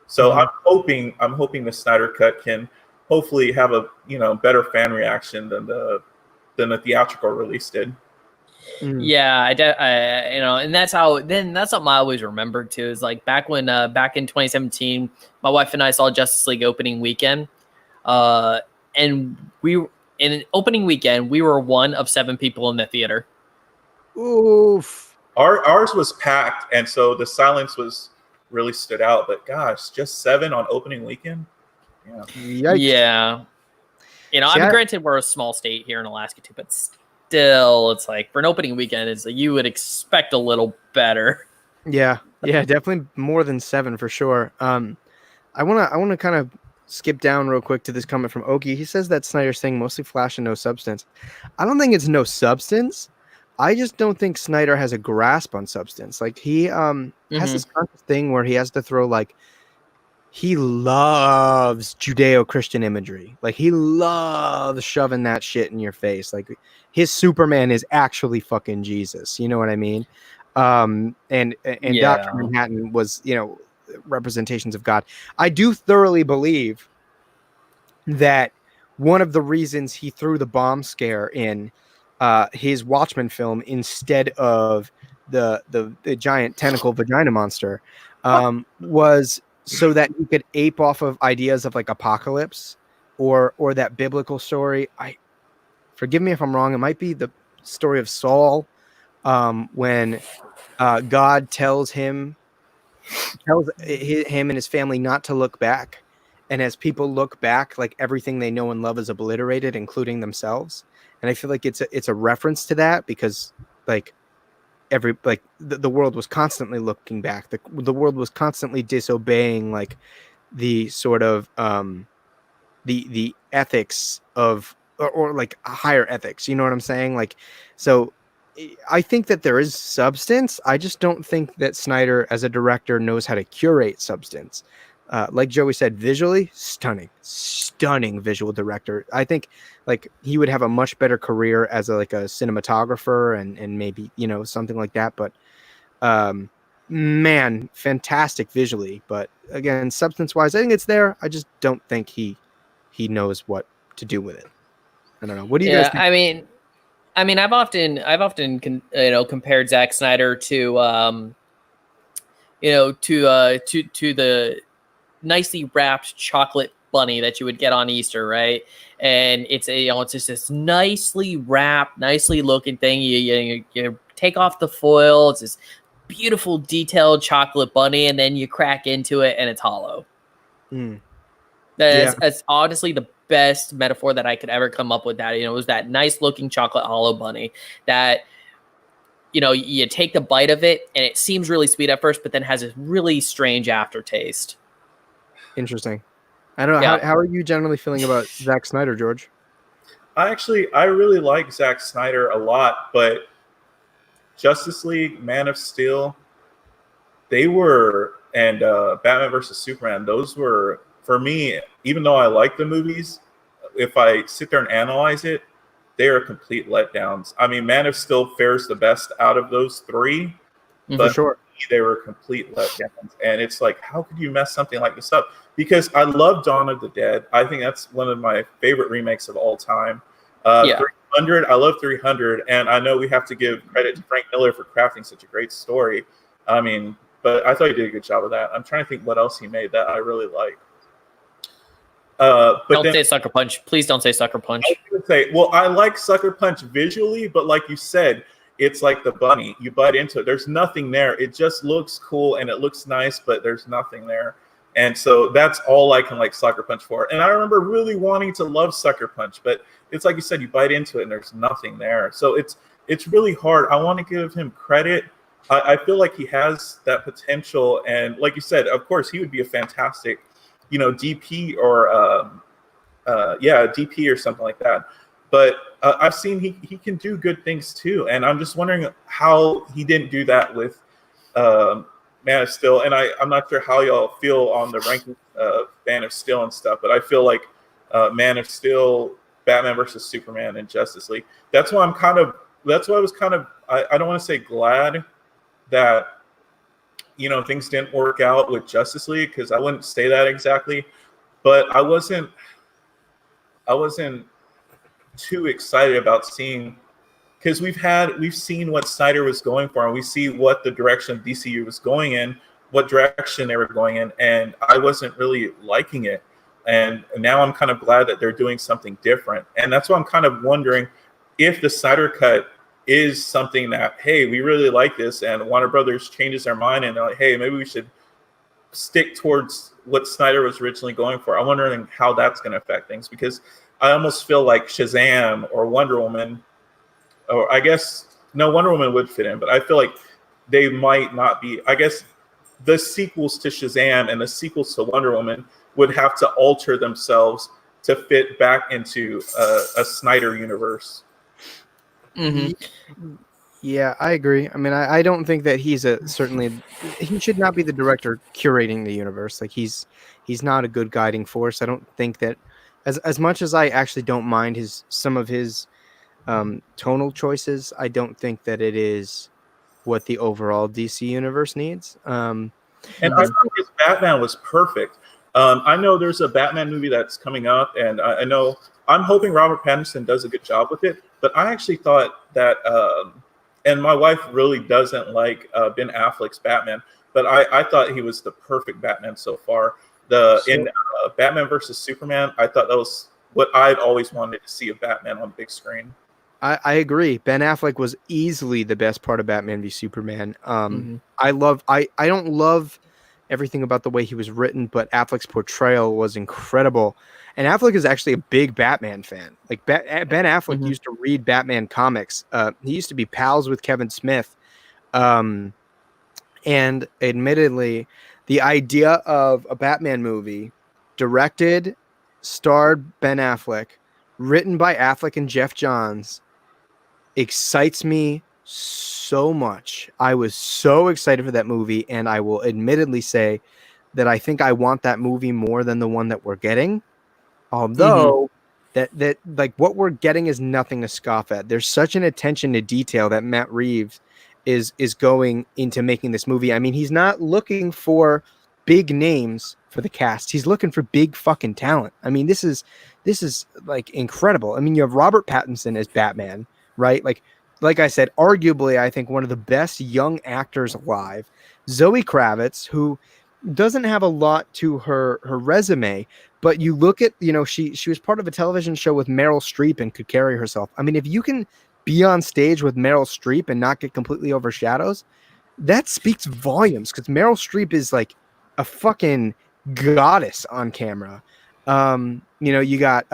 so I'm hoping the Snyder Cut can hopefully have a better fan reaction than the theatrical release did. Yeah, and that's something I always remembered too. Is like back in 2017, my wife and I saw Justice League opening weekend, and in opening weekend we were one of 7 people in the theater. Oof. Ours was packed, and so the silence was really stood out. But gosh, just 7 on opening weekend. Yeah. Yikes. Yeah. I'm granted we're a small state here in Alaska too, but still, it's like for an opening weekend, it's like you would expect a little better. Yeah, definitely more than 7 for sure. I wanna kind of skip down real quick to this comment from Oki. He says that Snyder's saying mostly flash and no substance. I don't think it's no substance. I just don't think Snyder has a grasp on substance. Like he has this conscious thing where he has to throw like he loves Judeo-Christian imagery. Like he loves shoving that shit in your face. Like his Superman is actually fucking Jesus. You know what I mean? And Dr. Manhattan was, representations of God. I do thoroughly believe that one of the reasons he threw the bomb scare in his Watchmen film instead of the giant tentacle vagina monster was so that he could ape off of ideas of like apocalypse or that biblical story. Forgive me if I'm wrong. It might be the story of Saul when God tells him and his family not to look back. And as people look back, like everything they know and love is obliterated, including themselves. And I feel like it's a reference to that because like the world was constantly looking back. The world was constantly disobeying like the sort of the ethics of or like higher ethics. You know what I'm saying? Like, so I think that there is substance. I just don't think that Snyder as a director knows how to curate substance. Like Joey said, visually stunning visual director. I think like he would have a much better career as a cinematographer and maybe, something like that. But man, fantastic visually. But again, substance wise, I think it's there. I just don't think he knows what to do with it. I don't know. What do you guys think? I mean, I've often compared Zack Snyder to the nicely wrapped chocolate bunny that you would get on Easter, right? And it's just this nicely wrapped, nicely looking thing. You take off the foil. It's this beautiful, detailed chocolate bunny, and then you crack into it, and it's hollow. That's honestly the best metaphor that I could ever come up with. That it was that nice looking chocolate hollow bunny that you take the bite of it, and it seems really sweet at first, but then has this really strange aftertaste. Interesting. I don't know. Yeah. How are you generally feeling about Zack Snyder, George? I really like Zack Snyder a lot, but Justice League, Man of Steel, and Batman vs. Superman, those were, for me, even though I like the movies, if I sit there and analyze it, they are complete letdowns. I mean, Man of Steel fares the best out of those 3, but for sure. They were complete letdowns. And it's like, how could you mess something like this up? Because I love Dawn of the Dead. I think that's one of my favorite remakes of all time. 300, I love 300. And I know we have to give credit to Frank Miller for crafting such a great story. I mean, but I thought he did a good job of that. I'm trying to think what else he made that I really like. Don't say Sucker Punch. Please don't say Sucker Punch. I was gonna say, well, I like Sucker Punch visually, but like you said, it's like the bunny. You bite into it. There's nothing there. It just looks cool and it looks nice, but there's nothing there. And so that's all I can like Sucker Punch for. And I remember really wanting to love Sucker Punch, but it's like you said, you bite into it and there's nothing there. So it's really hard. I want to give him credit. I feel like he has that potential. And like you said, of course, he would be a fantastic, DP or DP or something like that. But I've seen he can do good things too. And I'm just wondering how he didn't do that with Man of Steel, and I'm not sure how y'all feel on the ranking of Man of Steel and stuff, but I feel like Man of Steel, Batman versus Superman, and Justice League. That's why I was kind of, I don't want to say glad that things didn't work out with Justice League, because I wouldn't say that exactly, but I wasn't too excited about seeing. Because we've seen what Snyder was going for, and we see what the direction DCU was going in, what direction they were going in, and I wasn't really liking it. And now I'm kind of glad that they're doing something different. And that's why I'm kind of wondering if the Snyder Cut is something that, hey, we really like this, and Warner Brothers changes their mind, and they're like, hey, maybe we should stick towards what Snyder was originally going for. I'm wondering how that's going to affect things, because I almost feel like Shazam or Wonder Woman, or I guess, no, Wonder Woman would fit in, but I feel like they might not be. I guess the sequels to Shazam and the sequels to Wonder Woman would have to alter themselves to fit back into a Snyder universe. Mm-hmm. Yeah, I agree. I mean, I don't think that he should not be the director curating the universe. Like he's not a good guiding force. I don't think that, as much as I actually don't mind some of his tonal choices, I don't think that it is what the overall DC universe needs. And I thought his Batman was perfect. I know there's a Batman movie that's coming up, and I know I'm hoping Robert Pattinson does a good job with it. But I actually thought that, and my wife really doesn't like Ben Affleck's Batman, but I thought he was the perfect Batman so far. In Batman versus Superman, I thought that was what I'd always wanted to see, of Batman on big screen. I agree. Ben Affleck was easily the best part of Batman v Superman. Mm-hmm. I don't love everything about the way he was written, but Affleck's portrayal was incredible. And Affleck is actually a big Batman fan. Like Ben Affleck used to read Batman comics. He used to be pals with Kevin Smith. And admittedly, the idea of a Batman movie directed, starred Ben Affleck, written by Affleck and Jeff Johns, excites me so much. I was so excited for that movie, and I will admittedly say that I think I want that movie more than the one that we're getting. Although that like what we're getting is nothing to scoff at. There's such an attention to detail that Matt Reeves is going into making this movie. I mean, he's not looking for big names for the cast. He's looking for big fucking talent. I mean, this is like incredible. I mean, you have Robert Pattinson as Batman, right? Like I said, arguably, I think one of the best young actors alive. Zoe Kravitz, who doesn't have a lot to her resume, but you look at, she was part of a television show with Meryl Streep and could carry herself. I mean, if you can be on stage with Meryl Streep and not get completely overshadowed, that speaks volumes, because Meryl Streep is like a fucking goddess on camera. You got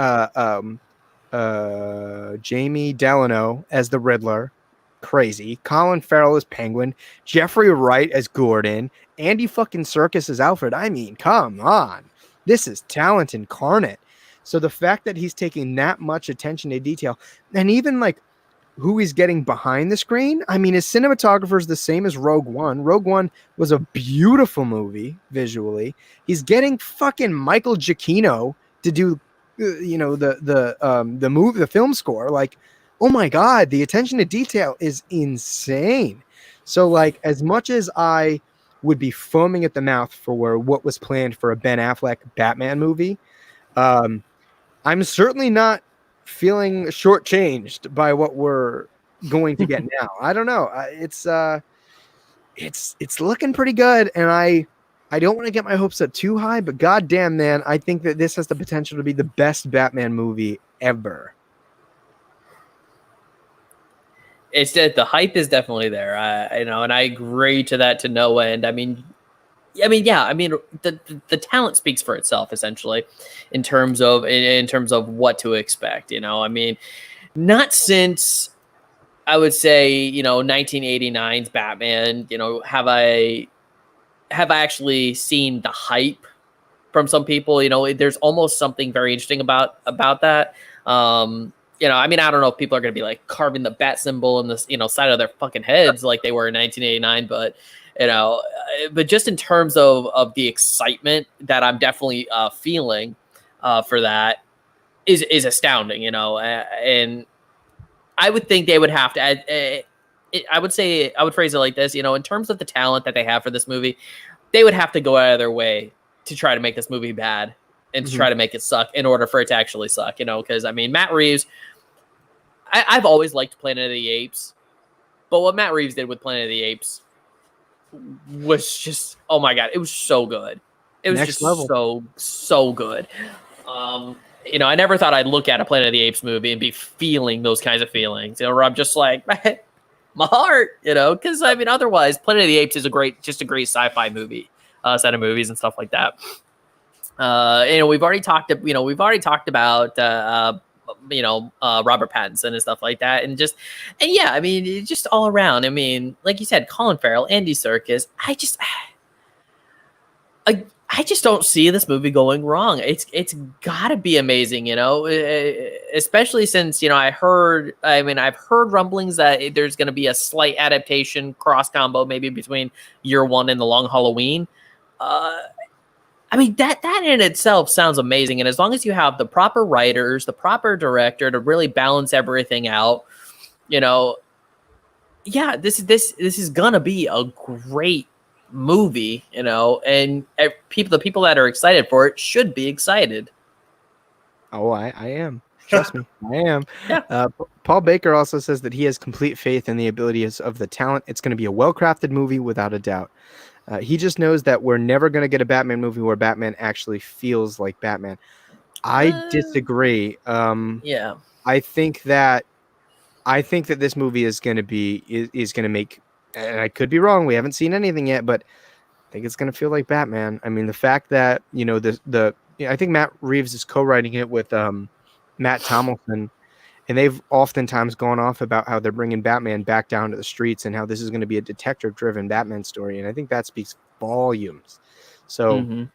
Jamie Delano as the Riddler, crazy. Colin Farrell as Penguin, Jeffrey Wright as Gordon, Andy fucking Serkis as Alfred. I mean, come on, this is talent incarnate. So the fact that he's taking that much attention to detail, and even like who he's getting behind the screen. I mean, his cinematographer is the same as Rogue One. Rogue One was a beautiful movie visually. He's getting fucking Michael Giacchino to do, the film score. Like, oh my God, the attention to detail is insane. So, like, as much as I would be foaming at the mouth for what was planned for a Ben Affleck Batman movie, I'm certainly not feeling shortchanged by what we're going to get now. I don't know. It's looking pretty good, and I don't want to get my hopes up too high, but goddamn, man, I think that this has the potential to be the best Batman movie ever. It's that the hype is definitely there. And I agree to that to no end. I mean, I mean, yeah, I mean, the talent speaks for itself, essentially, in terms of what to expect. I mean, not since I would say 1989's Batman. Have I actually seen the hype from some people? There's almost something very interesting about that. I mean, I don't know if people are going to be like carving the bat symbol in the side of their fucking heads like they were in 1989, but but just in terms of the excitement that I'm definitely feeling for that is astounding. And I would think they would have to add. I would say I would phrase it like this. In terms of the talent that they have for this movie, they would have to go out of their way to try to make this movie bad and to try to make it suck in order for it to actually suck. Because I mean, Matt Reeves. I've always liked Planet of the Apes, but what Matt Reeves did with Planet of the Apes was just, oh my God, it was so good. It was Next just level. so good. I never thought I'd look at a Planet of the Apes movie and be feeling those kinds of feelings, where I'm just like, my heart, because I mean, otherwise Planet of the Apes is just a great sci-fi movie, set of movies and stuff like that. We've already talked about, Robert Pattinson and stuff like that. And yeah, I mean, just all around. I mean, like you said, Colin Farrell, Andy Serkis. I just don't see this movie going wrong. It's gotta be amazing, especially since, I've heard rumblings that there's going to be a slight adaptation cross combo, maybe between Year One and The Long Halloween. I mean, that in itself sounds amazing. And as long as you have the proper writers, the proper director to really balance everything out, yeah, this is gonna be a great movie, and the people that are excited for it should be excited. Oh, I am. Trust me, I am. Yeah. Paul Baker also says that he has complete faith in the abilities of the talent. It's going to be a well-crafted movie without a doubt. He just knows that we're never going to get a Batman movie where Batman actually feels like Batman. I disagree. Yeah. I think that this movie is going to make, and I could be wrong. We haven't seen anything yet, but I think it's going to feel like Batman. I mean, the fact that I think Matt Reeves is co-writing it with Matt Tomlinson. And they've oftentimes gone off about how they're bringing Batman back down to the streets and how this is going to be a detective-driven Batman story. And I think that speaks volumes. So I think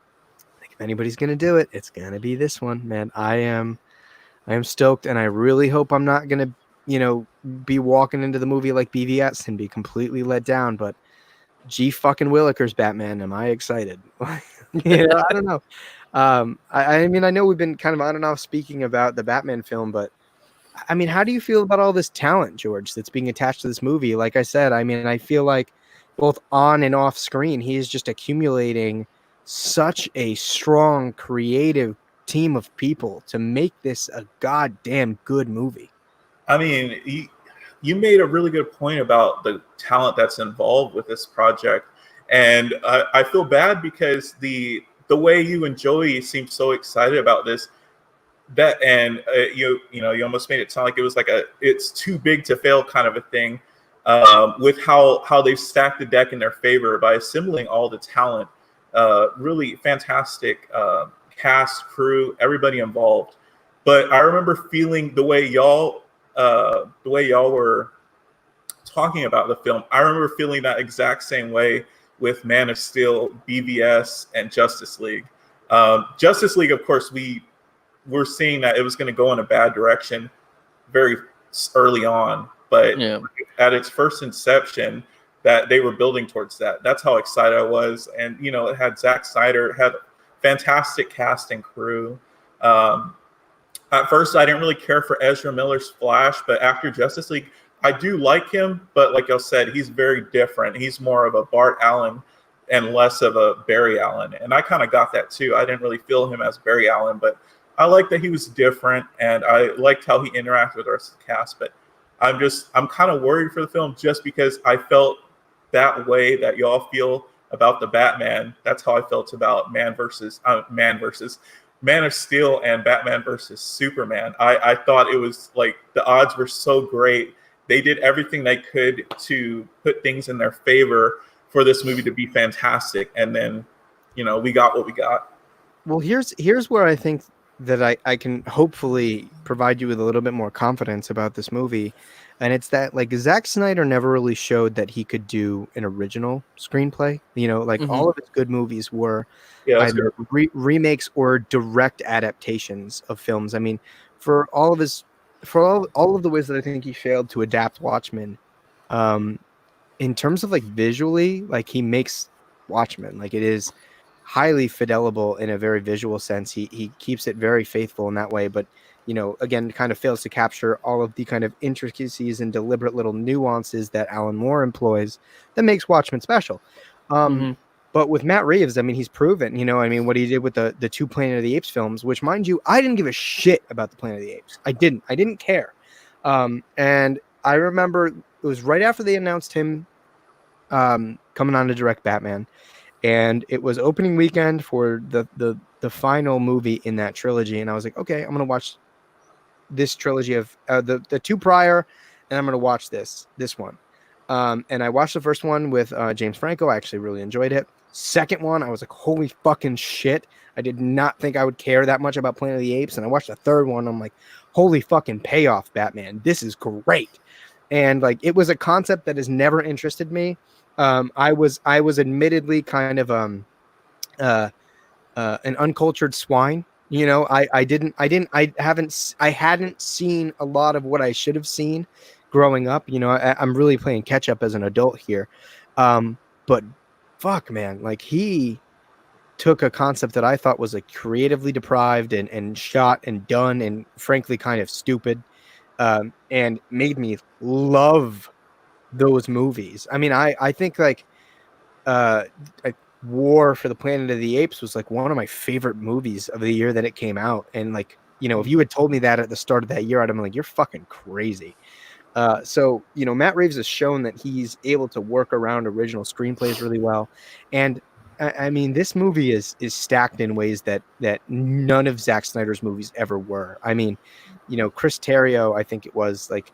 if anybody's going to do it, it's going to be this one, man. I am stoked, and I really hope I'm not going to, be walking into the movie like BVS and be completely let down. But G fucking Willikers Batman, am I excited? I don't know. I mean, I know we've been kind of on and off speaking about the Batman film, but I mean, how do you feel about all this talent, George, that's being attached to this movie? Like I said, I mean, I feel like both on and off screen, he is just accumulating such a strong, creative team of people to make this a goddamn good movie. I mean, you made a really good point about the talent that's involved with this project. And I feel bad because the way you seem so excited about this, you almost made it sound like it was like it's too big to fail kind of a thing, with how they've stacked the deck in their favor by assembling all the talent, really fantastic cast, crew, everybody involved. But I remember feeling the way y'all were talking about the film. I remember feeling that exact same way with Man of Steel, BVS, and Justice League. Justice League, of course, we're seeing that it was going to go in a bad direction very early on, but at its first inception, that they were building towards that. That's how excited I was. And, it had Zack Snyder, it had fantastic cast and crew. At first, I didn't really care for Ezra Miller's Flash, but after Justice League, I do like him. But like I said, he's very different. He's more of a Bart Allen and less of a Barry Allen. And I kind of got that too. I didn't really feel him as Barry Allen, but I liked that he was different, and I liked how he interacted with the rest of the cast. But I'm kind of worried for the film just because I felt that way that y'all feel about the Batman. That's how I felt about Man of Steel and Batman versus Superman. I thought it was like the odds were so great. They did everything they could to put things in their favor for this movie to be fantastic, and then we got what we got. Well, here's where I think that I can hopefully provide you with a little bit more confidence about this movie. And it's that like Zack Snyder never really showed that he could do an original screenplay. Like all of his good movies were Yeah, that's either good. remakes or direct adaptations of films. I mean, for all of the ways that I think he failed to adapt Watchmen, um, in terms of like visually, like he makes Watchmen like it is highly fidelable in a very visual sense. He keeps it very faithful in that way, but again, kind of fails to capture all of the kind of intricacies and deliberate little nuances that Alan Moore employs that makes Watchmen special. Mm-hmm. But with Matt Reeves, I mean, he's proven, what he did with the two Planet of the Apes films, which, mind you, I didn't give a shit about the Planet of the Apes. I didn't care. And I remember it was right after they announced him coming on to direct Batman, and it was opening weekend for the final movie in that trilogy, and I was like, okay, I'm gonna watch this trilogy of the two prior, and I'm gonna watch this one. And I watched the first one with James Franco. I actually really enjoyed it. Second one, I was like, holy fucking shit. I did not think I would care that much about Planet of the Apes. And I watched the third one. I'm like, holy fucking payoff, Batman. This is great. And like, it was a concept that has never interested me. I was admittedly kind of an uncultured swine. I hadn't seen a lot of what I should have seen growing up. I'm really playing catch up as an adult here. But fuck, man, like he took a concept that I thought was like creatively deprived and shot and done and frankly kind of stupid, and made me love those movies. I mean, I think like War for the Planet of the Apes was like one of my favorite movies of the year that it came out. And like, if you had told me that at the start of that year, I'd have been like, you're fucking crazy. So Matt Reeves has shown that he's able to work around original screenplays really well. And I mean, this movie is stacked in ways that none of Zack Snyder's movies ever were. I mean, Chris Terrio, I think it was like,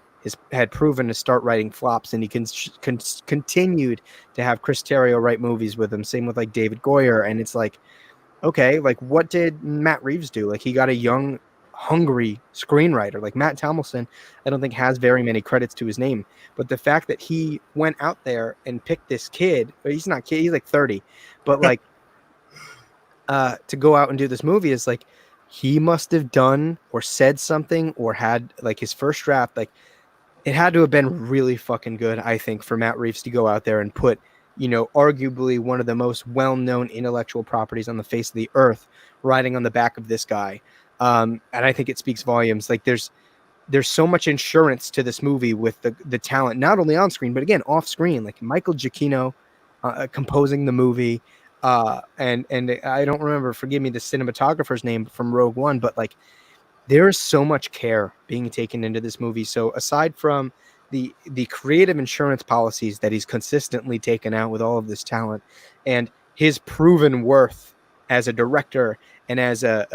had proven to start writing flops, and he continued to have Chris Terrio write movies with him. Same with like David Goyer. And it's like, okay, like what did Matt Reeves do? Like he got a young, hungry screenwriter like Matt Tomlinson. I don't think has very many credits to his name, but the fact that he went out there and picked this kid, he's not kid, he's like 30, but like to go out and do this movie is like, he must have done or said something or had like his first draft, like it had to have been really fucking good, I think, for Matt Reeves to go out there and put, arguably one of the most well-known intellectual properties on the face of the earth riding on the back of this guy. And I think it speaks volumes. Like there's so much insurance to this movie with the talent, not only on screen, but again, off screen, like Michael Giacchino composing the movie. And I don't remember, forgive me, the cinematographer's name from Rogue One, but like, there is so much care being taken into this movie. So aside from the creative insurance policies that he's consistently taken out with all of this talent and his proven worth as a director and as a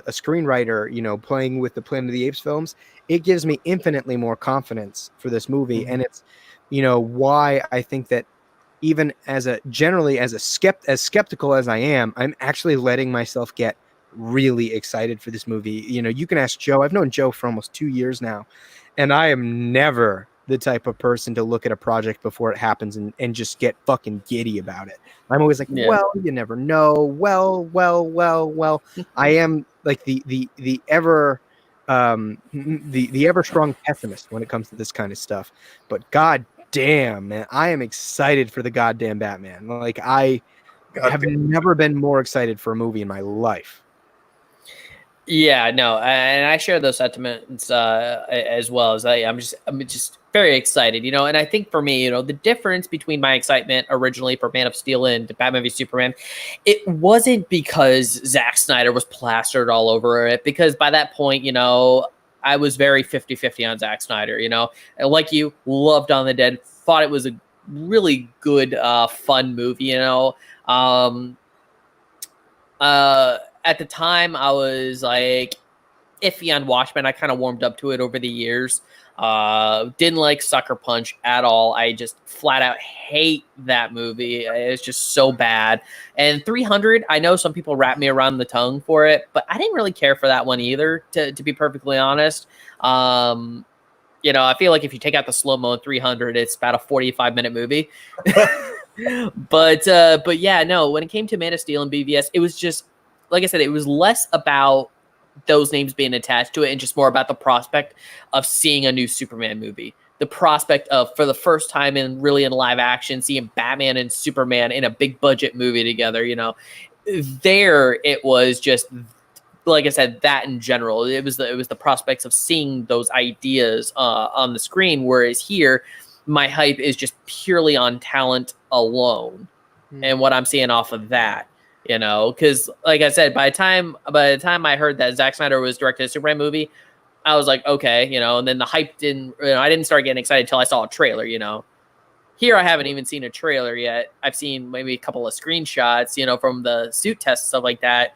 screenwriter, playing with the Planet of the Apes films, it gives me infinitely more confidence for this movie. Mm-hmm. And it's, why I think that even as skeptical as I am, I'm actually letting myself get really excited for this movie. You can ask Joe. I've known Joe for almost 2 years now, and I am never the type of person to look at a project before it happens and just get fucking giddy about it. I'm always like, well, you never know. Well. I am like the ever the ever strong pessimist when it comes to this kind of stuff. But god damn, man, I am excited for the goddamn Batman. Like I have never been more excited for a movie in my life. Yeah, no, and I share those sentiments as well. As I'm just very excited, and I think for me, the difference between my excitement originally for Man of Steel and Batman v Superman, it wasn't because Zack Snyder was plastered all over it, because by that point, I was very 50-50 on Zack Snyder, and like you, loved Dawn of the Dead, thought it was a really good, fun movie, at the time, I was like, iffy on Watchmen. I kind of warmed up to it over the years. Didn't like Sucker Punch at all. I just flat out hate that movie. It's just so bad. And 300, I know some people wrap me around the tongue for it, but I didn't really care for that one either, to be perfectly honest. I feel like if you take out the slow-mo in 300, it's about a 45-minute movie. But yeah, no, when it came to Man of Steel and BVS, it was just, like I said, it was less about those names being attached to it and just more about the prospect of seeing a new Superman movie. The prospect of, for the first time in live action, seeing Batman and Superman in a big budget movie together, there it was just, like I said, that in general, it was the prospects of seeing those ideas on the screen. Whereas here, my hype is just purely on talent alone and what I'm seeing off of that. Because like I said, by the time I heard that Zack Snyder was directing a Superman movie, I was like, okay, and then the hype didn't, I didn't start getting excited until I saw a trailer, Here, I haven't even seen a trailer yet. I've seen maybe a couple of screenshots, from the suit test, stuff like that.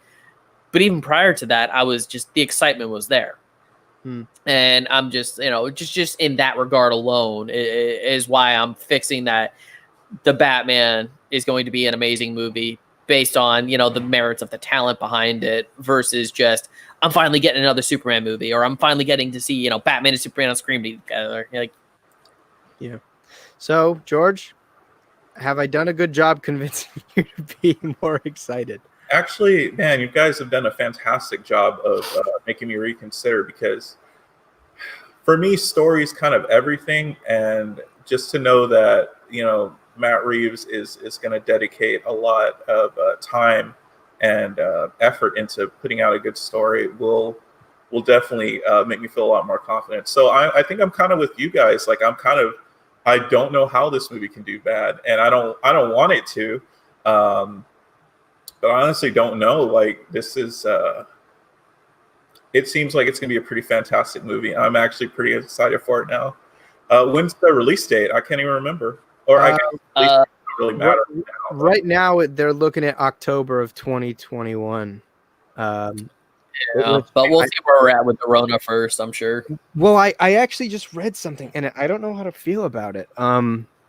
But even prior to that, I was just, the excitement was there. And I'm just, just in that regard alone is why I'm fixing that the Batman is going to be an amazing movie based on, the merits of the talent behind it versus just, I'm finally getting another Superman movie, or I'm finally getting to see, Batman and Superman on screen together. Yeah. So, George, have I done a good job convincing you to be more excited? Actually, man, you guys have done a fantastic job of making me reconsider, because for me, story is kind of everything. And just to know that, Matt Reeves is going to dedicate a lot of time and effort into putting out a good story will definitely make me feel a lot more confident. So I think I'm kind of with you guys. Like, I don't know how this movie can do bad, and I don't want it to. But I honestly don't know. Like, this is, it seems like it's going to be a pretty fantastic movie. I'm actually pretty excited for it now. When's the release date? I can't even remember. Or I guess it doesn't really matter right now, they're looking at October of 2021. But we'll see where we're at with the Rona first, I'm sure. Well, I actually just read something, and I don't know how to feel about it.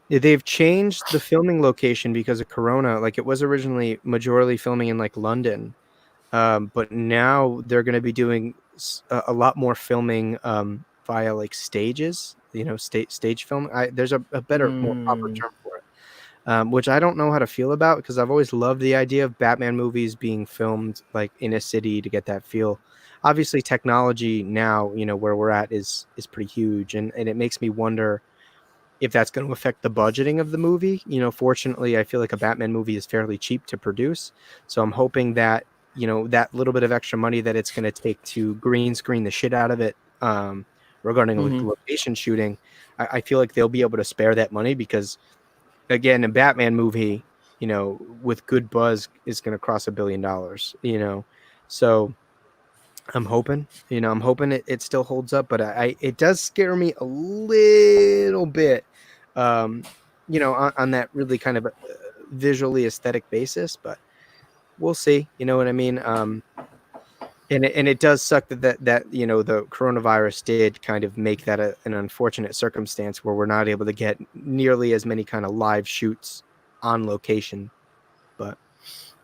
They've changed the filming location because of Corona. Like, it was originally majorly filming in like London, but now they're going to be doing a lot more filming via like stages. Stage film. There's a better, more proper term for it, which I don't know how to feel about, because I've always loved the idea of Batman movies being filmed like in a city to get that feel. Obviously, technology now, where we're at is pretty huge, and it makes me wonder if that's going to affect the budgeting of the movie. Fortunately, I feel like a Batman movie is fairly cheap to produce. So I'm hoping that, that little bit of extra money that it's going to take to green screen the shit out of it, regarding like location shooting, I feel like they'll be able to spare that money, because again, a Batman movie, with good buzz is going to cross $1 billion, so I'm hoping, it still holds up, but it does scare me a little bit, on that really kind of visually aesthetic basis, but we'll see. You know what I mean? And it does suck that the coronavirus did kind of make that an unfortunate circumstance where we're not able to get nearly as many kind of live shoots on location, but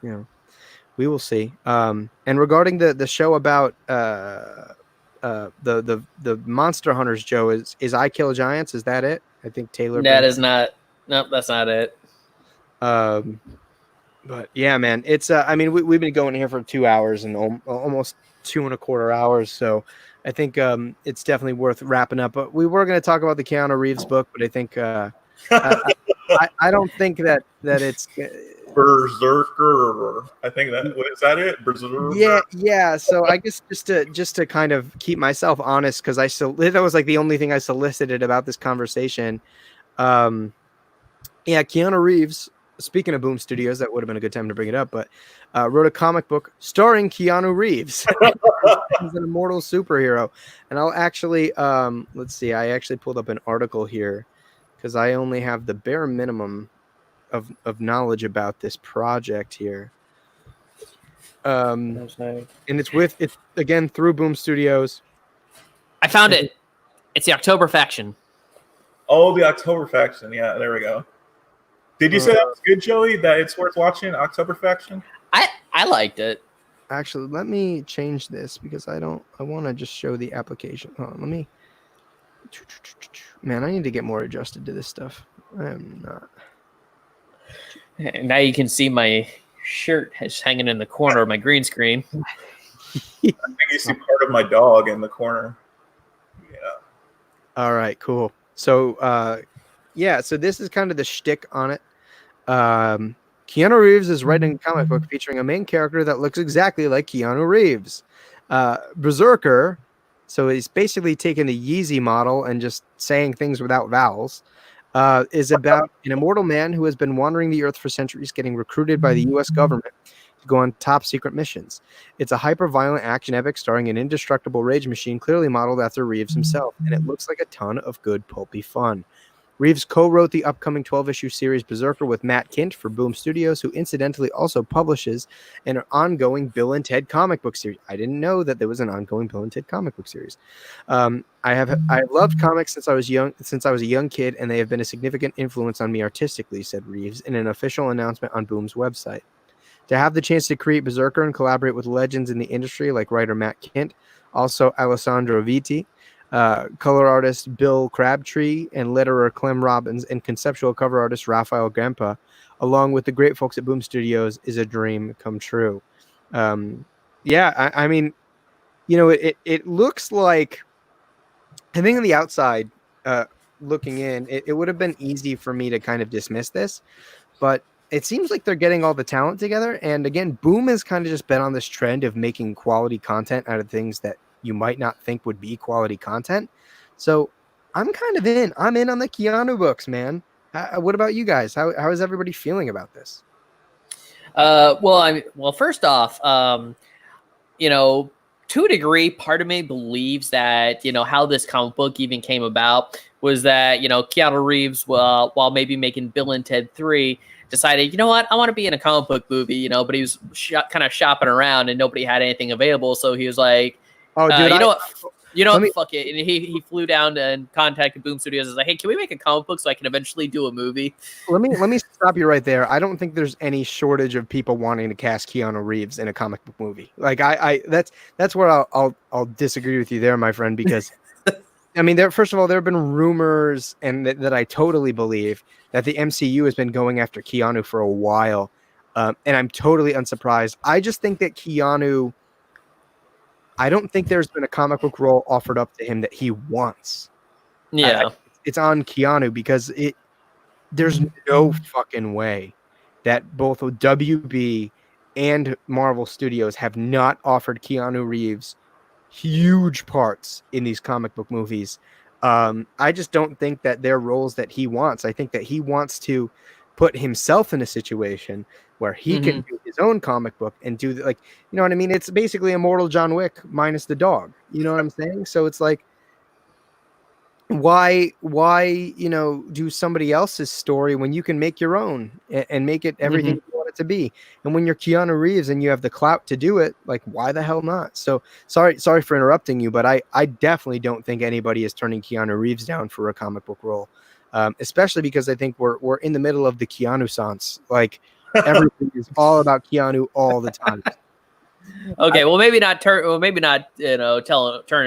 we will see. And regarding the show about the Monster Hunters, Joe, is I Kill Giants? Is that it? I think Taylor. That is not. Nope, that's not it. But yeah, man, it's I mean, we've been going here for 2 hours and almost 2.25 hours, so I think it's definitely worth wrapping up. But we were going to talk about the Keanu Reeves book, but I think I don't think that it's Berserker. I think is that it? Berserker. Yeah. So I guess just to kind of keep myself honest, because that was like the only thing I solicited about this conversation. Yeah, Keanu Reeves. Speaking of Boom Studios, that would have been a good time to bring it up, but wrote a comic book starring Keanu Reeves. He's an immortal superhero. And I'll actually, let's see, I actually pulled up an article here because I only have the bare minimum of knowledge about this project here. And it's again through Boom Studios. I found it. It's the October Faction. Oh, the October Faction. Yeah, there we go. Did you say that was good, Joey? That it's worth watching, October Faction? I liked it. Actually, let me change this because I want to just show the application. Hold on, let me. Man, I need to get more adjusted to this stuff. I am not. And now you can see my shirt is hanging in the corner of my green screen. I think you see part of my dog in the corner. Yeah. All right, cool. So, so this is kind of the shtick on it. Keanu Reeves is writing a comic book featuring a main character that looks exactly like Keanu Reeves. Berserker, so he's basically taken the Yeezy model and just saying things without vowels, is about an immortal man who has been wandering the earth for centuries, getting recruited by the U.S. government to go on top secret missions. It's a hyper-violent action epic starring an indestructible rage machine clearly modeled after Reeves himself, and it looks like a ton of good pulpy fun. Reeves co-wrote the upcoming 12-issue series Berserker with Matt Kindt for Boom Studios, who incidentally also publishes an ongoing Bill and Ted comic book series. I didn't know that there was an ongoing Bill and Ted comic book series. I have loved comics since I was a young kid, and they have been a significant influence on me artistically, said Reeves in an official announcement on Boom's website. To have the chance to create Berserker and collaborate with legends in the industry like writer Matt Kindt, also Alessandro Vitti, color artist Bill Crabtree, and letterer Clem Robbins, and conceptual cover artist Raphael Grandpa, along with the great folks at Boom Studios, is a dream come true. I mean, it looks like, I think on the outside, looking in, it would have been easy for me to kind of dismiss this, but it seems like they're getting all the talent together. And again, Boom has kind of just been on this trend of making quality content out of things that you might not think would be quality content. So I'm kind of in. I'm in on the Keanu books, man. What about you guys? How is everybody feeling about this? Well, first off, to a degree, part of me believes that, how this comic book even came about was that, Keanu Reeves, while maybe making Bill and Ted 3, decided, you know what, I want to be in a comic book movie, but he was kind of shopping around and nobody had anything available. So he was like, fuck it. And he flew down and contacted Boom Studios and was like, hey, can we make a comic book so I can eventually do a movie? Let me stop you right there. I don't think there's any shortage of people wanting to cast Keanu Reeves in a comic book movie. Like that's where I'll disagree with you there, my friend, because I mean, first of all, there have been rumors, and that I totally believe, that the MCU has been going after Keanu for a while, and I'm totally unsurprised. I just think that Keanu, I don't think there's been a comic book role offered up to him that he wants. Yeah, it's on Keanu because there's no fucking way that both WB and Marvel Studios have not offered Keanu Reeves huge parts in these comic book movies. I just don't think that they're roles that he wants. I think that he wants to put himself in a situation where he can do his own comic book and do you know what I mean? It's basically Immortal John Wick minus the dog. You know what I'm saying? So it's like, why do somebody else's story when you can make your own and make it everything you want it to be? And when you're Keanu Reeves and you have the clout to do it, like, why the hell not? So sorry for interrupting you, but I definitely don't think anybody is turning Keanu Reeves down for a comic book role, especially because I think we're in the middle of the Keanu-sance. Like, everything is all about Keanu all the time. Okay, maybe not turning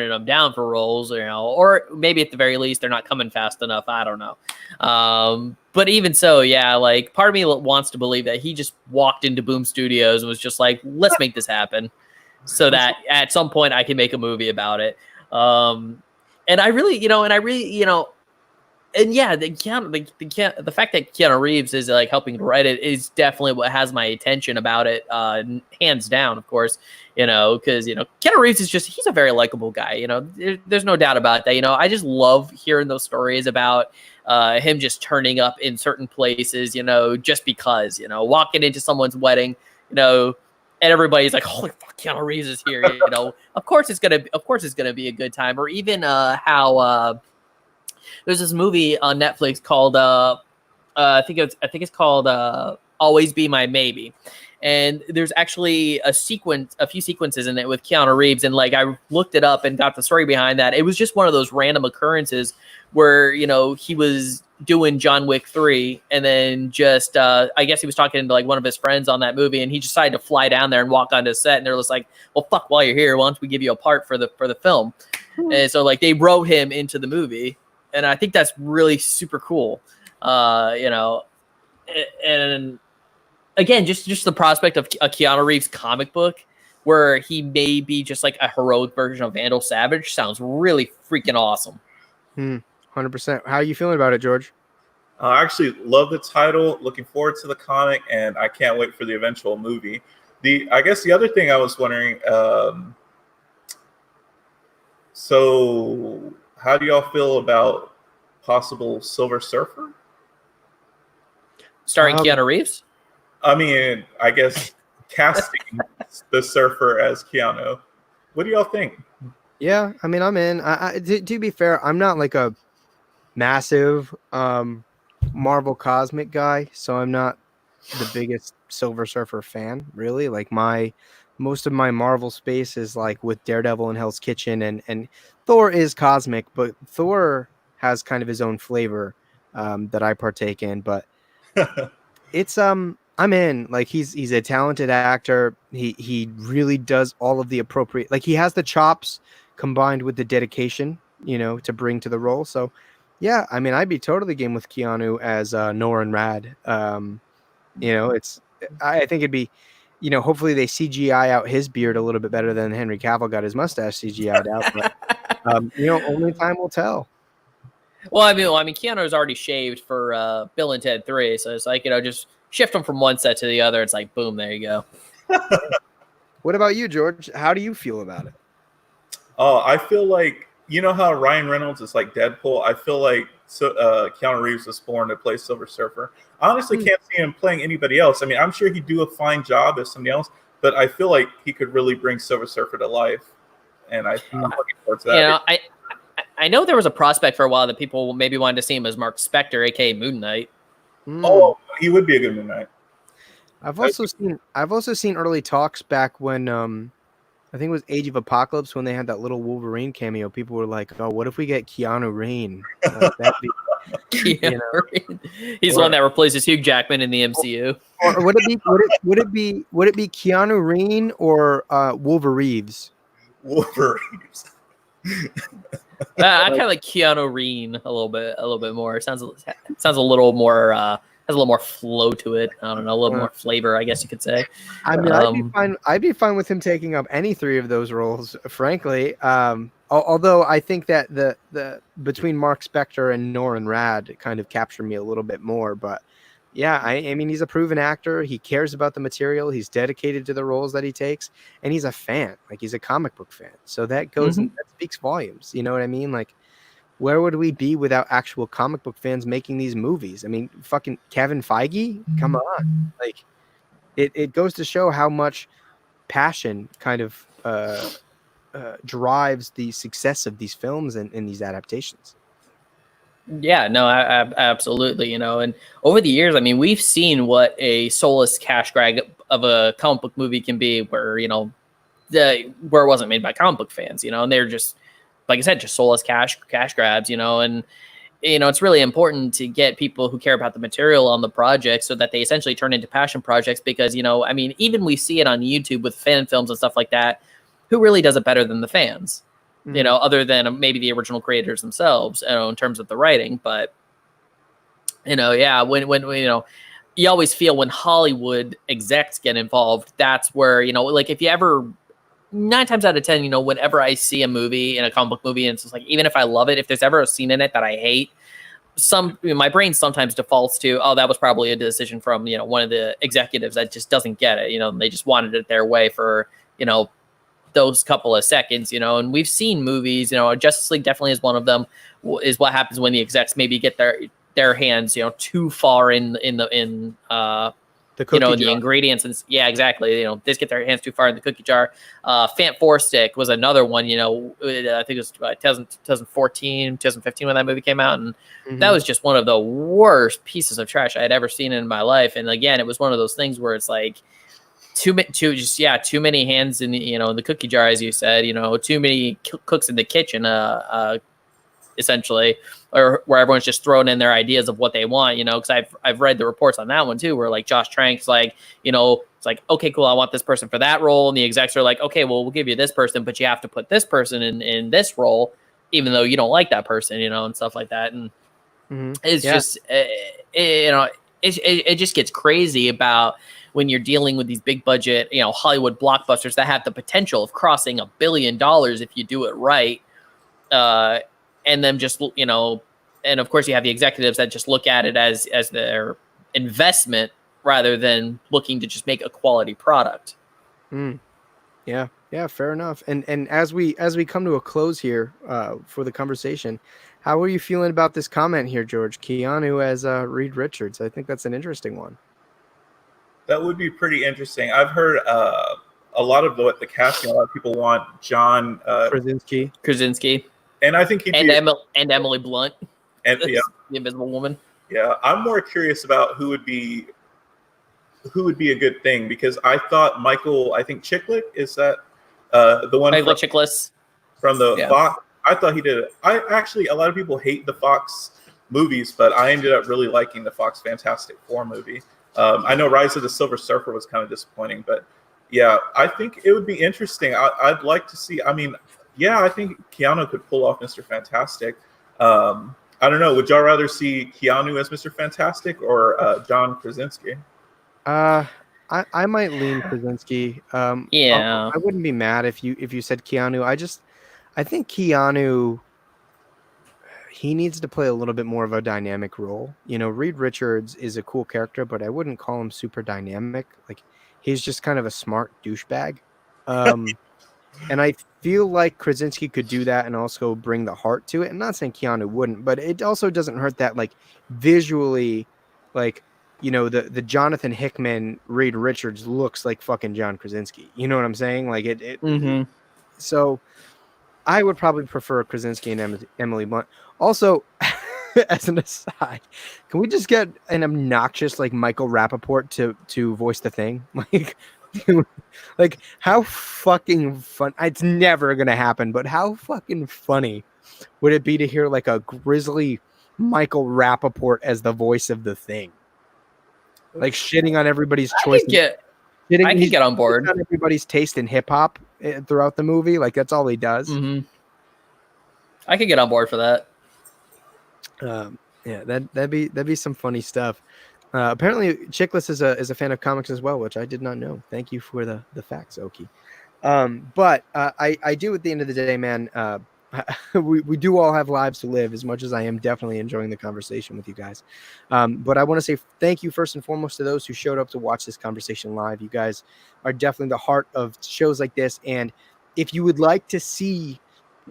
them down for roles, or maybe at the very least they're not coming fast enough. I don't know. But even so, yeah, like, part of me wants to believe that he just walked into Boom Studios and was just like, let's make this happen so that at some point I can make a movie about it. And I really, and yeah, the fact that Keanu Reeves is like helping to write it is definitely what has my attention about it, hands down, of course, because Keanu Reeves is he's a very likable guy. There's no doubt about that. I just love hearing those stories about him just turning up in certain places, just because, walking into someone's wedding, and everybody's like, holy fuck, Keanu Reeves is here. Of course it's gonna be a good time. Or even how there's this movie on Netflix called I think it's called Always Be My Maybe, And there's actually a few sequences in it with Keanu Reeves, and like I looked it up and got the story behind that. It was just one of those random occurrences where, you know, he was doing John Wick 3, and then just I guess he was talking to like one of his friends on that movie, and he decided to fly down there and walk onto set, and they're just like, well, fuck, while you're here, why don't we give you a part for the film? And so like they wrote him into the movie, and I think that's really super cool. You know, and again, just the prospect of a Keanu Reeves comic book where he may be just like a heroic version of Vandal Savage sounds really freaking awesome. 100%. How are you feeling about it, George? I actually love the title. Looking forward to the comic, and I can't wait for the eventual movie. I guess the other thing I was wondering, so how do y'all feel about possible Silver Surfer? Starring Keanu Reeves? I mean, I guess casting the Surfer as Keanu. What do y'all think? Yeah, I mean, I'm in. To be fair, I'm not like a massive Marvel Cosmic guy, so I'm not the biggest Silver Surfer fan, really. Like most of my Marvel space is like with Daredevil and Hell's Kitchen, and Thor is cosmic, but Thor has kind of his own flavor that I partake in. But it's I'm in. Like he's a talented actor. He really does all of the appropriate. Like he has the chops combined with the dedication, you know, to bring to the role. So yeah, I mean, I'd be totally game with Keanu as Norrin Rad. You know, I think it'd be, you know, hopefully they CGI out his beard a little bit better than Henry Cavill got his mustache CGI'd out. But, you know, only time will tell. Well, I mean, Keanu's already shaved for Bill and Ted 3, so it's like, you know, just shift him from one set to the other. It's like, boom, there you go. What about you, George? How do you feel about it? Oh, I feel like, you know how Ryan Reynolds is like Deadpool? I feel like Keanu Reeves was born to play Silver Surfer. I honestly can't see him playing anybody else. I mean, I'm sure he'd do a fine job as somebody else, but I feel like he could really bring Silver Surfer to life. And I'm looking forward to that. You know, I know there was a prospect for a while that people maybe wanted to see him as Mark Spector, aka Moon Knight. Oh, he would be a good Moon Knight. I've also seen early talks back when I think it was Age of Apocalypse when they had that little Wolverine cameo. People were like, "Oh, what if we get Keanu Reeves?" Like, that'd be, Keanu Reeves. He's the one that replaces Hugh Jackman in the MCU. Or would it be Keanu Reeves or Wolverines? Wolverines. I kind of like Keanu Reeves a little bit more. It sounds a little more has a little more flow to it. I don't know, a little more flavor, I guess you could say. I mean, I'd be fine with him taking up any three of those roles, frankly. Although I think that the between Mark Spector and Norrin Rad kind of captured me a little bit more. But yeah, I mean, he's a proven actor. He cares about the material. He's dedicated to the roles that he takes, and he's a fan. Like he's a comic book fan. So that goes that speaks volumes. You know what I mean? Like, where would we be without actual comic book fans making these movies? I mean, fucking Kevin Feige, come on! Like, it goes to show how much passion kind of drives the success of these films and these adaptations. Yeah, no, absolutely. You know, and over the years, I mean, we've seen what a soulless cash grab of a comic book movie can be, where, you know, where it wasn't made by comic book fans, you know, and they're just, like I said, just soulless cash grabs, you know, and, you know, it's really important to get people who care about the material on the project so that they essentially turn into passion projects, because, you know, I mean, even we see it on YouTube with fan films and stuff like that. Who really does it better than the fans? You know, other than maybe the original creators themselves, you know, in terms of the writing. But, you know, yeah, when you know, you always feel when Hollywood execs get involved, that's where, you know, like if you ever, 9 times out of 10, you know, whenever I see a movie in a comic book movie, and it's just like, even if I love it, if there's ever a scene in it that I hate, my brain sometimes defaults to, oh, that was probably a decision from, you know, one of the executives that just doesn't get it. You know, they just wanted it their way for, you know, those couple of seconds, you know. And we've seen movies, you know, Justice League definitely is one of them, is what happens when the execs maybe get their hands, you know, too far in the you know, the ingredients. And yeah, exactly. You know, they just get their hands too far in the cookie jar. Fant Four Stick was another one, you know, I think it was 2014, 2015 when that movie came out. And that was just one of the worst pieces of trash I had ever seen in my life. And again, it was one of those things where it's like, too many hands in the cookie jar, as you said. Too many cooks in the kitchen, essentially, or where everyone's just throwing in their ideas of what they want. Because I've read the reports on that one too, where like Josh Trank's like, it's like, okay, cool, I want this person for that role, and the execs are like, okay, well, we'll give you this person, but you have to put this person in this role, even though you don't like that person, and stuff like that. And it's just, it just gets crazy about when you're dealing with these big budget, Hollywood blockbusters that have the potential of crossing $1 billion if you do it right. And then just, and of course you have the executives that just look at it as their investment rather than looking to just make a quality product. Yeah, fair enough. And as we come to a close here for the conversation, how are you feeling about this comment here, George? Keanu as Reed Richards. I think that's an interesting one. That would be pretty interesting. I've heard a lot of the casting. A lot of people want John Krasinski. And I think he'd and Emily Blunt, and the Invisible Woman. Yeah, I'm more curious about who would be a good thing, because I thought Michael, I think Chiklis is that the one Chiklis from the Fox. I thought he did it. A lot of people hate the Fox movies, but I ended up really liking the Fox Fantastic Four movie. I know Rise of the Silver Surfer was kind of disappointing, but yeah, I think it would be interesting. I'd like to see. I think Keanu could pull off Mr. Fantastic. I don't know. Would y'all rather see Keanu as Mr. Fantastic or John Krasinski? I might lean Krasinski. I wouldn't be mad if you said Keanu. I think Keanu, he needs to play a little bit more of a dynamic role. Reed Richards is a cool character, but I wouldn't call him super dynamic. Like, he's just kind of a smart douchebag. And I feel like Krasinski could do that and also bring the heart to it. I'm not saying Keanu wouldn't, but it also doesn't hurt that, like, visually, like, the Jonathan Hickman Reed Richards looks like fucking John Krasinski. You know what I'm saying? Like it. So I would probably prefer Krasinski and Emily Blunt. Also, as an aside, can we just get an obnoxious like Michael Rappaport to voice the Thing? Like how fucking fun. It's never gonna happen, but how fucking funny would it be to hear like a grizzly Michael Rappaport as the voice of the Thing? Like shitting on everybody's choice. I can get on board. On everybody's taste in hip hop throughout the movie. Like that's all he does. I could get on board for that. That'd be some funny stuff. Apparently, Chiklis is a fan of comics as well, which I did not know. Thank you for the facts, Oki. But I do at the end of the day, man. We do all have lives to live, as much as I am definitely enjoying the conversation with you guys. But I want to say thank you first and foremost to those who showed up to watch this conversation live. You guys are definitely the heart of shows like this. And if you would like to see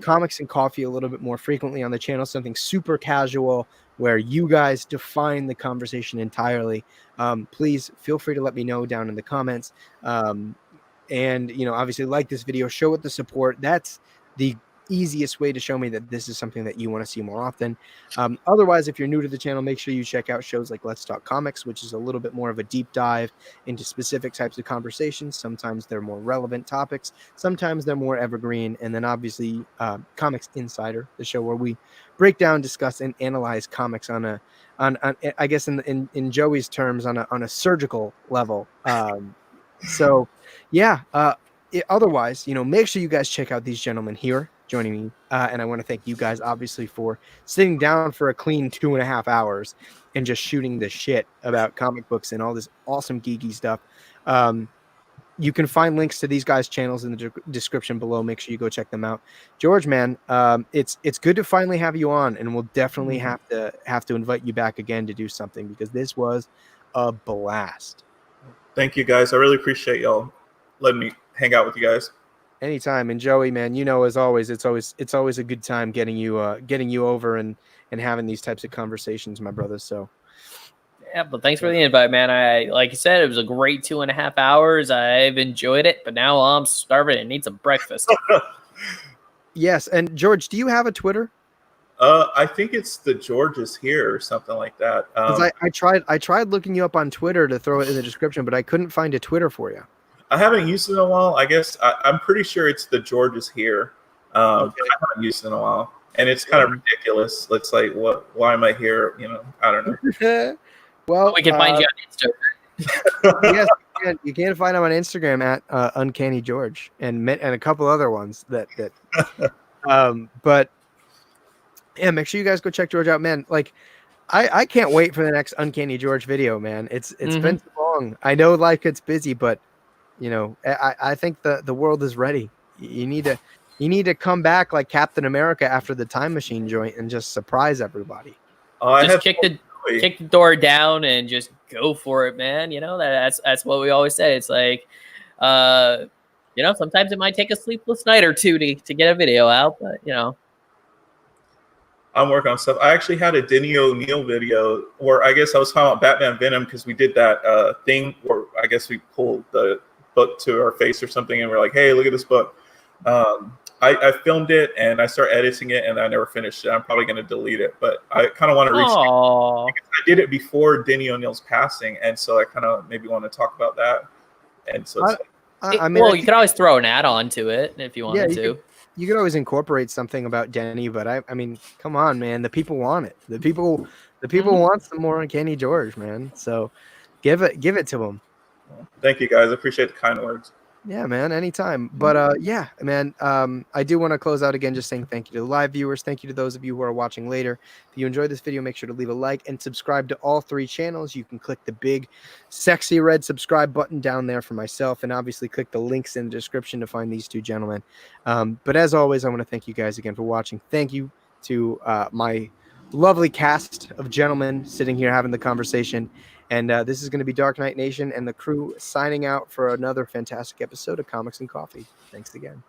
Comics and Coffee a little bit more frequently on the channel, something super casual where you guys define the conversation entirely, please feel free to let me know down in the comments. And, obviously like this video, show it the support. That's the easiest way to show me that this is something that you want to see more often. Otherwise, if you're new to the channel, make sure you check out shows like Let's Talk Comics, which is a little bit more of a deep dive into specific types of conversations. Sometimes they're more relevant topics, sometimes they're more evergreen. And then obviously Comics Insider, the show where we break down, discuss, and analyze comics on I guess in Joey's terms, on a surgical level. Otherwise, make sure you guys check out these gentlemen here joining me. And I want to thank you guys, obviously, for sitting down for a clean 2.5 hours and just shooting the shit about comic books and all this awesome geeky stuff. You can find links to these guys' channels in the description below. Make sure you go check them out. George, man, it's good to finally have you on, and we'll definitely have to invite you back again to do something, because this was a blast. Thank you, guys. I really appreciate y'all letting me hang out with you guys. Anytime. And Joey, man, as always, it's always a good time getting you over and having these types of conversations, my brother. So yeah, but thanks for the invite, man. Like you said, it was a great 2.5 hours. I've enjoyed it, but now I'm starving and need some breakfast. Yes. And George, do you have a Twitter? I think it's the George is here or something like that. I tried looking you up on Twitter to throw it in the description, but I couldn't find a Twitter for you. I haven't used it in a while. I guess I'm pretty sure it's the George is here. Okay. I haven't used it in a while, and it's kind of ridiculous. It's like, what? Why am I here? You know, I don't know. Well, We can find you on Instagram. Yes, you can find him on Instagram at Uncanny George and a couple other ones that. But yeah, make sure you guys go check George out, man. Like, I can't wait for the next Uncanny George video, man. It's been too long. I know life gets busy, but you know, I think the world is ready. You need to come back like Captain America after the time machine joint and just surprise everybody. Just kick the door down and just go for it, man. You know, that's what we always say. It's like, you know, sometimes it might take a sleepless night or two to get a video out, but you know. I'm working on stuff. I actually had a Denny O'Neil video where I guess I was talking about Batman Venom because we did that thing where I guess we pulled the book to our face or something and we're like, hey, look at this book. I filmed it and I started editing it and I never finished it. I'm probably going to delete it, but I kind of want to restate it. I did it before Denny O'Neil's passing, and so I kind of maybe want to talk about that. And so I mean, well, you could always throw an add-on to it if you wanted to. You could always incorporate something about Denny, but I mean, come on, man. The people want it. The people want some more Uncanny George, man. So give it to them. Thank you, guys. I appreciate the kind words. Yeah, man, anytime. But yeah, man, I do want to close out again just saying thank you to the live viewers. Thank you to those of you who are watching later. If you enjoyed this video, make sure to leave a like and subscribe to all 3 channels. You can click the big sexy red subscribe button down there for myself, and obviously click the links in the description to find these 2 gentlemen. But as always, I want to thank you guys again for watching. Thank you to my lovely cast of gentlemen sitting here having the conversation. And this is going to be Dark Knight Nation and the crew signing out for another fantastic episode of Comics and Coffee. Thanks again.